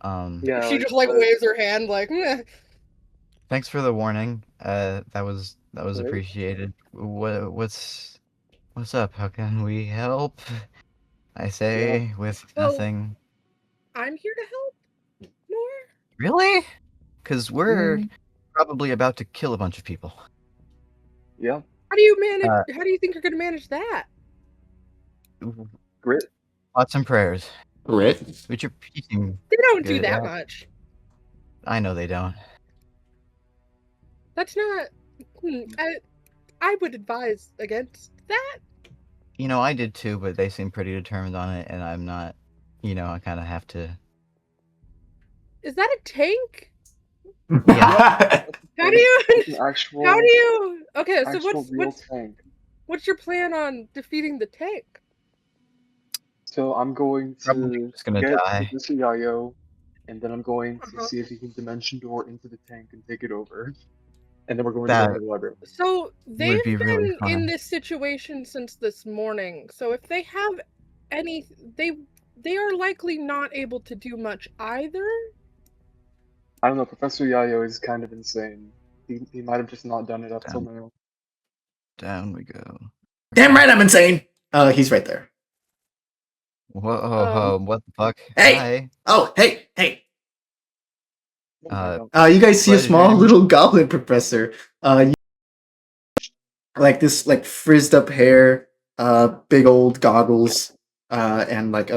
Yeah, She just like waves her hand like, meh. Thanks for the warning. That was Right? appreciated. What's up? How can we help? I say with Well- nothing. I'm here to help more. Really? Because we're probably about to kill a bunch of people. Yeah, How do you manage? How do you think you're going to manage that? grit. Thoughts and prayers. Grit? Which you're peeking. They don't do Good that at. much. I know they don't. That's not. I would advise against that. You know, I did too, but they seem pretty determined on it, and I'm not. You know, I kind of have to. Is that a tank? Yeah. How do you? It's an actual, How do you? Okay, so actual real tank. what's your plan on defeating the tank? So I'm going Probably to just gonna get die. Mr. Yayo, and then I'm going to Uh-huh. see if he can dimension door into the tank and take it over. And then we're going That to the library. So they've be been really in fun. this situation since this morning. So if they have any, they are likely not able to do much either. I don't know, Professor Yayo is kind of insane. He might have just not done it up till now. Down we go. Damn right I'm insane. He's right there. Whoa, what the fuck? Hey! Hi. Oh, hey, hey. Oh my God. You guys see a What is your small name? little goblin professor. Like this, like frizzed up hair, big old goggles, and like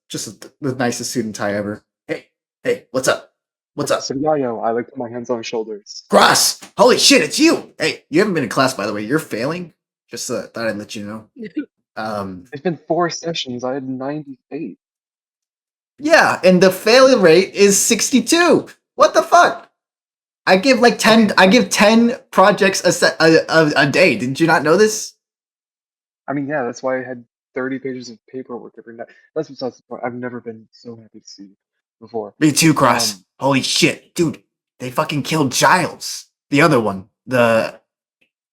just the nicest suit and tie ever. Hey, hey, what's up? What's up? Professor Yayo, I like put my hands on his shoulders. Cross! Holy shit, it's you! Hey, you haven't been in class, by the way. You're failing. Just thought I'd let you know. It's been 4 sessions. I had 98. Yeah, and the failure rate is 62. What the fuck? I give like 10. I give 10 projects a day. Did you not know this? I mean, yeah, that's why I had 30 pages of paperwork every night. That's besides the point. I've never been so happy to see you before. Me too, Cross. Holy shit, dude! They fucking killed Giles. The other one. What?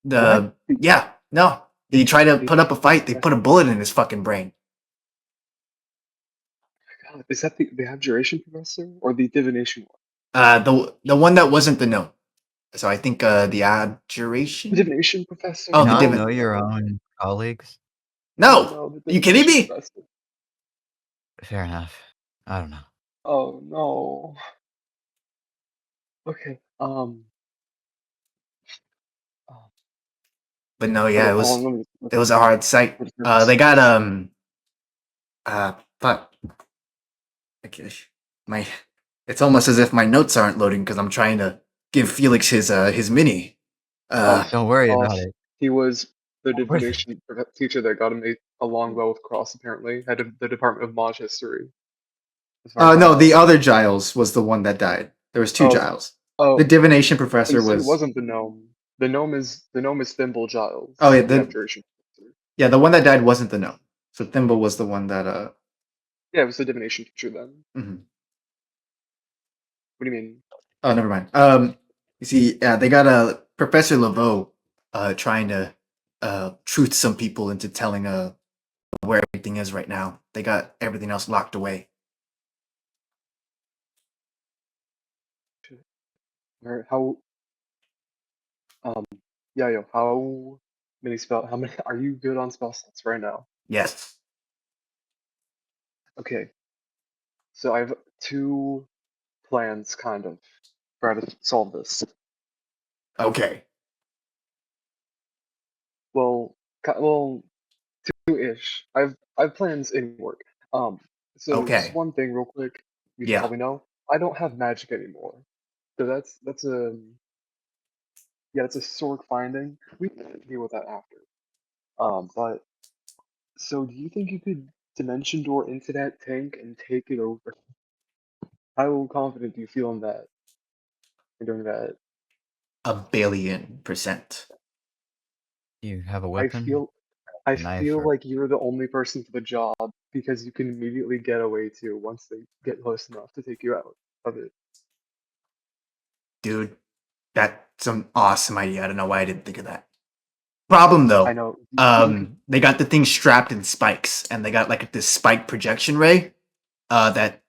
Yeah. No, he tried to put up a fight. They put a bullet in his fucking brain. God, is that the abjuration professor or the divination one? The one that wasn't the gnome. So I think the abjuration. The divination professor? Oh, the Not divin- know your own colleagues? No, the you kidding divination me? professor. Fair enough. I don't know. Oh no. Okay. But no, yeah, Okay, hold on, it was a hard sight. They got fuck. Okay, it's almost as if my notes aren't loading because I'm trying to give Felix his mini. Don't worry about it. He was the Worth it. divination teacher that got him along well with Cross. Apparently, head of the Department of Mage History. As far as I No, know. the other Giles was the one that died. There was two Giles. Oh, The divination professor so it was. wasn't the gnome. The gnome is Thimble Giles. Oh, yeah, the abjuration professor. Yeah, the one that died wasn't the gnome. So Thimble was the one that Yeah, it was the divination teacher then. mhm. What do you mean? Oh, never mind. You see, they got Professor Laveau, trying to truth some people into telling where everything is right now. They got everything else locked away. How? Yeah, how many spell? How many? Are you good on spell slots right now? Yes. Okay. So I have 2 plans, kind of, try to solve this. Okay. Well, two-ish. I've plans in work. So just Okay. one thing real quick. You should Yeah. probably know. I don't have magic anymore. So that's a it's a sword finding. We can deal with that after. But so do you think you could dimension door into that tank and take it over? How confident do you feel in that? In doing that? 1,000,000,000%. You have a I weapon? feel A knife or like you're the only person for the job because you can immediately get away too once they get close enough to take you out of it. Dude, that's an awesome idea. I don't know why I didn't think of that. Problem though, I know. You could, they got the thing strapped in spikes, and they got like this spike projection ray that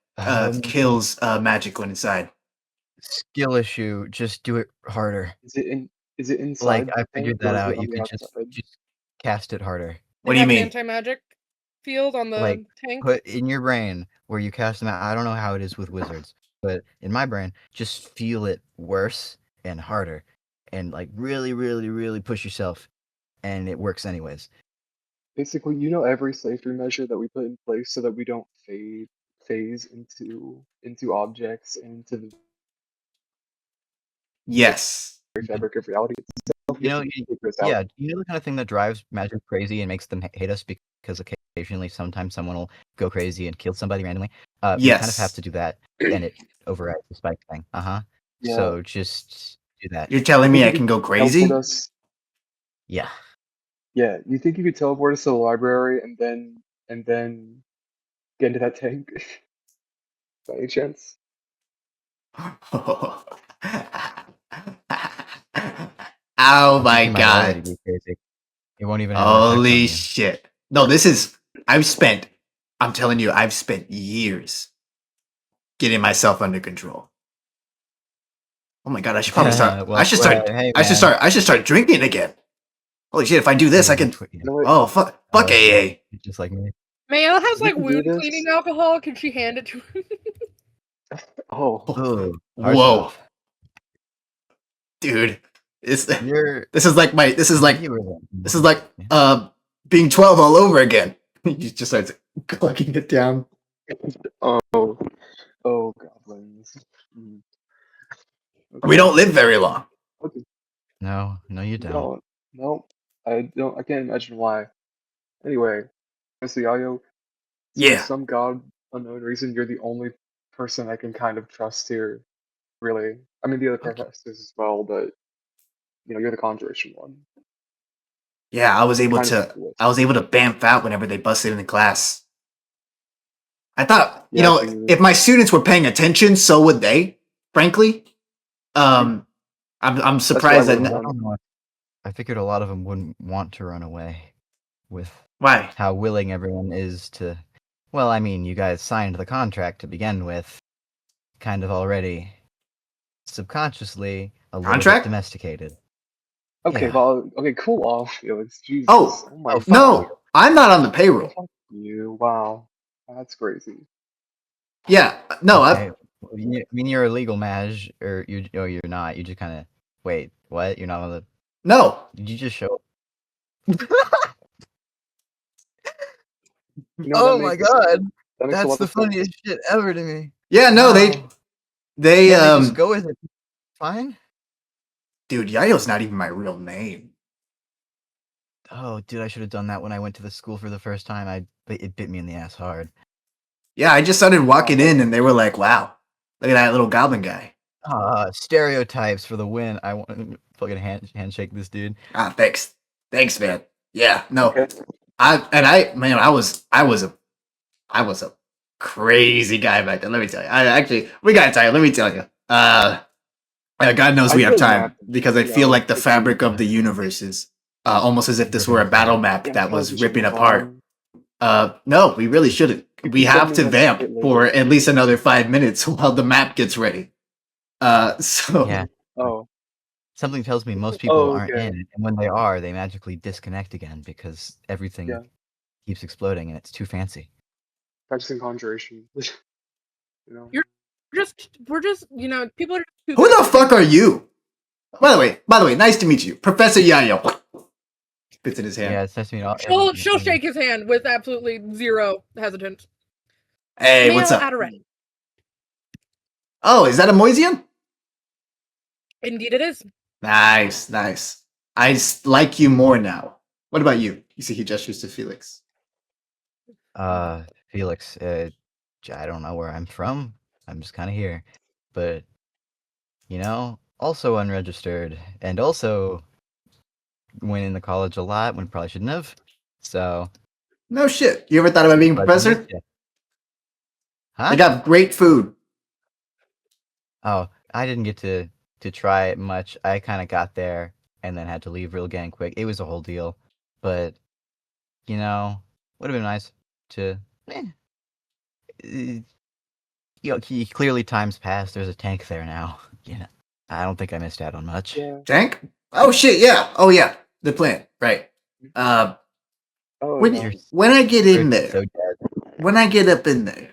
kills magic when inside. skill issue. Just do it harder. is it inside Like I the tank figured or that is it out. on You the could outside? just cast it harder. What They do you have an mean? anti-magic field on the Like tank. put in your brain where you cast them out. I don't know how it is with wizards, but in my brain, just feel it worse and harder, and like really, really, really push yourself, and it works anyways. Basically, you know every safety measure that we put in place so that we don't phase into objects and into the Yes. very fabric of reality itself. You know, have to figure this out. you know the kind of thing that drives magic crazy and makes them hate us because occasionally, sometimes someone will go crazy and kill somebody randomly. You kind of have Yes. to do that, and it overrides the spike thing. Yeah. So just do that. You're telling me You I think can go you could teleport crazy? us? Yeah. Yeah, you think you could teleport us to the library and then get into that tank? By any chance? Oh I think my you might already god. be crazy. It won't even have an effect on Holy you. shit. No, I'm telling you, I've spent years getting myself under control. Oh my god, I should probably start. Well, hey, I should man. start drinking again. Holy shit, if I do this, I Hey, can. You know what? Oh, fuck AA. just like me. Mayo has We like can do wound this. cleaning alcohol. Can she hand it to him? Oh, Ooh, hard Whoa. stuff. Dude. This You're. is like You were the- this is like Yeah. being 12 all over again. He just starts clucking it down. oh, goblins. Mm. We don't live very long. Okay. No, you don't. No, I don't. I can't imagine why. Anyway, Mr. Yayo, for Yeah. some god unknown reason, you're the only person I can kind of trust here. Really, I mean the other Okay. professors as well, but you're the conjuration one. Yeah, I was able Kind of to cool. bamf out whenever they busted in the class. I thought, Yeah, I figured if my students were paying attention, so would they, frankly. I'm surprised I that would've I done. don't know. I figured a lot of them wouldn't want to run away with why? how willing everyone is to. Well, I mean, you guys signed the contract to begin with, kind of already subconsciously a little bit Contract? domesticated. Okay, Yeah. well, okay, cool off, Felix. Jesus. Oh, my fuck no, I'm not on the payroll. Fuck you. Wow, that's crazy. Yeah, no, Okay. I mean, you're a legal mage, or you're not. You just kind of wait. What? You're not on the. no. Did you just show? That makes, god! that makes a That's lot the of sense. funniest shit ever to me. Yeah, no, they Can't they just go with it? Fine. dude, Yayo's not even my real name. Oh, dude, I should have done that when I went to the school for the first time. It bit me in the ass hard. Yeah, I just started walking in and they were like, wow, look at that little goblin guy. Stereotypes for the win. I want to fucking handshake this dude. Ah, thanks. Thanks, man. Yeah, no. Okay. I was a crazy guy back then. Let me tell you. We gotta tell you. Let me tell you. God knows we have time because I feel like the fabric of the universe is almost as if this were a battle map that was ripping apart. No, we really shouldn't. We have to vamp for at least another 5 minutes while the map gets ready. So Yeah. Oh, Something tells me most people aren't okay. in, and when they are, they magically disconnect again because everything Yeah. keeps exploding and it's too fancy. Practicing conjuration. You're we're just people are too Who good the at fuck are you? By the way, nice to meet you, Professor Yayo. Spits in his hand. Yeah, it's nice to meet all. She'll shake his hand with absolutely zero hesitance. Hey, Male what's up? Adoret. Oh, is that a Moisian? Indeed, it is. Nice, nice. Like you more now. What about you? You see, he gestures to Felix. Felix. I don't know where I'm from. I'm just kind of here, but also unregistered, and also went in the college a lot when probably shouldn't have. So. No shit. You ever thought about being a Glad to meet professor? ya. They Huh? got great food. Oh, I didn't get to try it much. I kind of got there and then had to leave real gang quick. It was a whole deal, but would have been nice to. Clearly times passed. There's a tank there now. I don't think I missed out on much. Yeah. Tank? Oh shit, yeah. Oh yeah. The plan. Right. Oh, When yeah. when I get in there, So dead. when I get up in there.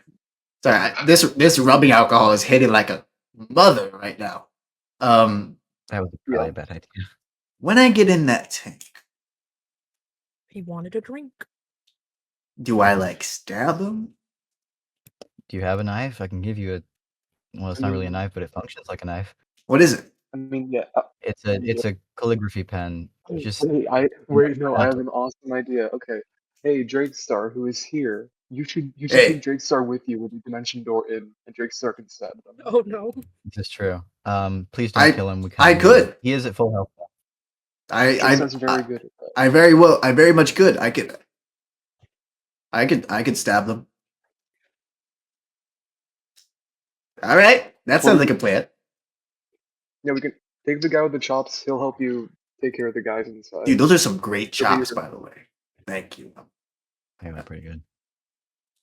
Sorry, this rubbing alcohol is hitting like a mother right now. That was probably a bad idea. When I get in that tank, He wanted a drink. do I like stab him? Do you have a knife? I can give you a. Well, it's not really a knife, but it functions like a knife. What is it? I mean, yeah. It's a calligraphy pen. Just Wait, I not have an awesome idea. Okay, hey Drake Star, who is here? You should Hey. take Drake Star with you when you dimension door in, and Drake Star can stab them. Oh no. This is true. Please don't kill him. We I kinda need could. him. He is at full health. Drake Star's very good at that. I very much could. I could stab them. All right, that sounds like a plan. Yeah, we can take the guy with the chops. He'll help you take care of the guys inside. Dude, those are some great He'll be chops, your- by the way. Thank you. Yeah, that's pretty good.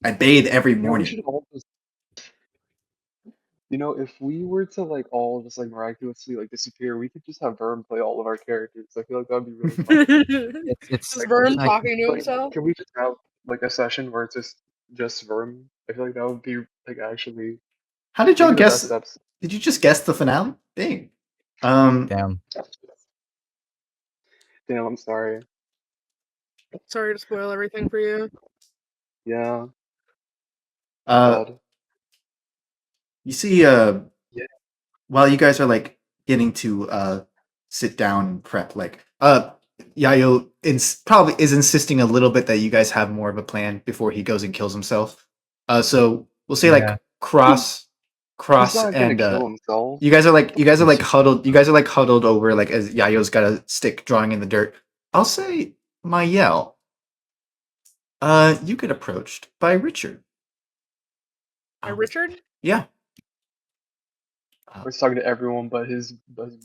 I bathe every We morning. should all just. If we were to all just miraculously disappear, we could just have Vern play all of our characters. I feel like that'd be really fun. It's Is Vern I- talking to himself? Can we just have a session where it's just Vern? I feel like that would be actually. How did y'all maybe the guess? best episode. Did you just guess the finale? Dang. Damn. Damn, I'm sorry. Sorry to spoil everything for you. Yeah. Uh, God. you see, while you guys are getting to sit down and prep, Yayo probably is insisting a little bit that you guys have more of a plan before he goes and kills himself. So we'll say Yeah. cross He's not gonna and kill himself. you guys are huddled. You guys are huddled over as Yayo's got a stick drawing in the dirt. I'll say Mayel. You get approached by Richard. Richard? Yeah. He's talking to everyone but his.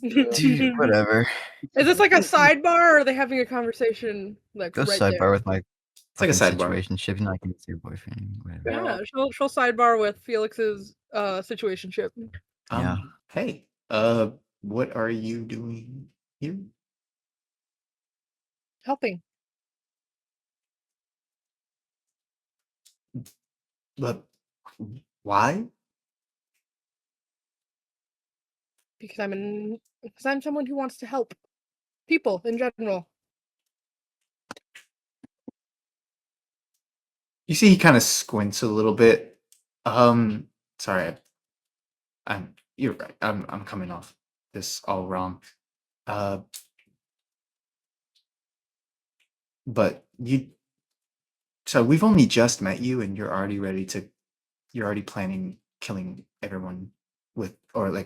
Dude, Whatever. Is this like a sidebar, or are they having a conversation Go right sidebar there? with my. It's like a fucking sidebar. situationship. You're not gonna see your boyfriend. Whatever. Yeah, she'll sidebar with Felix's situationship. Yeah. Hey, what are you doing here? Helping. But why? Because I'm someone who wants to help people in general. You see, he kind of squints a little bit. Sorry, you're right. I'm coming off this all wrong. But so we've only just met you, and you're already planning killing everyone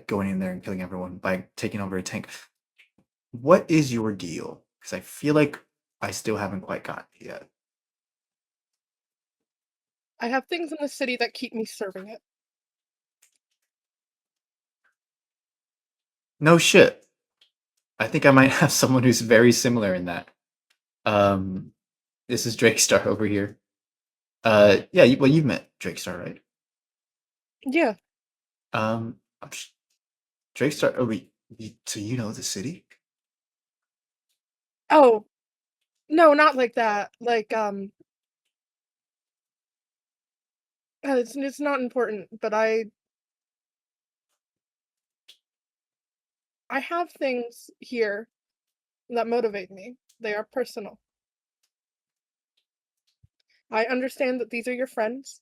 going in there and killing everyone by taking over a tank. What is your deal? Because I feel like I still haven't quite got it yet. I have things in the city that keep me serving it. No shit. I think I might have someone who's very similar in that. This is Drake Star over here. Yeah, you've met Drake Star, right? Yeah. Drake Star. Oh, so you know the city? Oh, no, not like that. It's not important, but I have things here that motivate me. They are personal. I understand that these are your friends,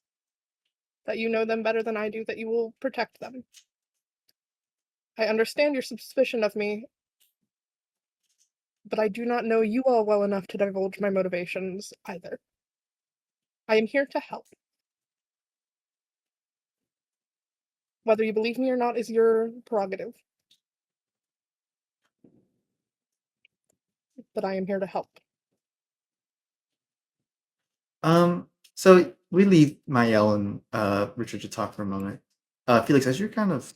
that you know them better than I do, that you will protect them. I understand your suspicion of me, but I do not know you all well enough to divulge my motivations either. I am here to help. Whether you believe me or not is your prerogative. But I am here to help. So we leave Mael and Richard to talk for a moment. Felix, as you're kind of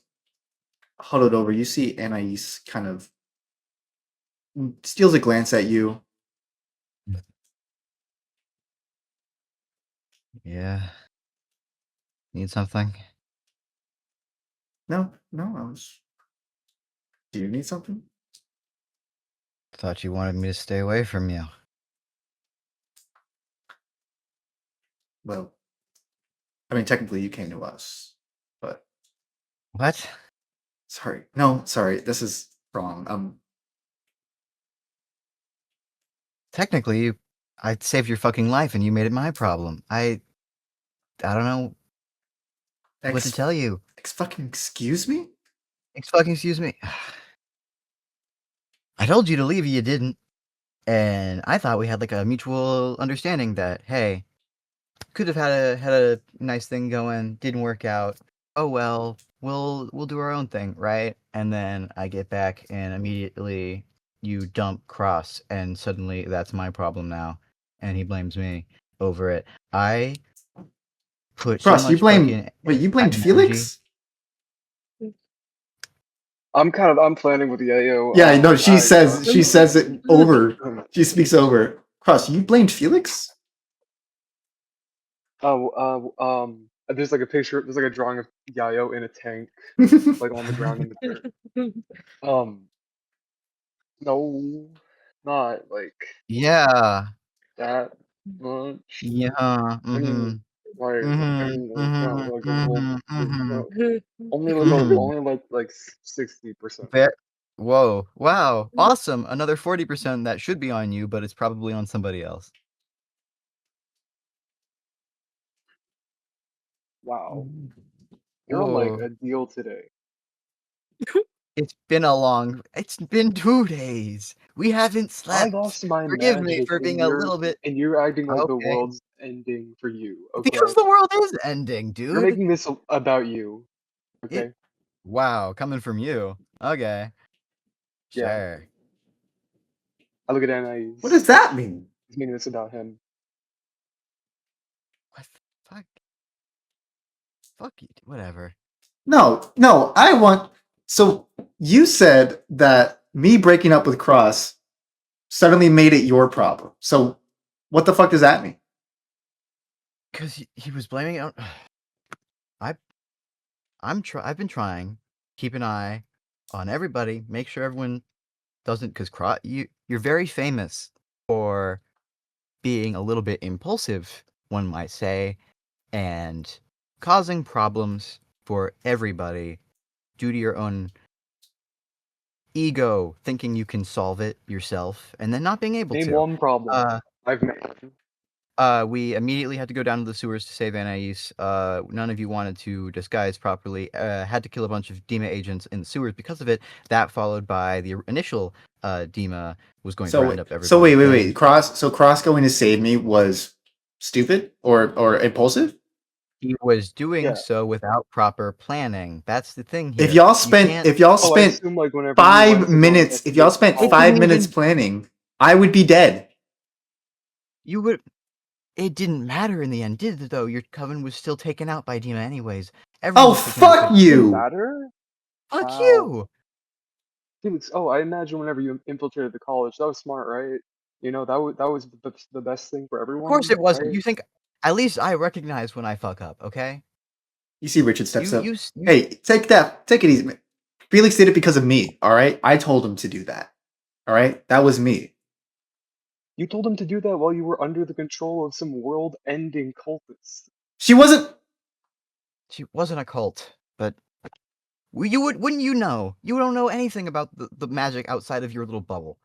huddled over, you see Anais kind of steals a glance at you. Yeah. Need something? No, I was. Do you need something? Thought you wanted me to stay away from you. Well, I mean, technically you came to us, but What? sorry. No, sorry. This is wrong. Technically, I saved your fucking life and you made it my problem. I don't know what to tell you. Fucking excuse me? Excuse me. I told you to leave, you didn't. And I thought we had like a mutual understanding that, hey, could have had a nice thing going, didn't work out. Oh well, we'll do our own thing, right? And then I get back and immediately you dump Cross and suddenly that's my problem now. And he blames me over it. I put Cross, so you much blame. fucking Wait, you blamed time and Felix? I'm planning with Yayo. Yeah, no. She I- says it over. She speaks over. Cross, you blamed Felix? There's like a picture. There's like a drawing of Yayo in a tank, like on the ground in the dirt. No, not like Yeah. that much. Yeah. I mean, like, I mean, like, not like a whole, only like only like 60%. Whoa. Wow. Awesome. Another 40% that should be on you, but it's probably on somebody else. Wow, you're on like Whoa. a deal today. It's been 2 days. We haven't I slept. lost my Forgive me magic, for being a little bit and you're acting like the okay. world's ending for you. Okay, Because the world is ending, you're dude. making this about you. Okay. Wow, coming from you. Okay. Yeah. Sure. I look at Anais. What does that mean? He's making this about him. What the fuck? Fuck you. Whatever. No, I want. So you said that me breaking up with Cross suddenly made it your problem. So what the fuck does that mean? Because he was blaming it on. I've been trying. Keep an eye on everybody. Make sure everyone doesn't. Because you're very famous for being a little bit impulsive, one might say, and causing problems for everybody due to your own ego, thinking you can solve it yourself, and then not being able Name to. one problem I've made. We immediately had to go down to the sewers to save Anais. None of you wanted to disguise properly. Had to kill a bunch of Dima agents in the sewers because of it. That followed by the initial Dima was going to round up everybody. So wait. Cross going to save me was stupid or impulsive? He was doing Yeah. so without proper planning. That's the thing here. If y'all spent I 5 assume, like, whenever you went to go minutes, if y'all spent investigate 5 didn't minutes even- planning, I would be dead. You would. It didn't matter in the end, did it? Though your coven was still taken out by Dima, anyways. Everyone Oh was taken out fuck by- you! matter? Fuck Wow. you! Felix, I imagine whenever you infiltrated the college, that was smart, right? You know, that was the best thing for everyone. Of course it wasn't. right? You think at least I recognize when I fuck up, okay? You see Richard steps up. You Hey, take it easy. Felix did it because of me, alright? I told him to do that. Alright? That was me. You told him to do that while you were under the control of some world-ending cultists. She wasn't She wasn't a cult, but Wouldn't you know? You don't know anything about the magic outside of your little bubble.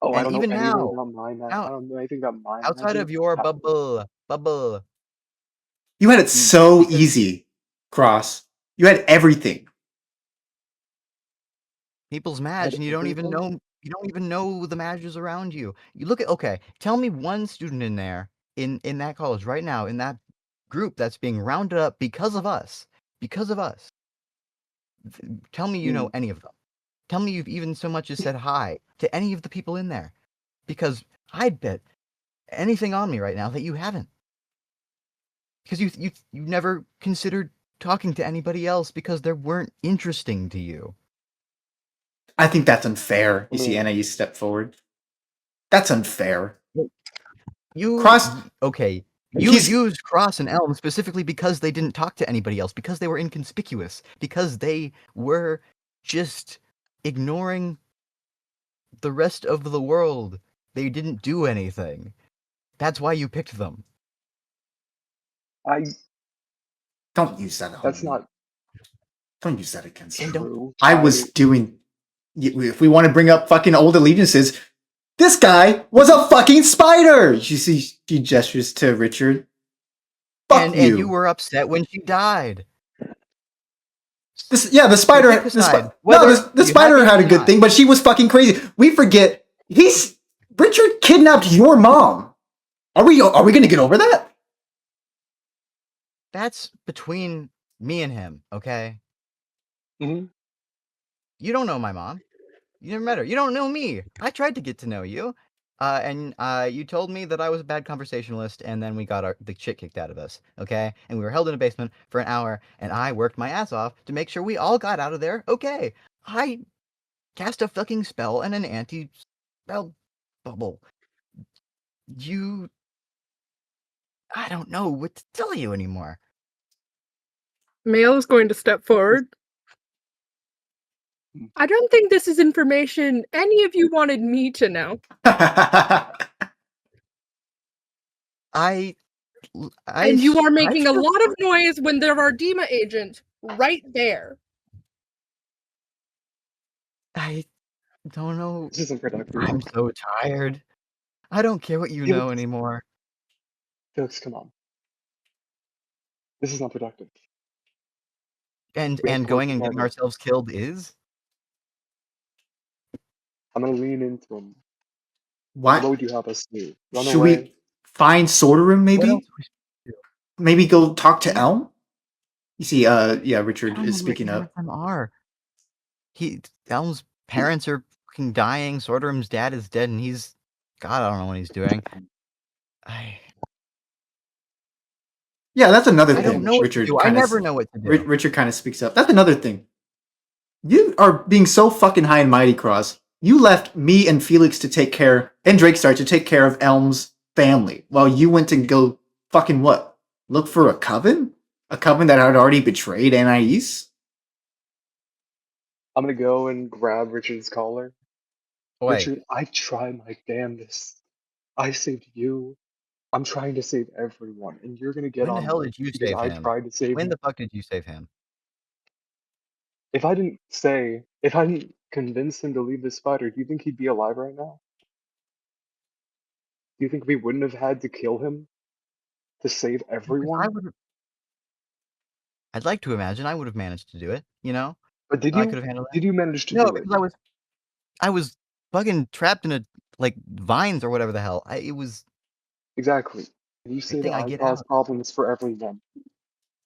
Oh, I And don't know even anything now, about I now don't know anything about my outside magic. of your bubble, You had it so because easy, Cross. You had everything. people's I Madge, had and you don't even know the Madges around you. You look at okay, tell me one student in there in that college right now, in that group that's being rounded up because of us. Because of us. Tell me you know Hmm. any of them. Tell me you've even so much as said hi to any of the people in there. Because I'd bet anything on me right now that you haven't. Because you never considered talking to anybody else because they weren't interesting to you. I think that's unfair. I You see mean, Anna, you step forward. That's unfair. You Cross, okay. You he's used Cross and Elm specifically because they didn't talk to anybody else, because they were inconspicuous, because they were just ignoring the rest of the world. They didn't do anything. That's why you picked them. I don't use that on that's me. not Don't use that against And me. don't true. I was doing. If we want to bring up fucking old allegiances, this guy was a fucking spider. You see, he gestures to Richard. Fuck and you you. were upset when she died. This, yeah, the So spider. pick a side. No, Whether the you spider happy had a or good not. thing, but she was fucking crazy. We forget Richard kidnapped your mom. Are we gonna get over that? That's between me and him, okay? Hmm. You don't know my mom. You never met her. You don't know me. I tried to get to know you. And you told me that I was a bad conversationalist, and then we got the shit kicked out of us, okay? And we were held in a basement for an hour, and I worked my ass off to make sure we all got out of there, okay? I cast a fucking spell and an anti-spell bubble. I don't know what to tell you anymore. Mail is going to step forward. I don't think this is information any of you wanted me to know. And you are making a lot of noise when there are Dima agents right there. I don't know. This isn't productive. I'm so tired. I don't care what you Felix, know anymore. Felix, come on. This is not productive. And We have to work going and getting together. ourselves killed is? I'm gonna lean into him. What? What would you have us do? Run Should away? we find Sorterum? What else Maybe. we should do? Maybe go talk to Yeah. Elm. You see, yeah, I Richard don't is know where speaking either up. of them are. Elm's parents are fucking dying. Sorterum's dad is dead, and God, I don't know what he's doing. Yeah, that's another I don't thing. know what to Richard do. I kind of never know what to do. Richard kind of speaks up. That's another thing. You are being so fucking high and mighty, Cross. You left me and Felix to take care, and Drakestar to take care of Elm's family, while you went to go fucking what? Look for a coven? A coven that had already betrayed Anais? I'm gonna go and grab Richard's collar. Wait, Richard, I try my damnedest. I saved you. I'm trying to save everyone, and you're gonna get when the on hell me did you because save I him? tried to save When you. the fuck did you save him? If I didn't convince him to leave the spider, do you think he'd be alive right now? Do you think we wouldn't have had to kill him to save Because everyone? I'd like to imagine I would have managed to do it, you know? But I could have handled that. did you manage to No, do it? because I was fucking trapped in vines or whatever the hell. It was Exactly. And you a say that thing I I get cause out. problems for everyone.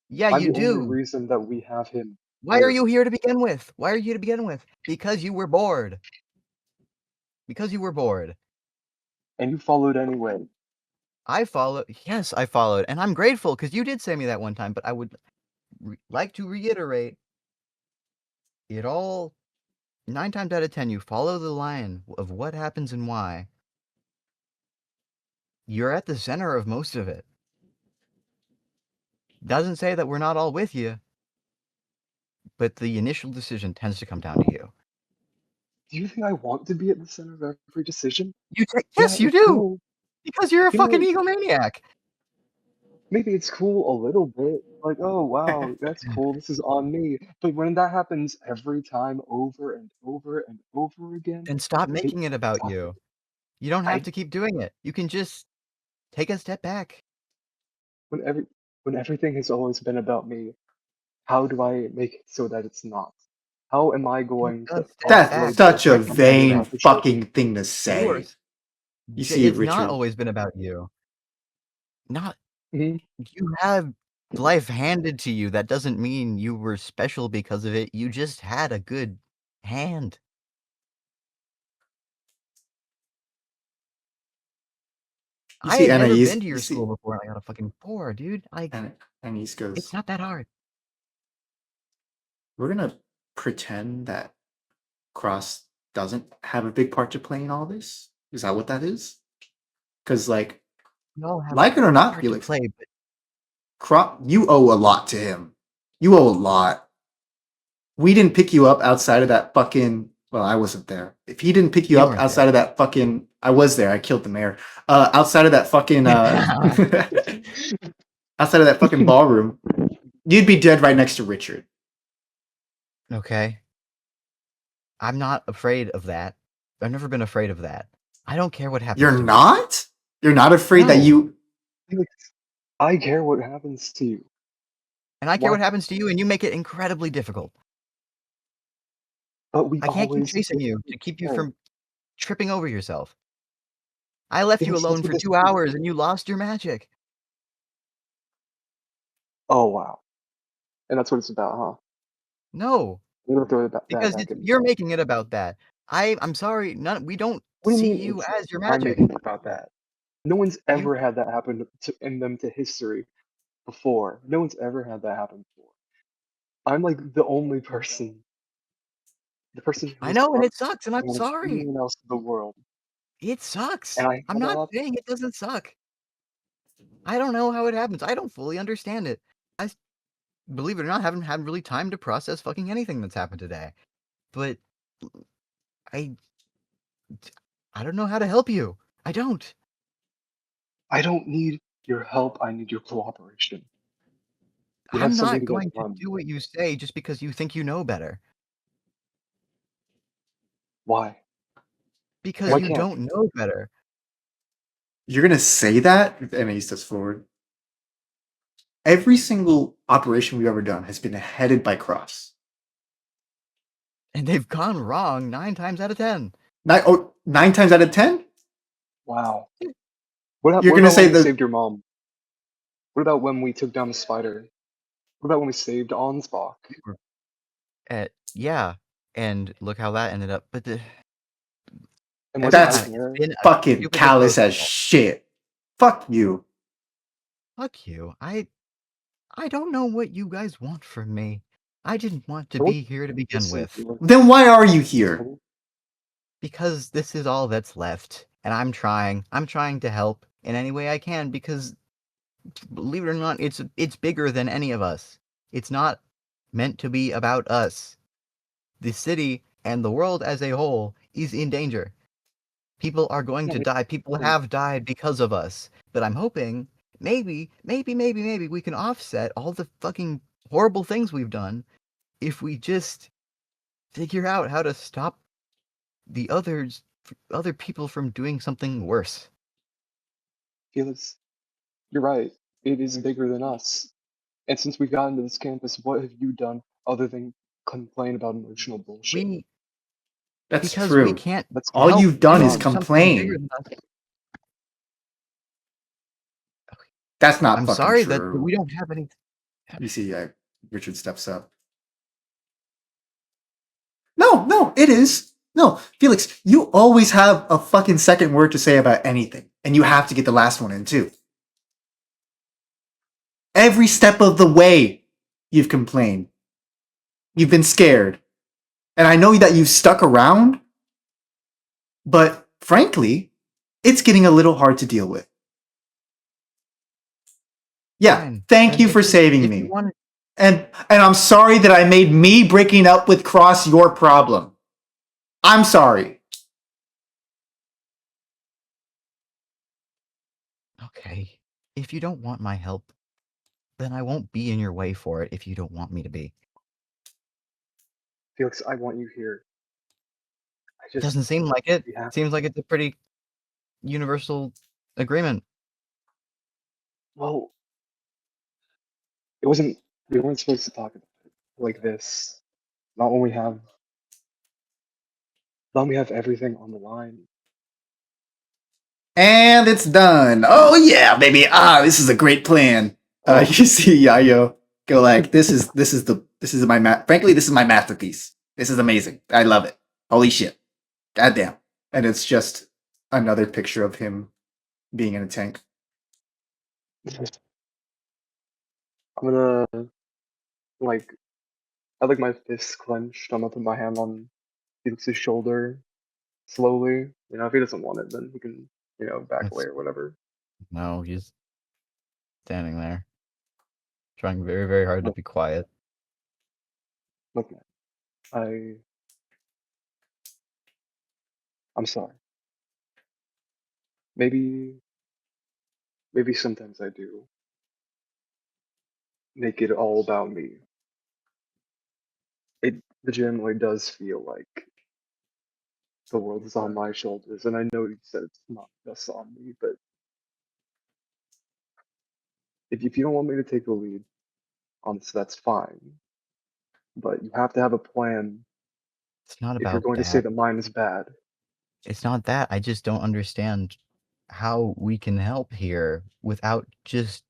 Yeah, I'm you the only do. reason that we have him Why are here. you here to begin with? Why are you here to begin with? Because you were bored. Because you were bored. And you followed anyway. I followed. Yes, I followed, and I'm grateful because you did say me that one time. But I would like to reiterate, it all 9 times out of 10, you follow the line of what happens and why. You're at the center of most of it. Doesn't say that we're not all with you, but the initial decision tends to come down to you. Do you think I want to be at the center of every decision? Yes, Yeah, you it's do, cool. because you're a You know fucking what? egomaniac. maybe it's cool a little bit. Like, oh wow, that's cool. This is on me. But when that happens every time, over and over and over again, Then stop it making it about you. You don't have I to keep doing it. You can just take a step back. when every when everything has always been about me, how do I make it so that it's not? How am I going a to step That's back, oscillate such a perfectly in vain that situation? fucking thing to Of say. course. You see, It's not Richard. always been about you. Not Mhm. you have life handed to you. That doesn't mean you were special because of it. You just had a good hand. You I see, had never Anais. been to You your see, school before, and I got a fucking 4, dude. Anais It's goes, not that hard. "We're gonna pretend that Cross doesn't have a big part to play in all this. Is that what that is? Because, like We all have it or a not, part to Felix, play, but You owe a lot to him. You owe a lot. We didn't pick you up outside of that fucking. Well, I wasn't there. If he didn't pick you you up weren't outside there. of that fucking, I was there. I killed the mayor. Outside of that fucking, outside of that fucking ballroom, you'd be dead right next to Richard. Okay. I'm not afraid of that. I've never been afraid of that. I don't care what happens You're to me. not. You're not afraid that No. you. Felix, I care what happens to you. And I care Why? what happens to you, and you make it incredibly difficult. But we I can't keep always chasing you to keep you care. from tripping over yourself. I left you Felix, that's alone what for this 2 is. hours, and you lost your magic. Oh wow. And that's what it's about, huh? No, You don't throw that because back at me. you're making it about that. I'm sorry, we don't What do you see mean you as your I'm magic. making it about that? No one's You ever had that happen in them to history before. No one's ever had that happen before. I'm like the only person, the person who I has know, and brought it sucks, and I'm out of sorry. anyone else in the world. It And sucks. I I'm have that not option. saying it doesn't suck. I don't know how it happens. I don't fully understand it. I believe it or not, haven't had really time to process fucking anything that's happened today. But I I don't know how to help you. I don't. I don't need your help, I need your cooperation. We have I'm something not to get going to done. do what you say just because you think you know better. Why? Because Why you can't don't know better. You're gonna say that, and he steps forward. Every single operation we've ever done has been headed by Cross. And they've gone wrong 9 times out of 10. 9 times out of 10, Wow. you're What gonna about say when we that saved your mom? What about when we took down the spider? What about when we saved Ansbach? Yeah, and look how that ended up. But And every wasn't I time that's it's there? been a fucking stupidly callous close as call. shit. Fuck you. Fuck you. I don't know what you guys want from me. I didn't want to So what be here to begin listen, with. Felix. Then why are you here? Because this is all that's left. And I'm trying. I'm trying to help in any way I can because believe it or not, it's bigger than any of us. It's not meant to be about us. The city and the world as a whole is in danger. People are going Yeah, to die. People have died because of us. But I'm hoping maybe we can offset all the fucking horrible things we've done if we just figure out how to stop the other people from doing something worse. Felix, you're right. It is bigger than us. And since we got into this campus, what have you done other than complain about emotional bullshit? We That's because we true. can't That's All help you've done is do something bigger complain. than us. That's not I'm fucking sorry that true. we don't have any. You see, Richard steps up. No, it is. No, Felix, you always have a fucking second word to say about anything, and you have to get the last one in too. Every step of the way, you've complained. You've been scared. And I know that you've stuck around, but frankly, it's getting a little hard to deal with. Yeah, Fine. thank Then you for saving if you me. want And I'm sorry that I made me breaking up with Cross your problem. I'm sorry. okay, if you don't want my help, then I won't be in your way for it if you don't want me to be. Felix, I want you here. I It just doesn't seem like it. we have Seems like it's a pretty universal agreement. well, it wasn't. We weren't supposed to talk about it like this. Not when we have. Not when we have everything on the line. And it's done. Oh yeah, baby. This is a great plan. You see Yayo go like, this is my frankly, this is my masterpiece. This is amazing. I love it. Holy shit. Goddamn. And it's just another picture of him being in a tank. I'm gonna like. I like my fists clenched. I'm gonna put my hand on Felix's shoulder slowly. You know, if he doesn't want it, then he can, back away or whatever. No, he's standing there, trying very, very hard to be quiet. Look, man, I'm sorry. Maybe sometimes I do make it all about me. It legitimately does feel like the world is on my shoulders, and I know you said it's not just on me, but if you don't want me to take the lead on this, that's fine. But you have to have a plan It's not if you're about going to say that. that mine is bad. It's not that. I just don't understand how we can help here without just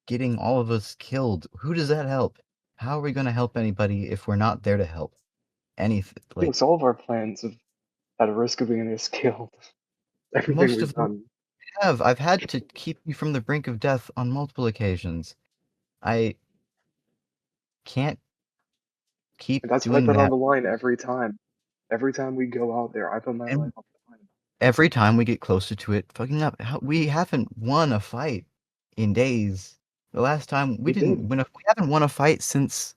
getting all of us killed. Who does that help? How are we going to help anybody if we're not there to help? Anything like Felix, all of our plans have at a risk of being us killed. Everything most we've of them done. have. I've had to keep you from the brink of death on multiple occasions. I can't keep And that's what I doing put on that the line every time. Every time we go out there, I put my and life on the line. every time we get closer to it fucking up. We haven't won a fight in days. The last time We did. we haven't won a fight since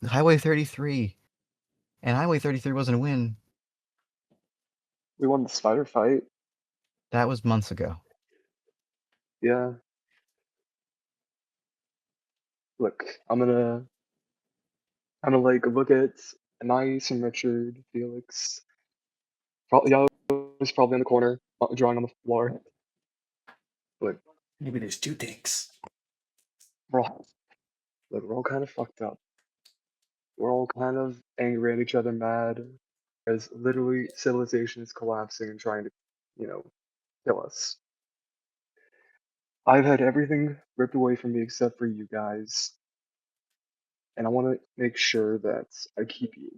Highway 33. And Highway 33 wasn't a win. We won the spider fight. That was months ago. Yeah. Look, I'm gonna like look at Anais and Richard, Felix. Probably was probably in the corner, drawing on the floor. Look, Maybe there's two tanks. we're all kind of fucked up. We're all kind of angry at each other, mad, as literally civilization is collapsing and trying to, kill us. I've had everything ripped away from me except for you guys, and I want to make sure that I keep you.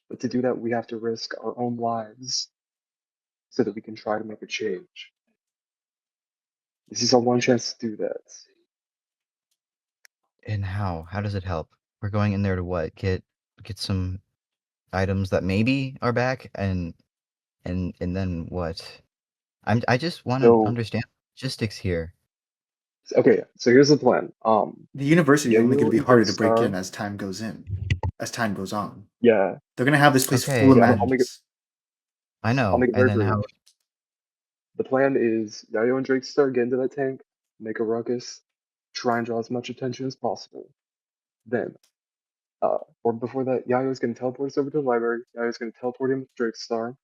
But to do that, we have to risk our own lives so that we can try to make a change. This is our one chance to do that. And how? How does it help? We're going in there to what? Get some items that maybe are back and then what? I just want to So, understand logistics here. okay, so here's the plan. The university is only going Yael to be and harder to break in Brickstar, as time goes on. yeah, They're going to have this place Okay, full of yeah, matches. I I'll know. make it And very then brief. how? The plan is Yayo and Drakestar get into that tank, make a ruckus, try and draw as much attention as possible. Then, or before that, Yayo's gonna teleport us over to the library. Yayo's gonna teleport him with Drakestar.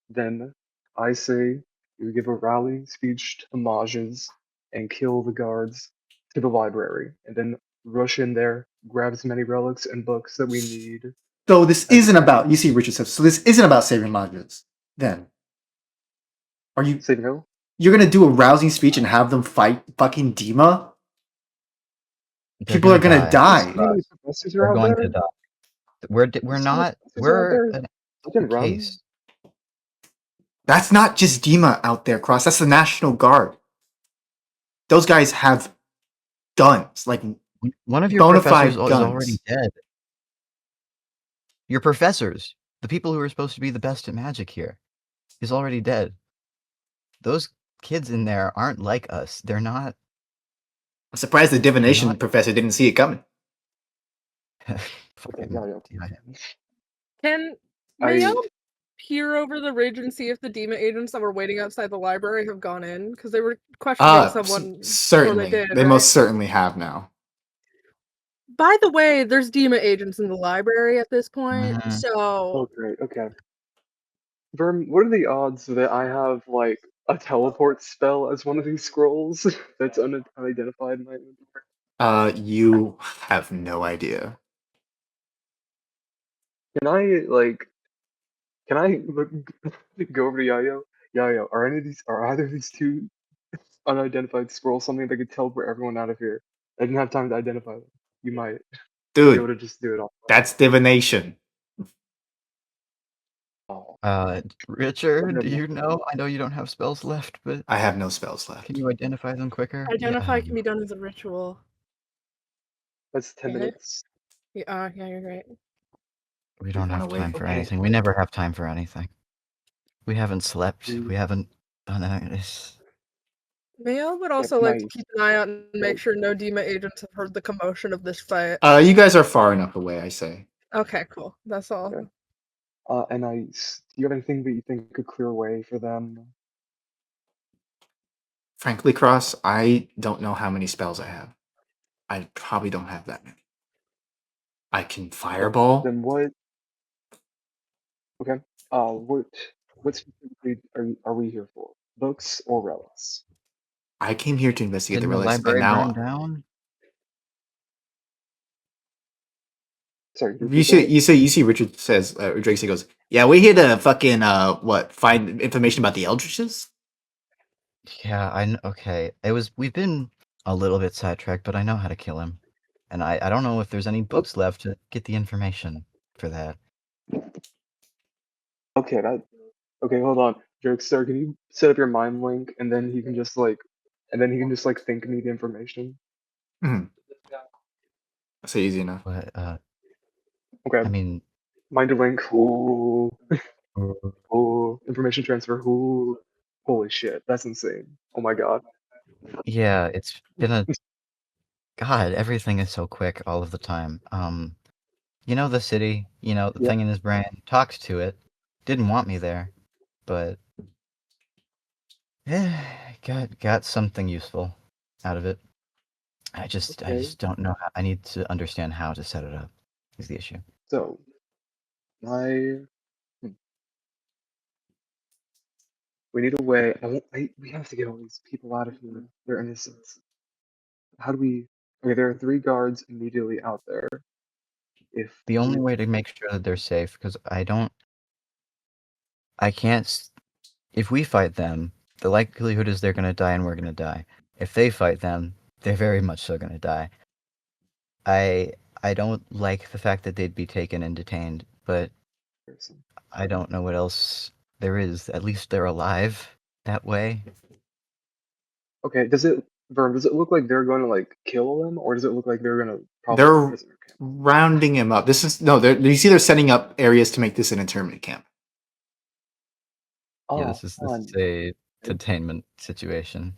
Then, I say we give a rally speech to the Mages and kill the guards to the library, and then rush in there, grab as many relics and books that we need. So this as we isn't can. about, you see Richard says, so this isn't about saving Majas. Then. Are you, Say no? you're going to do a rousing speech and have them fight fucking Dima? They're People are gonna going to die. See how die. many professors are They're out going there? to die. We're See how many not. professors are out We're there? an They can run. case. That's not just Dima out there, Cross. That's the National Guard. Those guys have guns, like One of your bona professors fide is already guns. dead. Your professors, the people who are supposed to be the best at magic here, is already dead. Those kids in there aren't like us. They're not. I'm surprised the divination not- professor didn't see it coming. Okay, Fucking yeah. yeah. Can I Mayel peer over the ridge and see if the demon agents that were waiting outside the library have gone in? Because they were questioning someone before they Certainly. did, They right? most certainly have now. By the way, there's demon agents in the library at this point, Mhm. so Oh, great. Okay. Verm, what are the odds that I have like a teleport spell as one of these scrolls that's unidentified in my inventory? You have no idea. Can I like? Can I look, go over to Yayo? Yayo, are either of these two unidentified scrolls something that could teleport everyone out of here? I didn't have time to identify them. You might be able Dude, to just do it all. that's divination. Oh. Richard, do Okay. you know? I know you don't have spells left, but I have no spells left. can you identify them quicker? identify can be done as a ritual. That's 10 Yeah. minutes. Yeah, you're right. We don't wanna have wait. time for Okay. anything. We never have time for anything. We haven't slept. Mm. We haven't done any of this. Mail would Yeah, also can like I- to keep an eye out and make like- sure no demon agents have heard the commotion of this fight. You guys are far enough away, I say. Okay, cool. That's all. Okay. And do you have anything that you think could clear a way for them? Frankly, Cross, I don't know how many spells I have. I probably don't have that many. I can fireball. Then what? Okay. What specifically are we here for? Books or relics? I came here to investigate Didn't the the relics, and library now burn down? Sorry. you see Richard says, or Drake goes, yeah, we're here to fucking find information about the Eldritches. Yeah, okay. We've been a little bit sidetracked, but I know how to kill him. And I don't know if there's any books left to get the information for that. Okay. Okay. Hold on, Jokester. Can you set up your mind link, and then he can just like think me the information. That's easy enough. But Okay. I mean, Mind a link. Ooh. Ooh. Information transfer. Ooh. Holy shit. That's insane. Oh my god. yeah, it's been God, everything is so quick all of the time. You know the city, the Yeah. thing in his brain, talked to it, didn't want me there, but got something useful out of it. I just don't know how. I need to understand how to set it up. Is the issue. So, we need a way. We have to get all these people out of here. They're innocents. How do we? Okay, there are 3 guards immediately out there. The only way to make sure that they're safe, because I can't. If we fight them, the likelihood is they're gonna die and we're gonna die. If they fight them, they're very much so gonna die. I don't like the fact that they'd be taken and detained, but I don't know what else there is. At least they're alive that way. Okay, Vern, does it look like they're going to like kill them, or does it look like they're going to They're prisoner camp? rounding him up. This is you see, they're setting up areas to make this an internment camp. Yeah, Oh, this is fun. a detainment situation.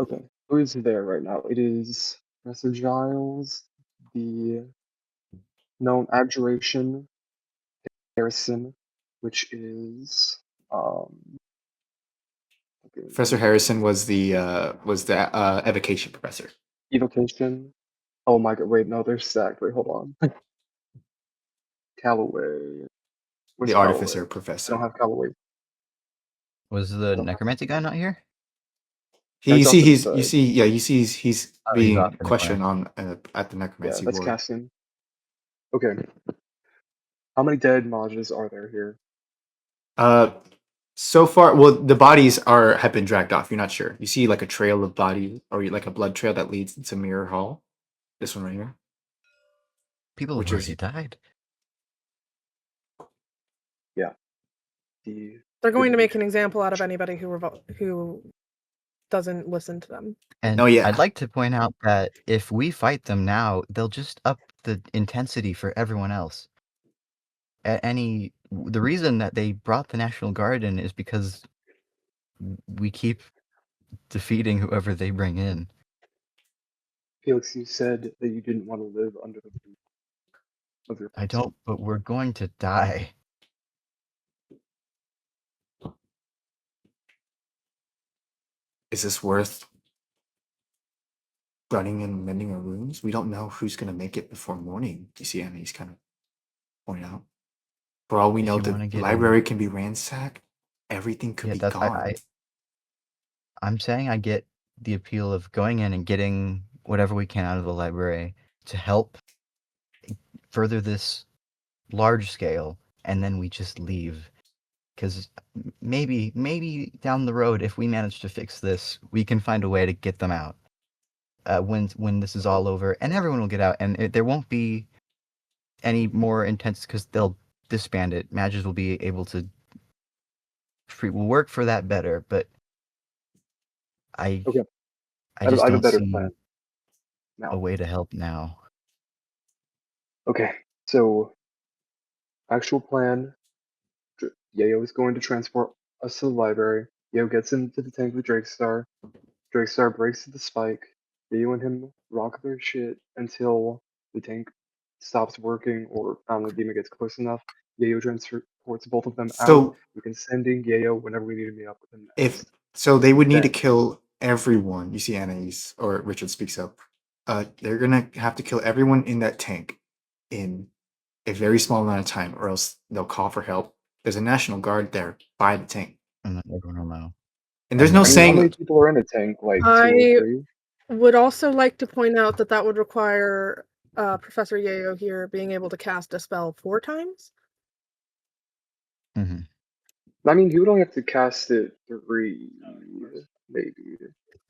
Okay, who is there right now? It is Professor Giles, the known Abjuration Harrison, which is Professor Harrison was the evocation professor. Evocation. Oh my god! Wait, no, they're stacked. Wait, hold on. Callaway. Where's The artificer Callaway? I professor. don't have Callaway. Was the necromancy guy not here? You He's see, off to the he's side. he's Oh, he's being off in the questioned corner. on at the Yeah, necromancy that's ward. Cassin. Okay. How many dead Mages are there here? So far, well, the bodies have been dragged off. You're not sure. You see like a trail of body, or like a blood trail that leads into Mirror Hall. This one right here. People Which have is- already died. Yeah. They're going to make an example out of anybody who doesn't listen to them. And Oh, yeah. I'd like to point out that if we fight them now, they'll just up the intensity for everyone else. The reason that they brought the National Guard in is because we keep defeating whoever they bring in. Felix, you said that you didn't want to live under the roof of your I person. don't, but we're going to die. is this worth running and mending our rooms? We don't know who's gonna make it before morning. You see, Annie's kind of pointing out. For all we If know, you wanna the get in- library can be ransacked. Everything could Yeah, be that's gone. I'm saying I get the appeal of going in and getting whatever we can out of the library to help further this large scale, and then we just leave. Because maybe down the road, if we manage to fix this, we can find a way to get them out. When this is all over, and everyone will get out, and there won't be any more intense because they'll disband it. Mages will be able to will work for that better, but I Okay. I just I have a don't better see plan a now. way to help now. Okay, so actual plan. Yayo is going to transport us to the library. Yayo gets into the tank with Drakestar. Drakestar breaks to the spike. Yayo and him rock their shit until the tank stops working or I don't know, Dima gets close enough. Yayo transports both of them out. So We can send in Yayo whenever we need to meet up with him if next. so, they would need to Then- kill everyone. You see, Annie's or Richard speaks up. They're gonna have to kill everyone in that tank in a very small amount of time, or else they'll call for help. There's a National Guard there by the tank, And then everyone will know. and there's And no I mean, how many saying. people are in a tank? Like two I or three? would also like to point out that would require Professor Yayo here being able to cast a spell 4 times. hmm I mean, he would only have to cast it 3, maybe.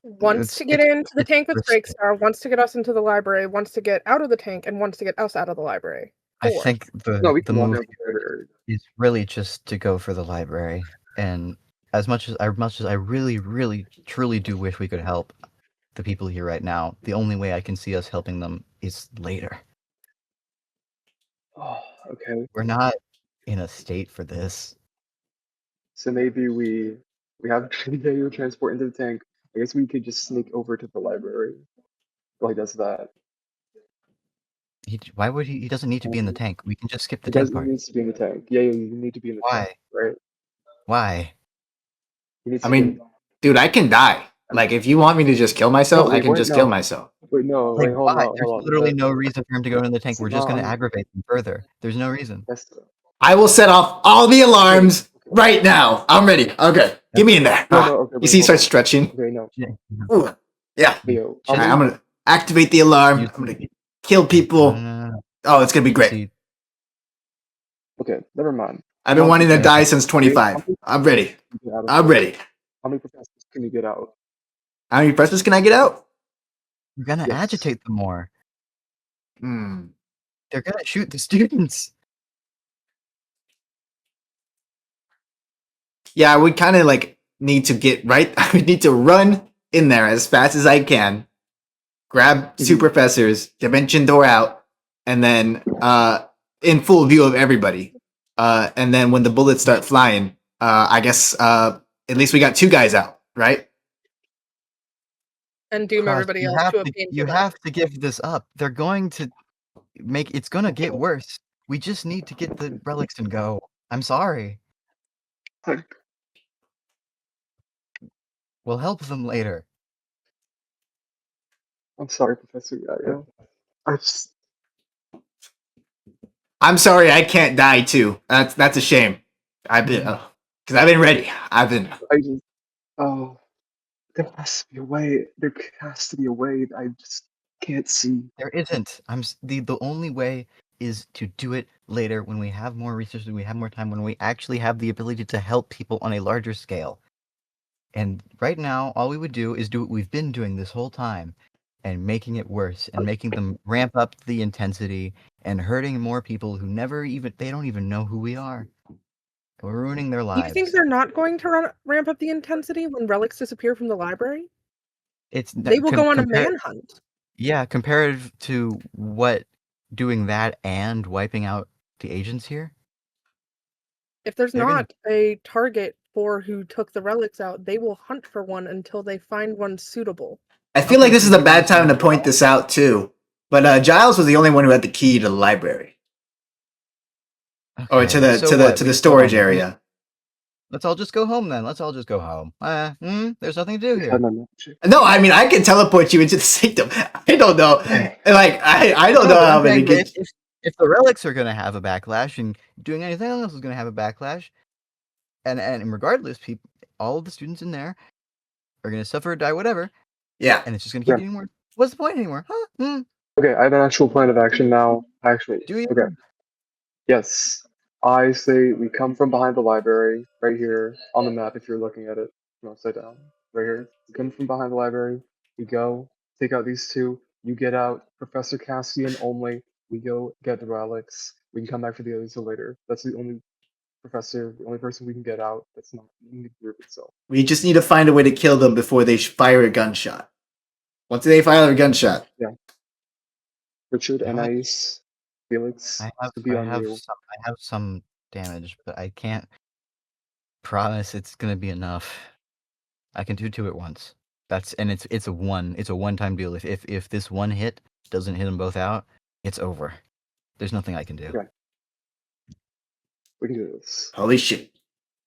Once to get into the tank with risky. Drakestar, once to get us into the library, once to get out of the tank, and once to get us out of the library. I 4. think No, we the can walk move out the library. is really just to go for the library. And as much as I really truly do wish we could help the people here right now, the only way I can see us helping them is later. Oh, okay. We're not in a state for this. So maybe we have Yayo transport into the tank. I guess we could just sneak over to the library. Like that's that. Why would he? He doesn't need to be in the tank. We can just skip the He tank doesn't part. need to be in the tank. Yayo, you need to be in the tank, Why? right? Why? He needs I to mean, dude, I can die. Like, if you want me to just kill myself, No, I can wait, just no. kill myself. Wait, no, Like, wait, hold why? on, There's hold on. literally no reason for him to go in the tank. It's We're just going to not- aggravate them further. There's no reason. That's I will set off all the alarms right now. I'm ready. Okay, get me in there. No, Ah, no, okay, you wait, see, he hold starts on. stretching. Okay, no. Yeah. Ooh, yeah. Leo, All Alright, I'm gonna activate the alarm. You- I'm gonna kill people. No. Oh, it's gonna be great. See, okay, never mind. I've been How wanting to many die professors since 25. can I'm ready. you get out of I'm there? ready. How many professors can you get out? How many presses can I get out? we're going to Yes. agitate them more. Hmm. They're going to shoot the students. Yeah, I would kind of like need to get right. I would need to run in there as fast as I can, grab two Mhm. professors, dimension door out, and then in full view of everybody. And then when the bullets start flying, I guess at least we got 2 guys out, right? And doom Cross, everybody you else have to a to, painful you death. have to give this up. They're going to it's going to get worse. We just need to get the relics and go. I'm sorry. We'll help them later. I'm sorry, Professor Yayo. I just I'm sorry, I can't die too. That's a shame. I've been because I've been ready. oh, there has to be a way. There has to be a way. I just can't see. There isn't. The only way is to do it later when we have more resources, we have more time, when we actually have the ability to help people on a larger scale. And right now, all we would do is do what we've been doing this whole time and making it worse and making them ramp up the intensity and hurting more people who they don't even know who we are. We're ruining their You lives. think they're not going to ramp up the intensity when relics disappear from the library? They will go on a manhunt. Yeah, comparative to what doing that and wiping out the agents here? If there's They're gonna- not a target for who took the relics out, they will hunt for one until they find one suitable. I feel like this is a bad time to point this out too. But Giles was the only one who had the key to the library or Okay, to the so what? to We the still storage don't- area. Let's all just go home then. Let's all just go home. There's nothing to do here. No, I mean I can teleport you into the sanctum. I don't know. Like I don't No, know but how I'm many saying get. if the relics are gonna have a backlash and doing anything else is gonna have a backlash, and regardless, people, all of the students in there are gonna suffer or die, whatever, Yeah. and it's just gonna keep Yeah. getting worse. What's the point anymore? Huh? Okay, I have an actual plan of action now. Actually, Do you? okay. Yes, I say we come from behind the library, right here on the map. If you're looking at it, upside down, right here. We come from behind the library. We go take out these two. You get out, Professor Cassian only. We go get the relics. We can come back for the others later. That's the only professor, the only person we can get out. That's not in the group itself. We just need to find a way to kill them before they fire a gunshot. Once they fire a gunshot, Richard, You know what? Anais, Felix, I this will be on you. have some damage, but I can't promise it's gonna be enough. I can do two at once. It's a one-time deal. If this one hit doesn't hit them both out, it's over. There's nothing I can do. Okay. We can do this. holy shit!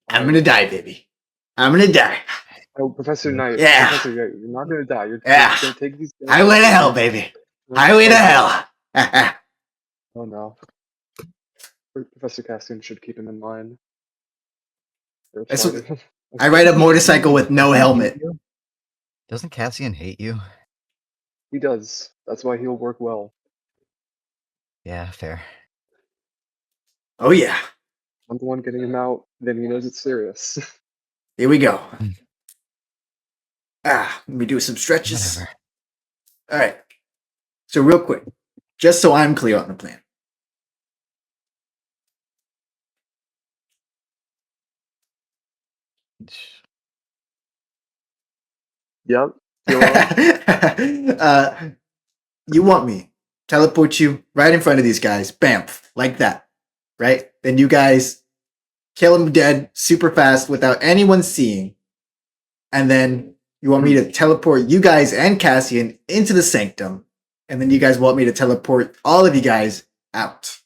I'm gonna die, baby. I'm gonna die. Oh, Professor Knight. Yeah. Professor Knight, you're not gonna die. You're Yeah. gonna take these. Highway to hell, baby. Highway to hell. Oh no. Professor Cassian should keep him in mind. That's what- I ride a motorcycle with no helmet. Doesn't Cassian hate you? He does. That's why he'll work well. Yeah, fair. Oh yeah. I'm the one getting him out. Then he knows it's serious. Here we go. Let me do some stretches. Whatever. All right. So real quick, just so I'm clear on the plan. Yep. You want me teleport you right in front of these guys, bam, like that, right? Then you guys kill them dead super fast without anyone seeing, and then you want me to teleport you guys and Cassian into the sanctum, and then you guys want me to teleport all of you guys out.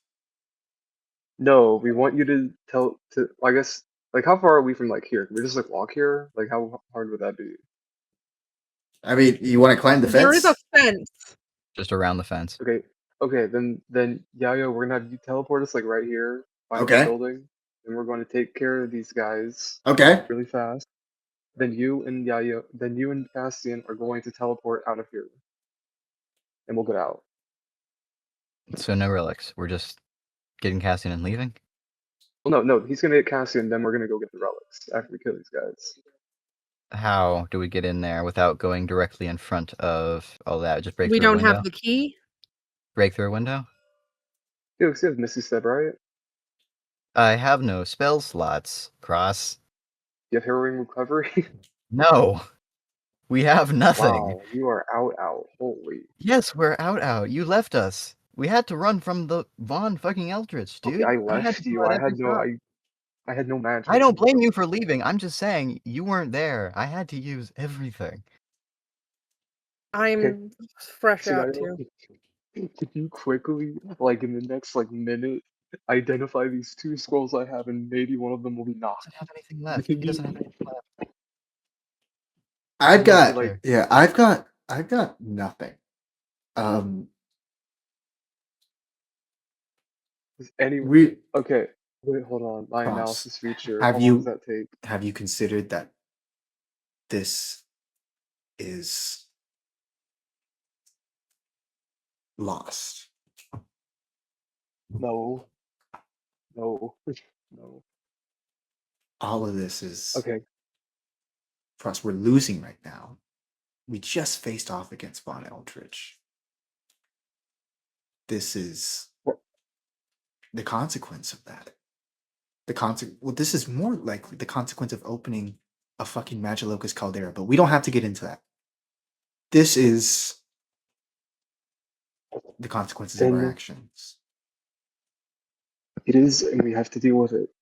No, we want you to I guess, like, how far are we from, like, here? Can we just, like, walk here? Like, how hard would that be? I mean, you want to climb the fence? There is a fence. Just around the fence. Okay, then Yayo, we're gonna have you teleport us, like, right here by Okay. the building, and we're going to take care of these guys Okay. really fast. Then you and Cassian are going to teleport out of here, and we'll get out. So no relics. We're just getting Cassian and leaving. Well, no, he's gonna get Cassian, then we're gonna go get the relics after we kill these guys. How do we get in there without going directly in front of all that? Just break We through a don't window? have the key. Break through a window? Felix, you have Misty Step, right? I have no spell slots, Cross. You have Harrowing Recovery? No. We have nothing. Wow, you are out. Holy. Yes, we're out. You left us. We had to run from the Von fucking Eldritch, dude. Okay, I had left to you. do I that had every no time. I had no magic. I don't blame you for leaving. I'm just saying you weren't there. I had to use everything. I'm fresh So out Yayo, too. could you quickly, like, in the next, like, minute, identify these two scrolls I have, and maybe one of them will be He knocked? doesn't have anything left. He doesn't have anything left. I've got like- I've got nothing. Anyway, okay. Wait, hold on. My Cross, analysis feature. have How you- long does that take? Have you considered that this is lost? No. No. No. All of this is Okay. for us. We're losing right now. We just faced off against Von Eldritch. This is What? the consequence of that. Well, this is more likely the consequence of opening a fucking Magilocus Caldera, but we don't have to get into that. This is the consequences of our Then- actions. It is, and we have to deal with it.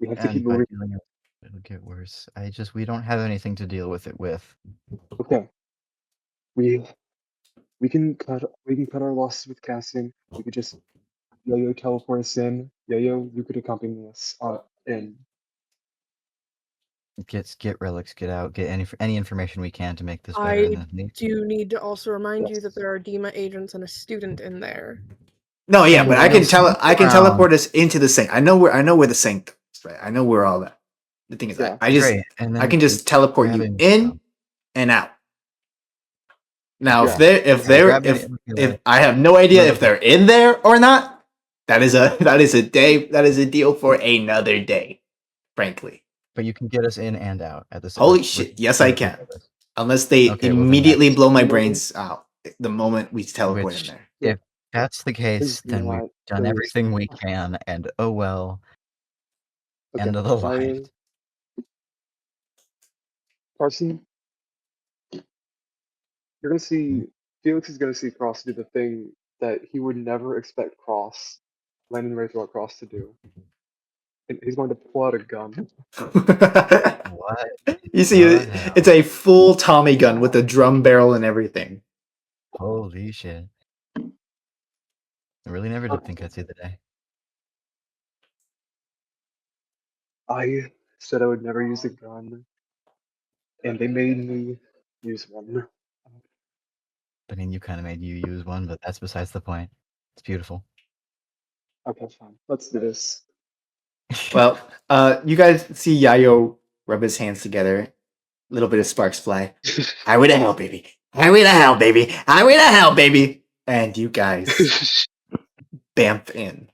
We have to keep And by moving. dealing with it, it'll get worse. We don't have anything to deal with it with. Okay. We can cut our losses with Cassian. We could just Yo-Yo teleport us in. Yo-Yo, you could accompany us in. Get relics, get out, get any information we can to make this better. I And then do need to also remind you that Yes. there are DEMA agents and a student in there. No, yeah, but I can You'll I can sneak teleport us into the sink. I know where the sink is, right? I know where all that. The thing is, Yeah. I just Great, and then I can just teleport you grabbing in stuff. and out. Now, Yeah. if I have no idea if they're in there or not, that is a deal for another day, frankly. But you can get us in and out at the same. Holy shit! Yes, I can. Unless they Okay, well, then immediately that's- blow my You know- brains out the moment we teleport Which- in there. If that's the case, Is then we've not done the everything we reason. can, and oh well. Okay, End of the line. Carson, you're gonna see Felix is gonna see Cross do the thing that he would never expect Landon Wraithwell Cross to do. And he's going to pull out a gun. What? You see, the hell? it's a full Tommy gun with a drum barrel and everything. Holy shit. I really never did think I'd see the day. I said I would never use a gun, and they made me use one. I mean, you kind of made you use one, but that's besides the point. It's beautiful. Okay, fine. Let's do this. Well, you guys see Yayo rub his hands together. A little bit of sparks fly. Highway to hell, baby. Highway to hell, baby. Highway to hell, baby. And you guys bamf in.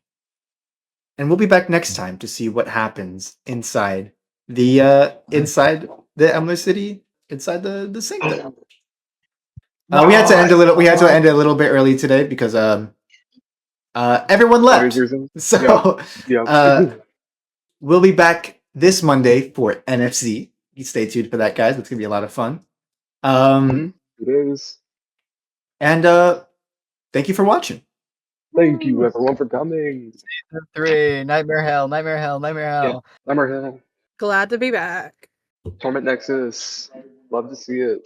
And we'll be back next time to see what happens inside the Emler City, inside the sink there. We had to end a little bit early today because everyone left. Obvious reasons. So Yeah. we'll be back this Monday for NFC. You stay tuned for that, guys. It's gonna be a lot of fun. It is. And thank you for watching. Thank you everyone for coming. Season 3, Nightmare Hell, Nightmare Hell, Nightmare Hell. I'm Arhel. Glad to be back. Torment Nexus. Love to see it.